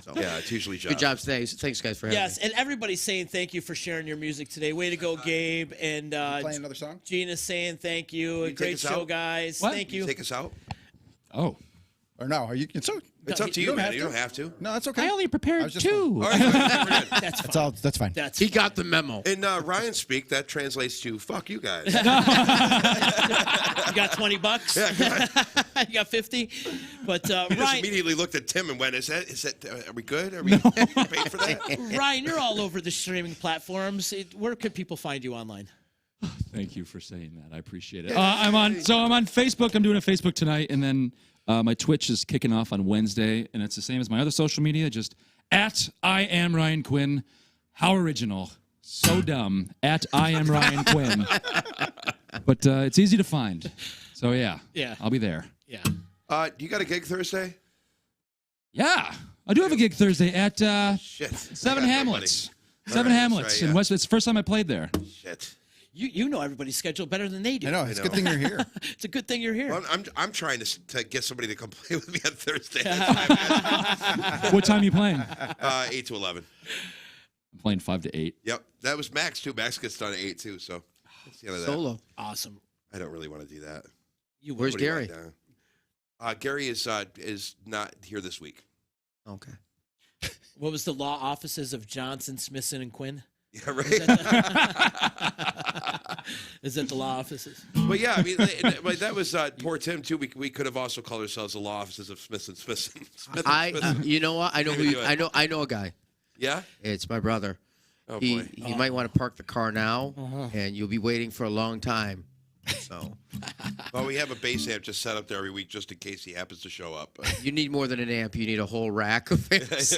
S11: So.
S3: Yeah, it's usually Jeff.
S11: Good job today. Thanks, guys, for having
S2: Yes,
S11: me.
S2: and everybody's saying thank you for sharing your music today. Way to go, Gabe. And
S10: Playing another song?
S2: Gina's saying thank you.
S3: take
S2: Great
S3: us
S2: show,
S3: out?
S2: guess.
S14: What?
S2: Thank you.
S3: Take us out.
S14: Oh.
S10: Or no? Are you? It's
S3: Up to you, man. You don't have to.
S10: No, that's okay.
S14: I only
S10: I
S14: prepared
S10: was just
S14: 2.
S3: All right, we're good.
S2: That's
S10: That's all. That's fine.
S2: That's
S11: He got the memo.
S3: In Ryan speak, that translates to "fuck you guys."
S2: You got $20?
S3: Yeah,
S2: You got 50? But
S3: He just
S2: Ryan,
S3: immediately looked at Tim and went, "Is that? Are we good? Are we paid for that?"
S2: Ryan, you're all over the streaming platforms. Where could people find you online?
S14: Thank you for saying that. I appreciate it. I'm on Facebook. I'm doing a Facebook tonight, and then my Twitch is kicking off on Wednesday, and it's the same as my other social media. Just at I am Ryan Quinn. How original. So dumb. At I am Ryan Quinn. But it's easy to find. So yeah. I'll be there.
S2: Yeah.
S3: You got a gig Thursday?
S14: Yeah. I do have a gig Thursday at
S3: Shit.
S14: 7
S3: I got
S14: Hamlets.
S3: nobody.
S14: 7
S3: All right,
S14: Hamlets
S3: that's right,
S14: in
S3: yeah.
S14: West. It's the first time I played there.
S3: Shit.
S2: You know everybody's schedule better than they do.
S10: I know. It's a good thing you're here.
S2: It's a good thing you're here.
S3: Well, I'm trying to get somebody to come play with me on Thursday.
S14: What time are you playing?
S3: 8 to 11.
S14: I'm playing 5 to 8.
S3: Yep. That was Max too. Max gets done at 8 too. So that's the end of that.
S11: Solo.
S2: Awesome.
S3: I don't really want to do that.
S11: Where's
S3: What do you
S11: Gary?
S3: want, Gary is not here this week.
S11: Okay.
S2: What was the law offices of Johnson, Smithson, and Quinn?
S3: Yeah, right.
S2: Is that the law offices?
S3: But yeah, I mean, that was poor Tim too. We could have also called ourselves the law offices of Smithson.
S11: You know what? I know who. I know a guy.
S3: Yeah.
S11: It's my brother.
S3: Oh
S11: He
S3: boy.
S11: might want to park the car now, and you'll be waiting for a long time. So
S3: Well, we have a bass amp just set up there every week just in case he happens to show up. But
S11: you need more than an amp. You need a whole rack of amps.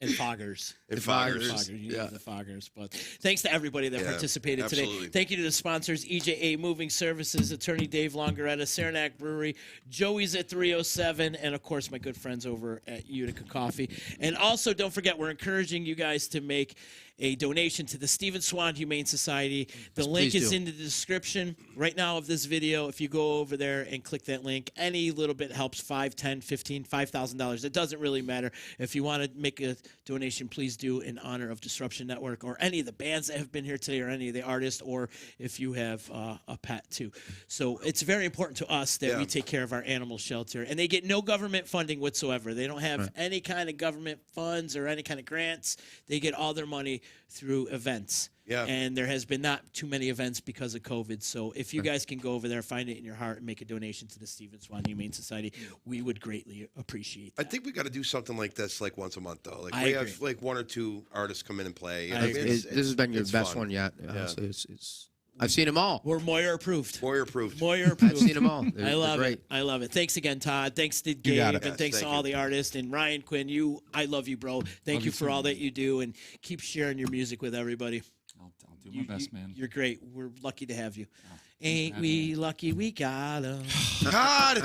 S2: And foggers.
S3: And foggers.
S2: Foggers. You need the foggers. But thanks to everybody that participated
S3: absolutely.
S2: today. Thank you to the sponsors, EJA Moving Services, Attorney Dave Longaretta, Saranac Brewery, Joey's at 307, and of course my good friends over at Utica Coffee. And also don't forget, we're encouraging you guys to make a donation to the Stephen Swan Humane Society. The link is in the description right now of this video. If you go over there and click that link, any little bit helps. $5, $10, $15, $5,000. It doesn't really matter. If you want to make a donation, please do in honor of Disruption Network or any of the bands that have been here today or any of the artists, or if you have a pet too. So it's very important to us that we take care of our animal shelter. And they get no government funding whatsoever. They don't have any kind of government funds or any kind of grants. They get all their money through events.
S3: Yeah.
S2: And there has been not too many events because of COVID. So if you guys can go over there, find it in your heart, and make a donation to the Stephen Swan Humane Society, we would greatly appreciate that.
S3: I think we got to do something like this like once a month though. Like
S2: I
S3: we
S2: agree.
S3: have like one or two artists come in and play.
S2: I agree.
S11: This has been your
S3: it's
S11: best
S3: fun.
S11: one yet.
S3: Yeah.
S11: Honestly, it's I've seen them all.
S2: We're Moyer approved.
S3: Moyer approved.
S2: Moyer approved.
S11: I've seen them all.
S2: I love
S11: great.
S2: it. I love it. Thanks again, Todd. Thanks to
S10: got
S2: Gabe,
S10: it.
S2: and thanks
S3: Yes,
S2: to
S3: thank
S2: all the artists. And Ryan Quinn, I love you, bro. Thank you for all that you do, and keep sharing your music with everybody.
S14: I'll do my best, man.
S2: You're great. We're lucky to have you. Ain't we lucky we got him?
S3: God.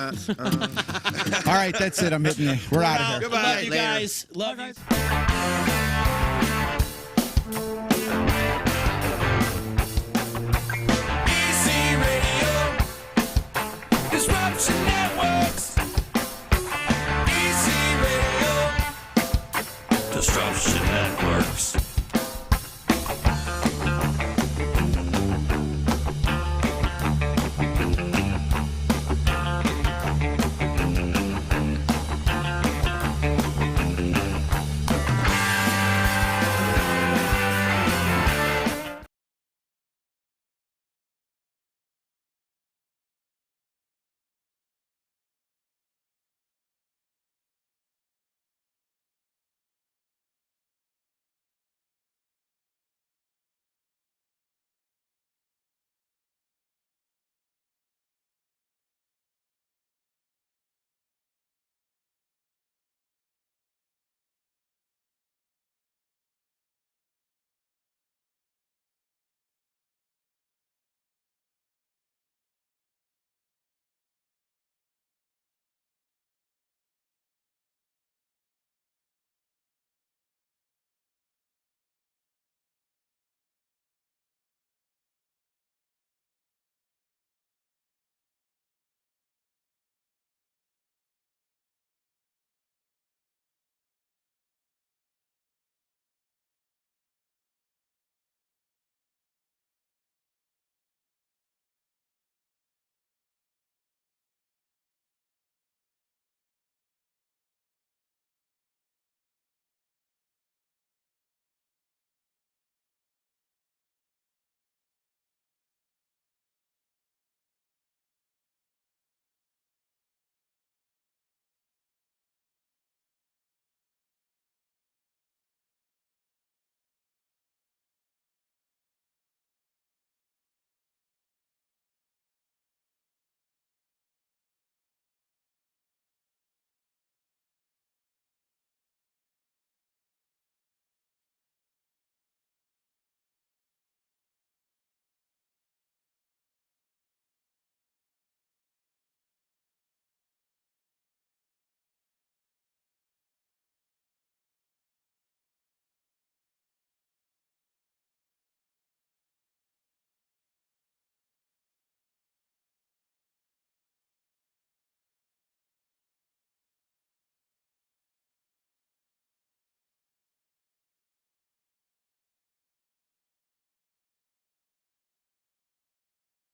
S10: All right, that's it. I'm hitting you. We're out of here.
S3: Goodbye.
S2: Love you
S11: Later.
S2: guys. Love you.
S8: Easy Radio, Disruption Networks. Easy Radio.
S1: Disruption Networks.